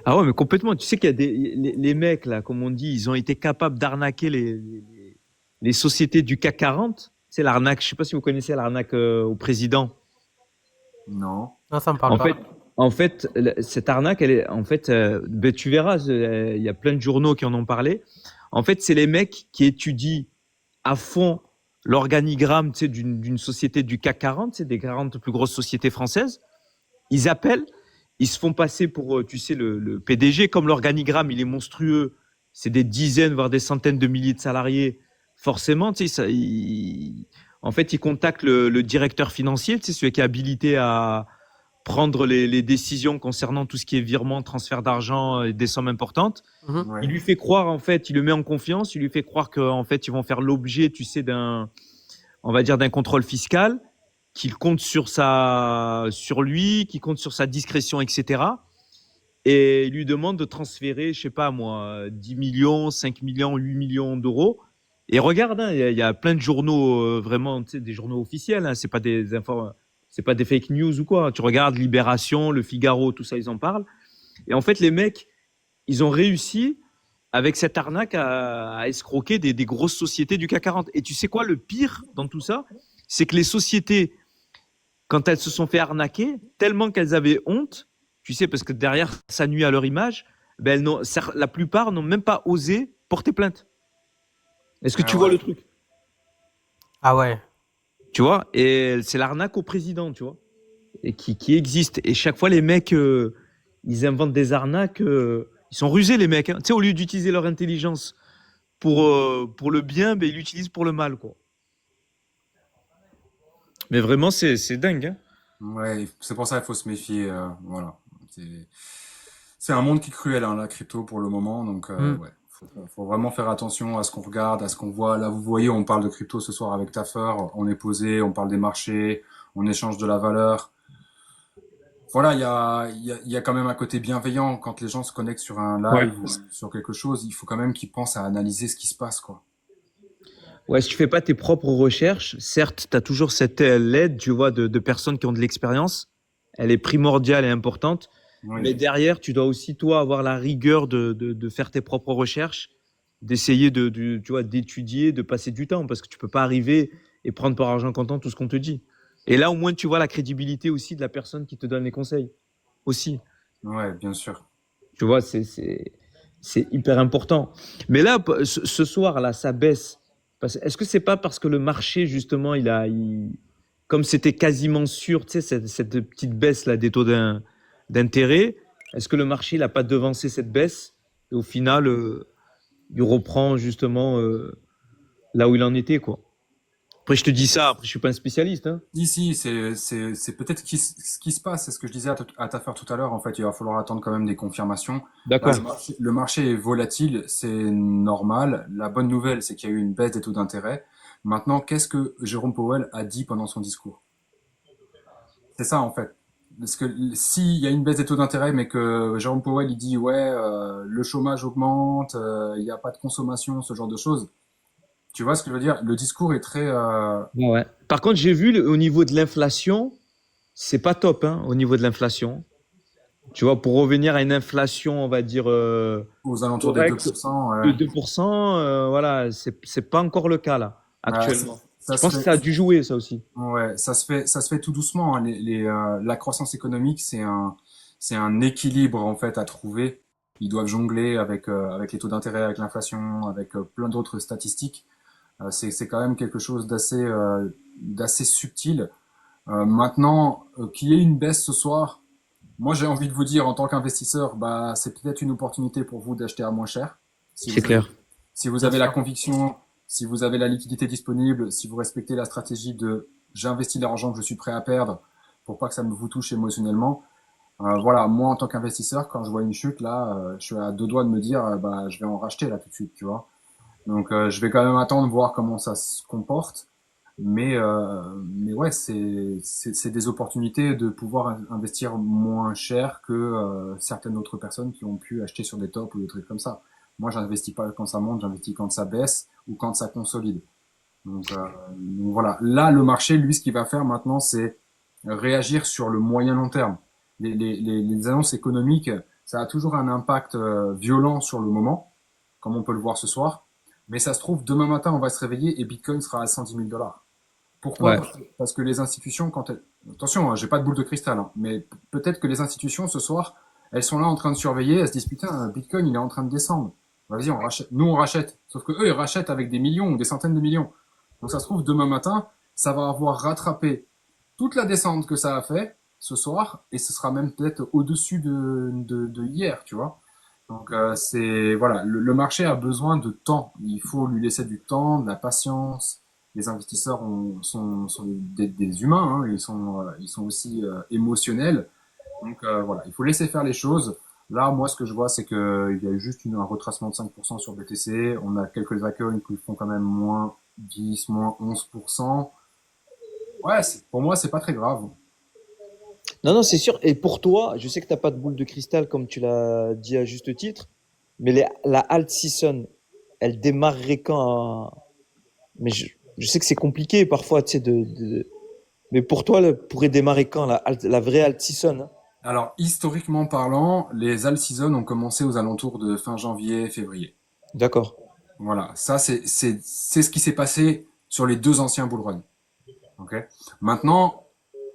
Ah ouais, mais complètement. Tu sais qu'il y a les mecs, là, comme on dit, ils ont été capables d'arnaquer les sociétés du CAC 40. C'est l'arnaque, je sais pas si vous connaissez l'arnaque au président. Non. Non, ça me parle En pas. fait, cette arnaque, elle est, en fait, ben, tu verras, il y a plein de journaux qui en ont parlé. En fait, c'est les mecs qui étudient à fond l'organigramme, tu sais, d'une société du CAC 40, c'est des 40 plus grosses sociétés françaises. Ils appellent, ils se font passer pour, tu sais, le PDG. Comme l'organigramme, il est monstrueux, c'est des dizaines, voire des centaines de milliers de salariés. Forcément, tu sais, en fait, ils contactent le directeur financier, tu sais, celui qui est habilité à prendre les décisions concernant tout ce qui est virement, transfert d'argent et des sommes importantes. Mhm. Ouais. Il lui fait croire, en fait, il le met en confiance, il lui fait croire qu'en fait, ils vont faire l'objet, tu sais, on va dire, d'un contrôle fiscal, qu'il compte sur lui, qu'il compte sur sa discrétion, etc. Et il lui demande de transférer, je sais pas moi, 10 millions, 5 millions, 8 millions d'euros. Et regarde, hein, il y a plein de journaux, vraiment, tu sais, des journaux officiels, hein, c'est pas des fake news ou quoi. Tu regardes Libération, Le Figaro, tout ça, ils en parlent. Et en fait, les mecs, ils ont réussi avec cette arnaque à escroquer des grosses sociétés du CAC 40. Et tu sais quoi, le pire dans tout ça, c'est que les sociétés, quand elles se sont fait arnaquer, tellement qu'elles avaient honte, tu sais, parce que derrière, ça nuit à leur image, ben la plupart n'ont même pas osé porter plainte. Est-ce que Ah tu vois ouais. le truc? Ah ouais. Tu vois? Et c'est l'arnaque au président, tu vois? Et qui existe. Et chaque fois, les mecs, ils inventent des arnaques. Ils sont rusés, les mecs, hein. Tu sais, au lieu d'utiliser leur intelligence pour le bien, ben, ils l'utilisent pour le mal, quoi. Mais vraiment, c'est dingue, hein. Ouais, c'est pour ça qu'il faut se méfier. Voilà. C'est c'est un monde qui est cruel, hein, la crypto pour le moment. Donc, Mm. ouais, faut vraiment faire attention à ce qu'on regarde, à ce qu'on voit. Là, vous voyez, on parle de crypto ce soir avec Taffer. On est posé, on parle des marchés, on échange de la valeur. voilà, il y a quand même un côté bienveillant quand les gens se connectent sur un Ouais. live ou sur quelque chose. Il faut quand même qu'ils pensent à analyser ce qui se passe, quoi. Ouais, si tu fais pas tes propres recherches, certes, tu as toujours cette aide, tu vois, de personnes qui ont de l'expérience. Elle est primordiale et importante. Oui, Mais derrière, tu dois aussi, toi, avoir la rigueur de faire tes propres recherches, d'essayer tu vois, d'étudier, de passer du temps, parce que tu peux pas arriver et prendre pour argent comptant tout ce qu'on te dit. Et là, au moins, tu vois la crédibilité aussi de la personne qui te donne les conseils. Aussi. ouais, bien sûr. Tu vois, c'est hyper important. Mais là, ce soir, là, ça baisse. Est-ce que c'est pas parce que le marché, justement, comme c'était quasiment sûr, tu sais, cette petite baisse là des taux d'intérêt, est-ce que le marché n'a pas devancé cette baisse et au final, il reprend justement là où il en était, quoi. Après, je te dis ça, après, je suis pas un spécialiste, hein. Ici, c'est peut-être ce qui se passe, c'est ce que je disais à ta faire tout à l'heure. En fait, il va falloir attendre quand même des confirmations. Là, D'accord. le marché est volatile, c'est normal. La bonne nouvelle, c'est qu'il y a eu une baisse des taux d'intérêt. Maintenant, qu'est-ce que Jérôme Powell a dit pendant son discours? C'est ça, en fait. Parce que s'il y a une baisse des taux d'intérêt, mais que Jérôme Powell, il dit, ouais, le chômage augmente, il n'y a pas de consommation, ce genre de choses. Tu vois ce que je veux dire? Le discours est très, Ouais, ouais. Par contre, j'ai vu au niveau de l'inflation, c'est pas top, hein, au niveau de l'inflation. Tu vois, pour revenir à une inflation, on va dire, aux alentours des correcte 2%. de 2%, voilà, c'est pas encore le cas là, Ouais, actuellement. ça Je se pense que fait. ça a dû jouer, ça aussi. Ouais, ça se fait tout doucement, hein. La croissance économique, c'est un équilibre en fait à trouver. Ils doivent jongler avec les taux d'intérêt, avec l'inflation, avec plein d'autres statistiques. C'est quand même quelque chose d'assez subtil. Maintenant, qu'il y ait une baisse ce soir, moi j'ai envie de vous dire en tant qu'investisseur, bah c'est peut-être une opportunité pour vous d'acheter à moins cher. Si C'est vous avez, clair. si vous Bien avez la sûr. conviction, si vous avez la liquidité disponible, si vous respectez la stratégie de j'investis l'argent que je suis prêt à perdre pour pas que ça me vous touche émotionnellement. Voilà, moi en tant qu'investisseur, quand je vois une chute là, je suis à deux doigts de me dire bah je vais en racheter là tout de suite, tu vois. Donc je vais quand même attendre voir comment ça se comporte. Mais ouais, c'est des opportunités de pouvoir investir moins cher que certaines autres personnes qui ont pu acheter sur des tops ou des trucs comme ça. Moi, j'investis pas quand ça monte, j'investis quand ça baisse ou quand ça consolide. Donc voilà. Là, le marché, lui, ce qu'il va faire maintenant, c'est réagir sur le moyen long terme. Les annonces économiques, ça a toujours un impact violent sur le moment, comme on peut le voir ce soir. Mais ça se trouve, demain matin, on va se réveiller et Bitcoin sera à 110 000 dollars. Pourquoi? Ouais. Parce que les institutions, quand elles... Attention, hein, j'ai pas de boule de cristal, hein, mais peut-être que les institutions, ce soir, elles sont là en train de surveiller, elles se disent, putain, Bitcoin, il est en train de descendre. Vas-y, on rachète. Nous, on rachète. Sauf que eux, ils rachètent avec des millions ou des centaines de millions. Donc ça se trouve, demain matin, ça va avoir rattrapé toute la descente que ça a fait ce soir, et ce sera même peut-être au-dessus de hier, tu vois. Donc c'est voilà, le marché a besoin de temps. Il faut lui laisser du temps, de la patience. Les investisseurs sont des humains, hein, ils sont aussi émotionnels. Donc voilà, il faut laisser faire les choses. Là, moi, ce que je vois, c'est qu'il y a eu juste un retracement de 5% sur BTC. On a quelques accueils qui font quand même moins 10, moins 11%. Ouais, pour moi, c'est pas très grave. Non, non, c'est sûr. Et pour toi, je sais que tu n'as pas de boule de cristal, comme tu l'as dit à juste titre, mais la alt season, elle démarrerait quand Mais je sais que c'est compliqué parfois, tu sais, mais pour toi, elle pourrait démarrer quand, la vraie alt season, hein. Alors, historiquement parlant, les all season ont commencé aux alentours de fin janvier, février. D'accord. Voilà, ça c'est ce qui s'est passé sur les deux anciens bull run. Ok. Maintenant,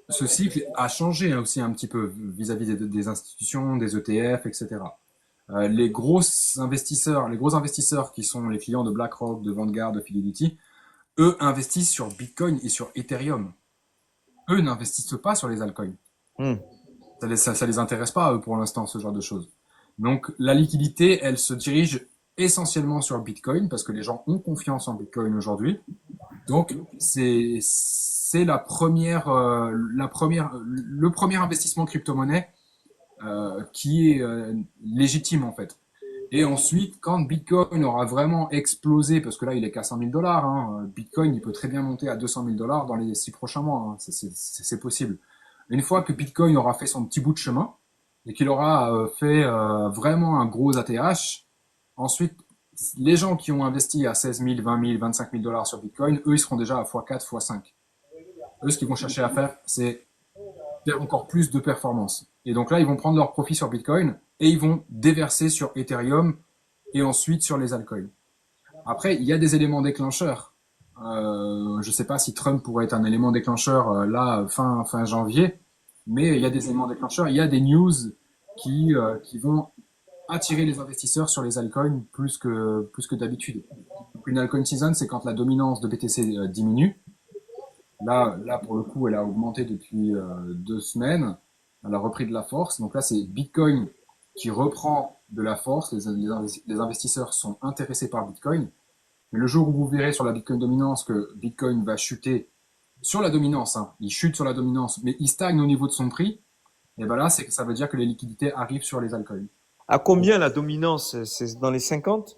ce cycle a changé aussi un petit peu vis-à-vis des institutions, des ETF, etc. Les gros investisseurs qui sont les clients de BlackRock, de Vanguard, de Fidelity, eux investissent sur Bitcoin et sur Ethereum. Eux n'investissent pas sur les altcoins. Hmm. Ça les intéresse pas, eux, pour l'instant, ce genre de choses. Donc, la liquidité, elle se dirige essentiellement sur Bitcoin parce que les gens ont confiance en Bitcoin aujourd'hui. Donc, c'est le premier investissement crypto-monnaie qui est légitime en fait. Et ensuite, quand Bitcoin aura vraiment explosé, parce que là, il est qu'à 100 000 dollars, hein, Bitcoin, il peut très bien monter à 200 000 dollars dans les 6 prochains mois, hein, c'est possible. Une fois que Bitcoin aura fait son petit bout de chemin et qu'il aura fait vraiment un gros ATH, ensuite, les gens qui ont investi à 16 000, 20 000, 25 000 dollars sur Bitcoin, eux, ils seront déjà à x4, x5. Eux, ce qu'ils vont chercher à faire, c'est faire encore plus de performance. Et donc là, ils vont prendre leur profit sur Bitcoin et ils vont déverser sur Ethereum et ensuite sur les altcoins. Après, il y a des éléments déclencheurs. Je ne sais pas si Trump pourrait être un élément déclencheur là fin janvier, mais il y a des éléments déclencheurs. Il y a des news qui vont attirer les investisseurs sur les altcoins plus que d'habitude. Donc une altcoin season, c'est quand la dominance de BTC diminue. Là, pour le coup, elle a augmenté depuis 2 semaines. Elle a repris de la force. Donc là, c'est Bitcoin qui reprend de la force. Les investisseurs sont intéressés par Bitcoin. Mais le jour où vous verrez sur la Bitcoin dominance que Bitcoin va chuter sur la dominance, hein, il chute sur la dominance, mais il stagne au niveau de son prix, et ben là, ça veut dire que les liquidités arrivent sur les altcoins. À combien la dominance? C'est dans les 50?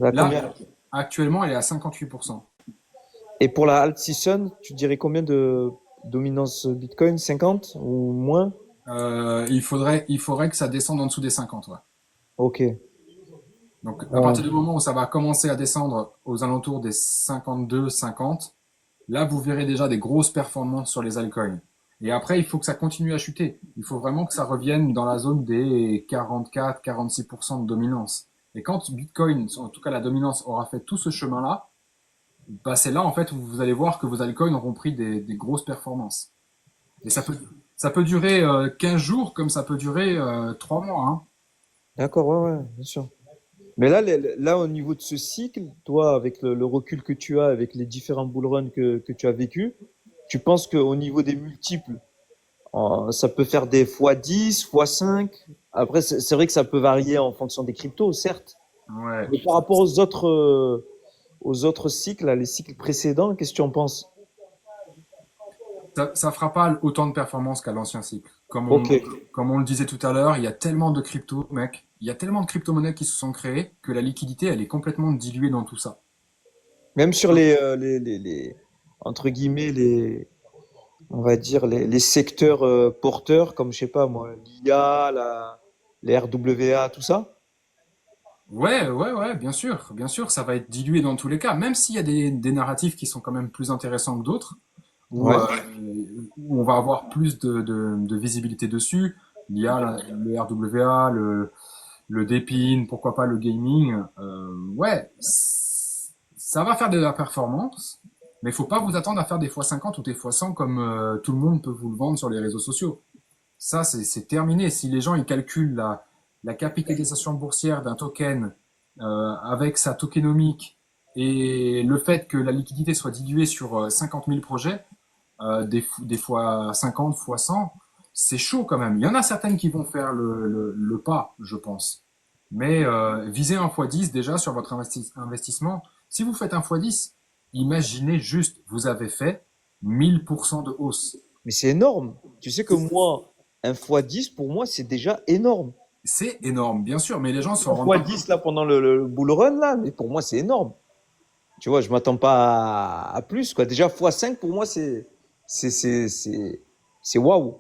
À Là, combien? actuellement, elle est à 58%. Et pour la alt season, tu dirais combien de dominance Bitcoin? 50 ou moins? Il faudrait que ça descende en dessous des 50, ouais. Ok. Donc, à partir du moment où ça va commencer à descendre aux alentours des 52, 50, là, vous verrez déjà des grosses performances sur les altcoins. Et après, il faut que ça continue à chuter. Il faut vraiment que ça revienne dans la zone des 44, 46% de dominance. Et quand Bitcoin, en tout cas la dominance, aura fait tout ce chemin-là, bah c'est là en fait où vous allez voir que vos altcoins auront pris des grosses performances. Et ça peut durer 15 jours comme ça peut durer 3 mois. Hein. D'accord, ouais, bien sûr. Mais là, au niveau de ce cycle, toi, avec le recul que tu as, avec les différents bull runs que tu as vécu, tu penses qu'au niveau des multiples, ça peut faire des x10, x5? Après, c'est vrai que ça peut varier en fonction des cryptos, certes. Ouais. Mais par rapport aux autres cycles, les cycles précédents, qu'est-ce que tu en penses? Ça fera pas autant de performance qu'à l'ancien cycle. Ok. Comme on le disait tout à l'heure, il y a tellement de cryptos, mec. Il y a tellement de crypto-monnaies qui se sont créées que la liquidité, elle est complètement diluée dans tout ça. Même sur entre guillemets, on va dire, les secteurs porteurs, comme, je sais pas moi, l'IA, les RWA, tout ça? Ouais, bien sûr, ça va être dilué dans tous les cas, même s'il y a des narratifs qui sont quand même plus intéressants que d'autres, où, Ouais. euh, où on va avoir plus de visibilité dessus. L'IA, le RWA, le DePIN, pourquoi pas le gaming. Ouais, ça va faire de la performance, mais il faut pas vous attendre à faire des fois 50 ou des fois 100 comme tout le monde peut vous le vendre sur les réseaux sociaux. Ça, c'est terminé. Si les gens ils calculent la capitalisation boursière d'un token avec sa tokenomique et le fait que la liquidité soit diluée sur 50 000 projets, des fois 50, fois 100, c'est chaud quand même. Il y en a certaines qui vont faire le pas, je pense. Mais visez un x10 déjà sur votre investissement. Si vous faites un x10, imaginez juste, vous avez fait 1000% de hausse. Mais c'est énorme. Tu sais que moi, un x10, pour moi, c'est déjà énorme. C'est énorme, bien sûr, mais les gens s'en Un rendent pas x10, compte. là, pendant le bull run, là, mais pour moi, c'est énorme. Tu vois, je m'attends pas à plus, quoi. Déjà, x5, pour moi, c'est waouh.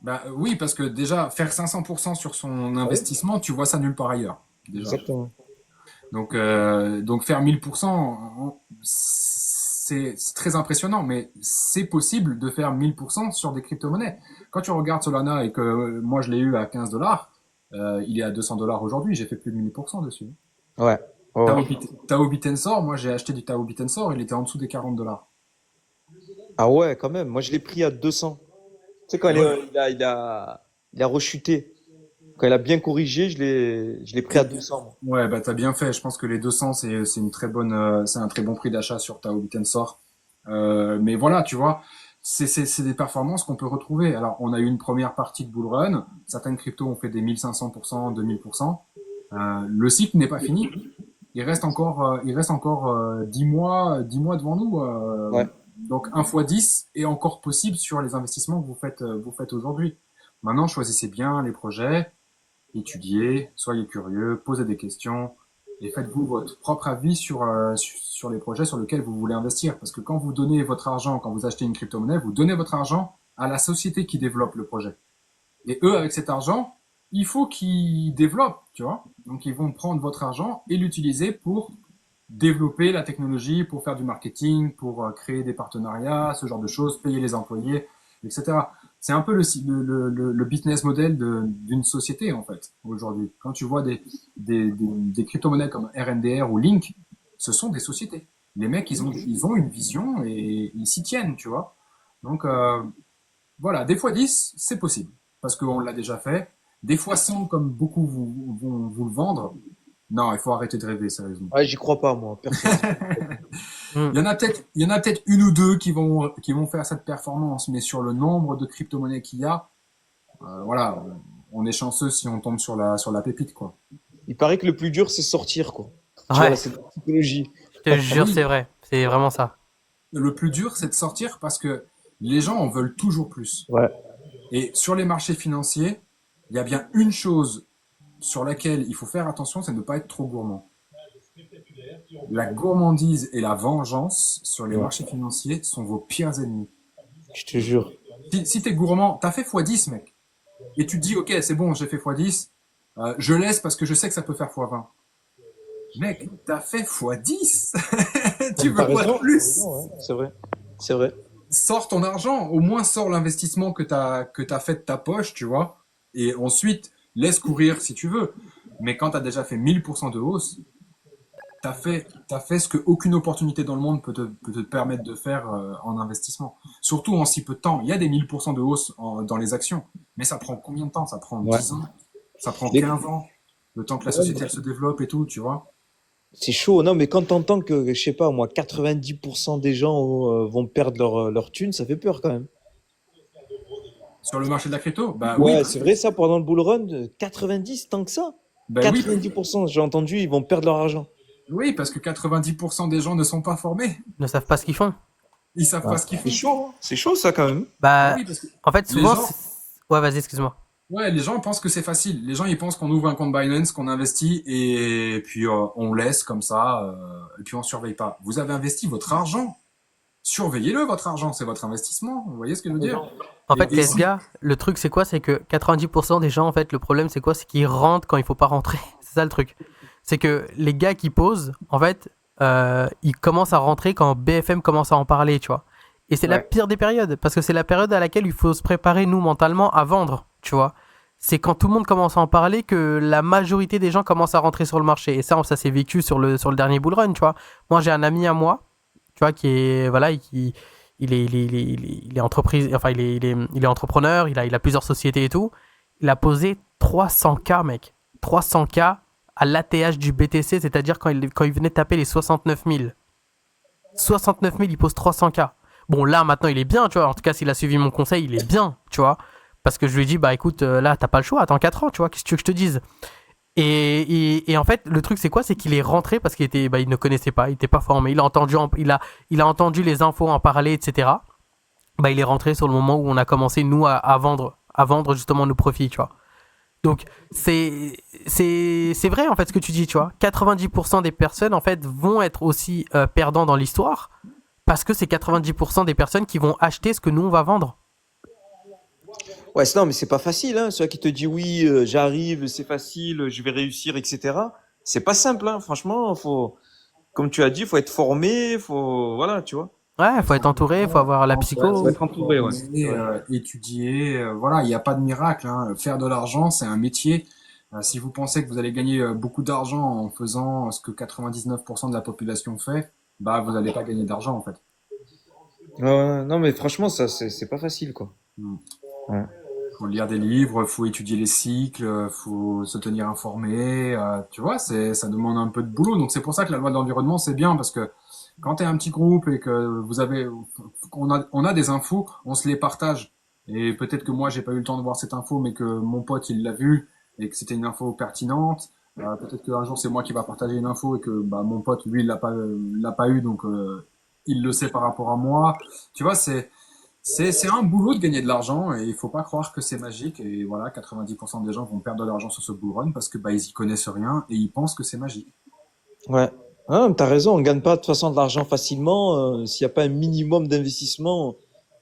Bah, oui, parce que déjà, faire 500% sur son investissement, tu vois ça nulle part ailleurs, déjà. Exactement. Donc faire 1000%, c'est très impressionnant, mais c'est possible de faire 1000% sur des crypto-monnaies. Quand tu regardes Solana et que moi je l'ai eu à 15 dollars, il est à 200 dollars aujourd'hui, j'ai fait plus de 1000% dessus. Ouais. Ouais. Tao Bitensor, moi j'ai acheté du Tao Bitensor, il était en dessous des 40 dollars. Ah ouais, quand même. Moi, je l'ai pris à 200. Tu sais, quand Ouais. il a rechuté, quand il a bien corrigé, je l'ai pris à 200, moi. Ouais, bah t'as bien fait. Je pense que les 200, c'est une très bonne, c'est un très bon prix d'achat sur Tao Bitensor. Mais voilà, tu vois, c'est des performances qu'on peut retrouver. Alors, on a eu une première partie de bull run. Certaines cryptos ont fait des 1500%, 2000%. Le cycle n'est pas fini. Il reste encore 10 mois devant nous. Ouais. Donc, un fois 10 est encore possible sur les investissements que vous faites aujourd'hui. Maintenant, choisissez bien les projets, étudiez, soyez curieux, posez des questions et faites-vous votre propre avis sur les projets sur lesquels vous voulez investir. Parce que quand vous donnez votre argent, quand vous achetez une crypto-monnaie, vous donnez votre argent à la société qui développe le projet. Et eux, avec cet argent, il faut qu'ils développent, tu vois. Donc, ils vont prendre votre argent et l'utiliser pour développer la technologie, pour faire du marketing, pour créer des partenariats, ce genre de choses, payer les employés, etc. C'est un peu le business model d'une société, en fait, aujourd'hui. Quand tu vois des crypto-monnaies comme RNDR ou Link, ce sont des sociétés. Les mecs, ils ont une vision et ils s'y tiennent, tu vois. Donc, voilà, des fois 10, c'est possible, parce qu'on l'a déjà fait. Des fois 100, comme beaucoup vont vous le vendre, non, il faut arrêter de rêver, sérieusement. Ouais, j'y crois pas, moi, personnellement. Hmm. Il y en a peut-être une ou deux qui vont faire cette performance, mais sur le nombre de crypto-monnaies qu'il y a, voilà, on est chanceux si on tombe sur la pépite, quoi. Il paraît que le plus dur, c'est sortir, quoi. Tu vois, Ouais, là, c'est de la psychologie. je te jure, c'est Oui, vrai. C'est vraiment ça. le plus dur, c'est de sortir parce que les gens en veulent toujours plus. Ouais. Et sur les marchés financiers, il y a bien une chose sur laquelle il faut faire attention, c'est de ne pas être trop gourmand. La gourmandise et la vengeance sur les Ouais. marchés financiers sont vos pires ennemis. Je te jure. Si t'es gourmand, t'as fait x10, mec. Et tu te dis, ok, c'est bon, j'ai fait x10, je laisse parce que je sais que ça peut faire x20. Mec, t'as fait x10. Tu veux quoi de T'as plus? raison, ouais. C'est vrai. C'est vrai. Sors ton argent, au moins sors l'investissement que t'as fait de ta poche, tu vois. Et ensuite, laisse courir si tu veux. Mais quand t'as déjà fait 1000% de hausse, t'as fait ce que aucune opportunité dans le monde peut te permettre de faire en investissement. Surtout en si peu de temps. Il y a des 1000% de hausse dans les actions. Mais ça prend combien de temps? Ça prend Ouais. 10 ans? Ça prend Mais 15 ans? Le temps que la ouais, société elle se développe et tout, tu vois? c'est chaud. Non, mais quand t'entends que, je sais pas, moi, 90% des gens vont perdre leur thune, ça fait peur quand même. Sur le marché de la crypto? Bah oui, Ouais, parce c'est que, vrai ça, pendant le bull run, 90, tant que ça. bah oui, 90%, j'ai entendu, ils vont perdre leur argent. oui, parce que 90% des gens ne sont pas formés. Ils ne savent pas ce qu'ils font. Ils savent Ouais. pas ce qu'ils C'est font. chaud, hein. C'est chaud ça quand même. Bah Bah, oui, parce que en fait, les souvent, gens, ouais, vas-y, excuse-moi. ouais, les gens pensent que c'est facile. Les gens, ils pensent qu'on ouvre un compte Binance, qu'on investit et puis on laisse comme ça et puis on surveille pas. Vous avez investi votre argent. Surveillez-le, votre argent. C'est votre investissement. Vous voyez ce que je veux dire? En fait, Et si, TSGA, le truc, c'est quoi? C'est que 90% des gens, en fait, le problème, c'est quoi? C'est qu'ils rentrent quand il faut pas rentrer. C'est ça le truc. C'est que les gars qui posent, en fait, ils commencent à rentrer quand BFM commence à en parler, tu vois. Et c'est la Ouais. pire des périodes, parce que c'est la période à laquelle il faut se préparer, nous, mentalement, à vendre, tu vois. C'est quand tout le monde commence à en parler que la majorité des gens commencent à rentrer sur le marché. Et ça s'est vécu sur le dernier bull run, tu vois. Moi, j'ai un ami à moi, tu vois, qui est, voilà, il est entreprise, enfin, il est entrepreneur, il a plusieurs sociétés et tout. Il a posé 300K, mec. 300K à l'ATH du BTC, c'est-à-dire quand il venait taper les 69 000. 69 000, il pose 300K. Bon, là, maintenant, il est bien, tu vois. En tout cas, s'il a suivi mon conseil, il est bien, tu vois. Parce que je lui ai dit, bah écoute, là, t'as pas le choix, attends 4 ans, tu vois, qu'est-ce que tu veux que je te dise? Et en fait, le truc, c'est quoi? C'est qu'il est rentré parce il ne connaissait pas, il était pas formé. Il a entendu les infos en parler, etc. Bah, il est rentré sur le moment où on a commencé, nous, à vendre justement nos profits, tu vois. Donc, c'est vrai, en fait, ce que tu dis, tu vois. 90% des personnes, en fait, vont être aussi perdants dans l'histoire parce que c'est 90% des personnes qui vont acheter ce que nous, on va vendre. Ouais, non, mais c'est pas facile, hein. Celui qui te dit oui, j'arrive, c'est facile, je vais réussir, etc. C'est pas simple, hein. Franchement, comme tu as dit, faut être formé, voilà, tu vois. Ouais, il faut être entouré, il faut avoir la Ouais, faut psycho. être entouré, ouais. former, étudier, voilà, il n'y a pas de miracle, hein. Faire de l'argent, c'est un métier. Si vous pensez que vous allez gagner beaucoup d'argent en faisant ce que 99% de la population fait, bah vous n'allez pas gagner d'argent en fait. Ouais, non, mais franchement, ça, c'est pas facile, quoi. Hmm. Ouais. Faut lire des livres, faut étudier les cycles, faut se tenir informé. Tu vois, ça demande un peu de boulot. Donc c'est pour ça que la loi de l'environnement c'est bien parce que quand tu es un petit groupe et que on a des infos, on se les partage. Et peut-être que moi j'ai pas eu le temps de voir cette info, mais que mon pote il l'a vu et que c'était une info pertinente. Peut-être qu'un jour c'est moi qui va partager une info et que bah, mon pote lui il l'a pas eu donc il le sait par rapport à moi. Tu vois, c'est un boulot de gagner de l'argent et il faut pas croire que c'est magique. Et voilà, 90% des gens vont perdre de l'argent sur ce bull run parce que bah, ils y connaissent rien et ils pensent que c'est magique. Ouais. Ah, t'as raison, on gagne pas de toute façon de l'argent facilement s'il n'y a pas un minimum d'investissement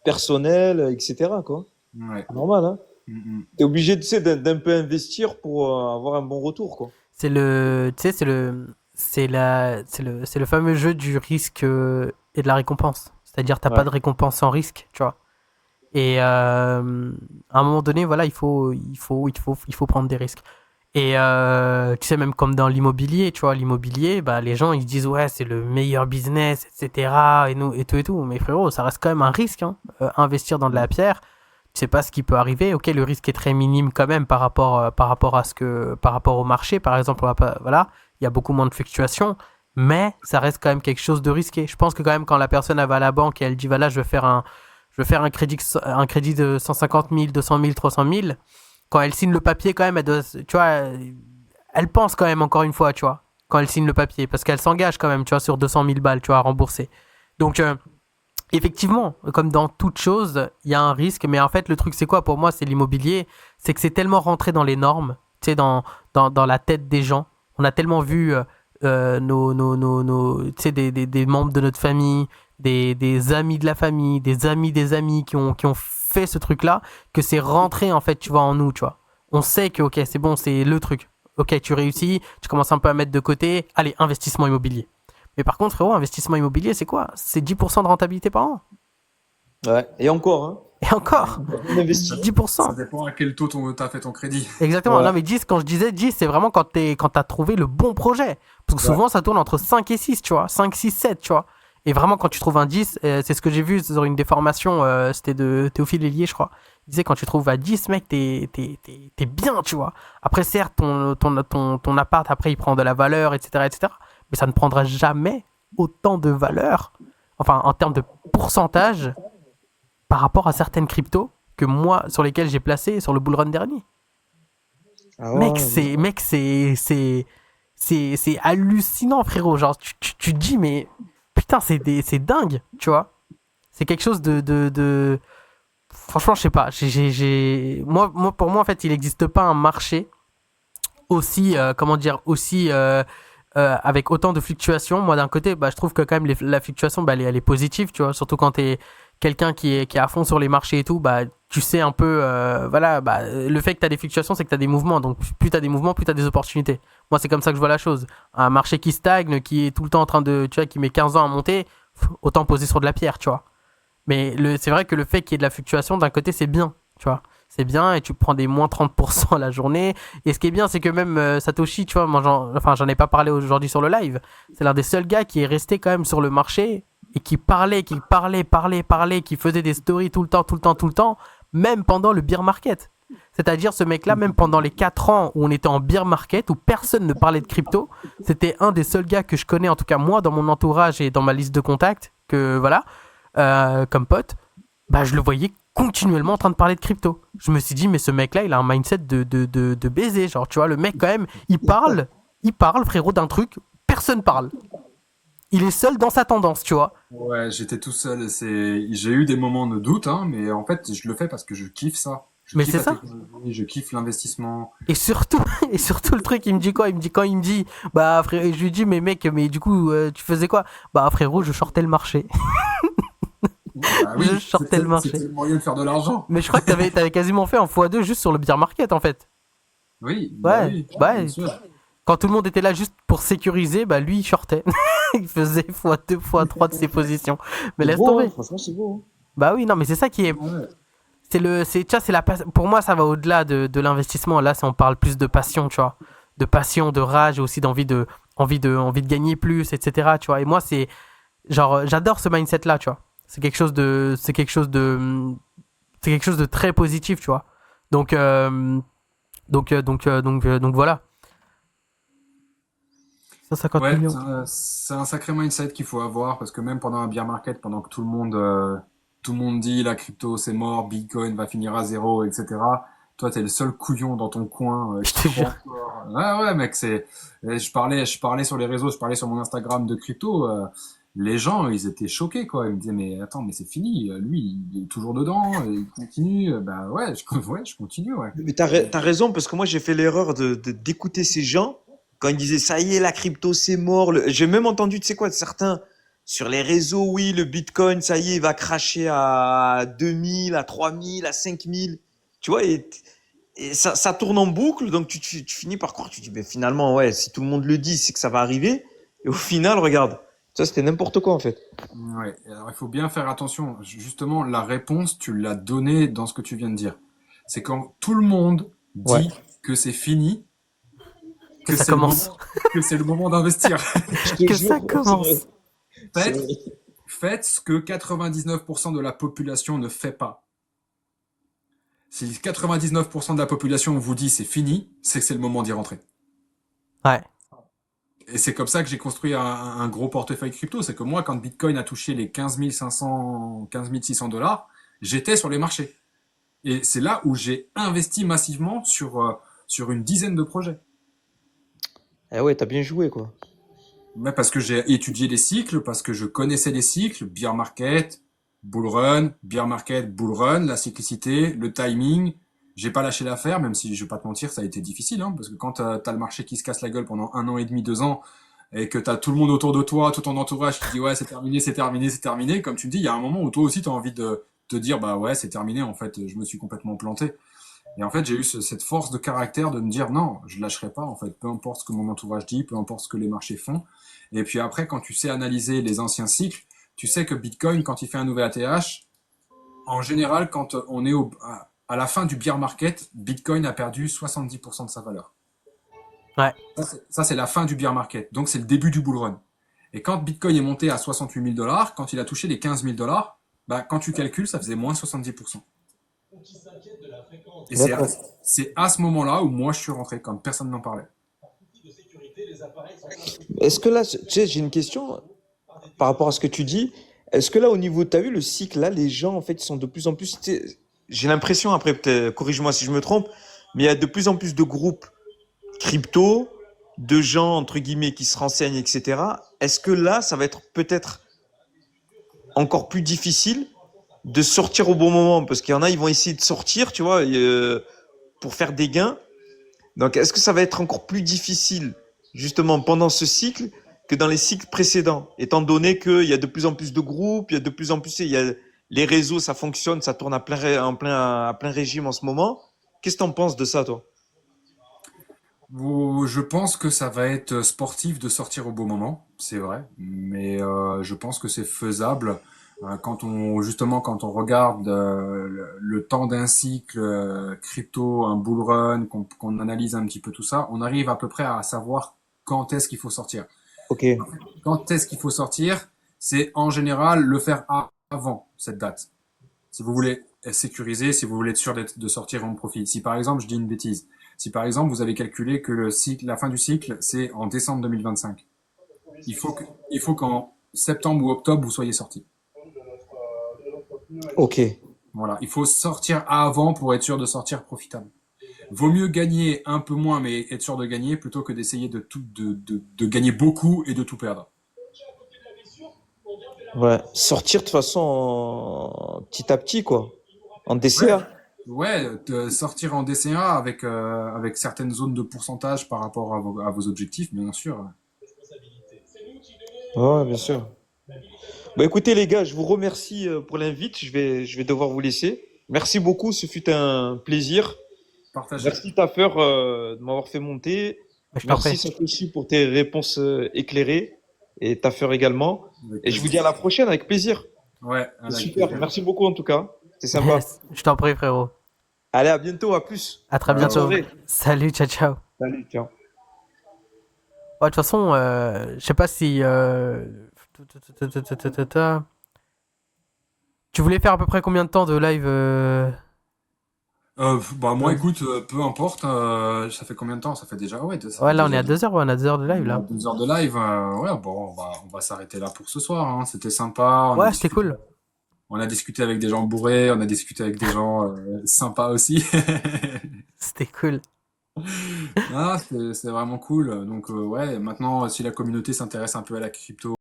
personnel, etc., quoi. Ouais. Normal, hein. Mm, T'es obligé, tu sais, d'un peu investir pour avoir un bon retour, quoi. C'est le, tu sais, c'est le fameux jeu du risque et de la récompense. C'est-à-dire, t'as pas Ouais. de récompense sans risque, tu vois. Et à un moment donné, voilà, il faut prendre des risques. Et tu sais, même comme dans l'immobilier, tu vois, l'immobilier, bah, les gens, ils se disent, ouais, c'est le meilleur business, etc. Et, nous, et tout et tout. Mais frérot, ça reste quand même un risque, hein. Investir dans de la mm. pierre, tu sais pas ce qui peut arriver. Ok, le risque est très minime quand même par rapport par rapport au marché, par exemple. Voilà, il y a beaucoup moins de fluctuations, mais ça reste quand même quelque chose de risqué. Je pense que quand même, quand la personne elle va à la banque et elle dit, voilà, je veux faire un crédit de 150 000, 200 000, 300 000. Quand elle signe le papier, quand même, tu vois, elle pense quand même, encore une fois, tu vois, quand elle signe le papier, parce qu'elle s'engage quand même, tu vois, sur 200 000 balles, tu vois, à rembourser. Donc, effectivement, comme dans toute chose, il y a un risque, mais en fait, le truc, c'est quoi pour moi, c'est l'immobilier, c'est que c'est tellement rentré dans les normes, tu sais, dans la tête des gens. On a tellement vu tu sais, des membres de notre famille, des amis de la famille, des amis qui ont fait ce truc-là, que c'est rentré, en fait, tu vois, en nous, tu vois. On sait que, ok, c'est bon, c'est le truc. Ok, tu réussis, tu commences un peu à mettre de côté, allez, investissement immobilier. Mais par contre, frérot, investissement immobilier, c'est quoi? C'est 10% de rentabilité par an. Ouais. Et encore, hein. Et encore, On investit. Ça, ça 10%. dépend à quel taux t'as fait ton crédit. Exactement. Ouais. Non, mais 10, quand je disais 10, c'est vraiment quand t'as trouvé le bon projet. Parce que Ouais. souvent, ça tourne entre 5 et 6, tu vois. 5, 6, 7, tu vois. Et vraiment, quand tu trouves un 10, c'est ce que j'ai vu sur une des formations, c'était de Théophile Hélier, je crois. Il disait, quand tu trouves à 10, mec, t'es bien, tu vois. Après, certes, ton appart, après, il prend de la valeur, etc., etc. Mais ça ne prendra jamais autant de valeur, enfin, en termes de pourcentage, par rapport à certaines cryptos que moi, sur lesquelles j'ai placé sur le bull run dernier. Ah Mec, ouais, c'est, mec, c'est hallucinant, frérot. Genre, tu te dis, mais putain, c'est dingue, tu vois. C'est quelque chose de. Franchement, je sais pas. Pour moi, en fait, il n'existe pas un marché aussi, comment dire, aussi avec autant de fluctuations. Moi, d'un côté, bah, je trouve que quand même la fluctuation, bah, elle est positive, tu vois. Surtout quand t'es quelqu'un qui est à fond sur les marchés et tout, bah, tu sais un peu, voilà, bah, le fait que t'as des fluctuations, c'est que t'as des mouvements. Donc, plus t'as des mouvements, plus t'as des opportunités. Moi, c'est comme ça que je vois la chose. Un marché qui stagne, qui est tout le temps en train de, tu vois, qui met 15 ans à monter, autant poser sur de la pierre, tu vois. Mais c'est vrai que le fait qu'il y ait de la fluctuation, d'un côté, c'est bien, tu vois. C'est bien et tu prends des moins 30% à la journée. Et ce qui est bien, c'est que même Satoshi, tu vois, moi, j'en ai pas parlé aujourd'hui sur le live. C'est l'un des seuls gars qui est resté quand même sur le marché et qui parlait, qui faisait des stories tout le temps, tout le temps, tout le temps, même pendant le bear market. C'est-à-dire ce mec-là, même pendant les 4 ans où on était en bear market, où personne ne parlait de crypto, c'était un des seuls gars que je connais, en tout cas moi, dans mon entourage et dans ma liste de contacts, que voilà, comme pote, bah, je le voyais continuellement en train de parler de crypto. Je me suis dit, mais ce mec-là, il a un mindset de baiser. Genre, tu vois, le mec, quand même, il parle, frérot, d'un truc, personne parle. Il est seul dans sa tendance, tu vois. Ouais, j'étais tout seul. J'ai eu des moments de doute, hein, mais en fait, je le fais parce que je kiffe ça. Je Mais kiffe c'est la ça. technologie, je kiffe l'investissement. Et surtout, et surtout le truc, il me dit quoi? Il me dit, bah, frère, je lui dis, mais mec, mais du coup, tu faisais quoi? Bah, frérot, je sortais le marché. Bah Je oui, sortais le c'était marché. le moyen de faire de l'argent. Mais je crois que t'avais quasiment fait un x2 juste sur le bear market, en fait. Ouais, Oui, bien ouais. sûr. Quand tout le monde était là juste pour sécuriser, bah lui il shortait. Il faisait x2, x3 de ses positions. Mais c'est laisse beau, hein. tomber. Franchement, c'est beau, hein. Bah oui, non, mais c'est ça qui est. Ouais. Tu vois, pour moi, ça va au-delà de l'investissement. Là, on parle plus de passion, tu vois. De passion, de rage, et aussi envie de gagner plus, etc. Tu vois. Et moi, c'est. Genre, j'adore ce mindset-là, tu vois. C'est quelque chose de très positif, tu vois. Donc voilà. 150 Ouais, millions. c'est un sacré mindset qu'il faut avoir parce que même pendant un bear market, pendant que tout le monde dit la crypto c'est mort, Bitcoin va finir à zéro, etc. Toi, t'es le seul couillon dans ton coin Je qui te croit jure. encore. Ouais, ouais, mec, je parlais sur les réseaux, je parlais sur mon Instagram de crypto. Les gens, ils étaient choqués, quoi. Ils me disaient, mais attends, mais c'est fini. Lui, il est toujours dedans, il continue. Bah ouais, ouais, je continue, ouais. Mais t'as raison, parce que moi, j'ai fait l'erreur d'écouter ces gens quand ils disaient, ça y est, la crypto, c'est mort. J'ai même entendu, tu sais quoi, certains Sur les réseaux, oui, le Bitcoin, ça y est, il va cracher à 2000, à 3000, à 5000. Tu vois, et ça tourne en boucle, donc tu finis par croire, tu dis, mais finalement, ouais, si tout le monde le dit, c'est que ça va arriver. Et au final, regarde, ça c'était n'importe quoi en fait. Ouais, alors il faut bien faire attention. Justement, la réponse, tu l'as donnée dans ce que tu viens de dire. C'est quand tout le monde Ouais. dit que c'est fini, Que que ça c'est le commence. moment, que c'est le moment d'investir. Je te Que jure, ça c'est vrai. commence. C'est Faites, vrai. faites ce que 99% de la population ne fait pas. Si 99% de la population vous dit c'est fini, c'est que c'est le moment d'y rentrer. Ouais. Et c'est comme ça que j'ai construit un gros portefeuille crypto. C'est que moi, quand Bitcoin a touché les 15 500, 15 600 $, j'étais sur les marchés. Et c'est là où j'ai investi massivement sur une dizaine de projets. Eh ouais, t'as bien joué quoi. Mais parce que j'ai étudié les cycles, parce que je connaissais les cycles, bear market, bull run, bear market, bull run, la cyclicité, le timing. J'ai pas lâché l'affaire, même si je vais pas te mentir, ça a été difficile, hein, parce que quand t'as le marché qui se casse la gueule pendant 1 an et demi, 2 ans, et que t'as tout le monde autour de toi, tout ton entourage qui dit ouais c'est terminé, c'est terminé, c'est terminé, comme tu me dis, il y a un moment où toi aussi t'as envie de te dire bah ouais c'est terminé, en fait, je me suis complètement planté. Et en fait, j'ai eu cette force de caractère de me dire non, je lâcherai pas, en fait, peu importe ce que mon entourage dit, peu importe ce que les marchés font. Et puis après, quand tu sais analyser les anciens cycles, tu sais que Bitcoin, quand il fait un nouvel ATH, en général, quand on est à la fin du bear market, Bitcoin a perdu 70% de sa valeur. Ouais. Ça, c'est la fin du bear market. Donc, c'est le début du bull run. Et quand Bitcoin est monté à 68 000 $, quand il a touché les 15 000 $, bah, quand tu calcules, ça faisait moins 70%. Et D'accord. c'est à ce moment-là où moi je suis rentré, quand personne n'en parlait. Est-ce que là, tu sais, j'ai une question par rapport à ce que tu dis. Est-ce que là, au niveau, t'as vu le cycle, là, les gens, en fait, ils sont de plus en plus, tu sais, j'ai l'impression, après, peut-être, corrige-moi si je me trompe, mais il y a de plus en plus de groupes crypto, de gens, entre guillemets, qui se renseignent, etc. Est-ce que là, ça va être peut-être encore plus difficile de sortir au bon moment? Parce qu'il y en a, ils vont essayer de sortir, tu vois, pour faire des gains. Donc, est-ce que ça va être encore plus difficile, justement, pendant ce cycle que dans les cycles précédents, étant donné qu'il y a de plus en plus de groupes, il y a de plus en plus, il y a les réseaux, ça fonctionne, ça tourne à plein régime en ce moment. Qu'est-ce que t'en penses de ça, toi? Je pense que ça va être sportif de sortir au bon moment, c'est vrai, mais je pense que c'est faisable. Quand on regarde le temps d'un cycle crypto, un bull run, qu'on analyse un petit peu tout ça, on arrive à peu près à savoir quand est-ce qu'il faut sortir. Ok, Quand est-ce qu'il faut sortir? C'est en général le faire avant cette date. Si vous voulez sécuriser, si vous voulez être sûr de sortir en profit. Si par exemple, je dis une bêtise, si par exemple vous avez calculé que le cycle, la fin du cycle, c'est en décembre 2025, il faut qu'en septembre ou octobre vous soyez sorti. ok. Voilà, il faut sortir avant pour être sûr de sortir profitable. Vaut mieux gagner un peu moins mais être sûr de gagner plutôt que d'essayer de gagner beaucoup et de tout perdre. Ouais. Sortir de toute façon petit à petit, quoi. En Ouais, DCA. ouais, de sortir en DCA avec certaines zones de pourcentage par rapport à vos objectifs, bien sûr. Ouais, bien sûr. Bah écoutez les gars, je vous remercie pour l'invite. Je vais devoir vous laisser. Merci beaucoup, ce fut un plaisir. Partagez. Merci Taffer de m'avoir fait monter. Mais je t'en Merci prie. Satoshi pour tes réponses éclairées et Taffer également. Avec Et je vous plaisir. dis à la prochaine avec plaisir. Ouais, C'est avec super. plaisir. Merci beaucoup en tout cas. C'est sympa. Yes. Je t'en prie, frérot. Allez, à bientôt, à plus. À très Bonne bientôt. soirée. Salut, ciao, ciao. Salut, ciao. Ouais, de toute façon, je sais pas si. Tu voulais faire à peu près combien de temps de live Bah moi écoute, peu importe, ça fait combien de temps? Ça fait déjà, ouais, ça Ouais, fait là, on deux est heures à 2 heures, ouais, on a 2 heures de live on a là. 2 heures de live. Ouais, bon, on va s'arrêter là pour ce soir, hein. C'était sympa, Ouais, c'était cool. on a discuté avec des gens bourrés, on a discuté avec des gens sympas aussi. C'était cool. Ah, c'est vraiment cool. Donc ouais, maintenant, si la communauté s'intéresse un peu à la crypto,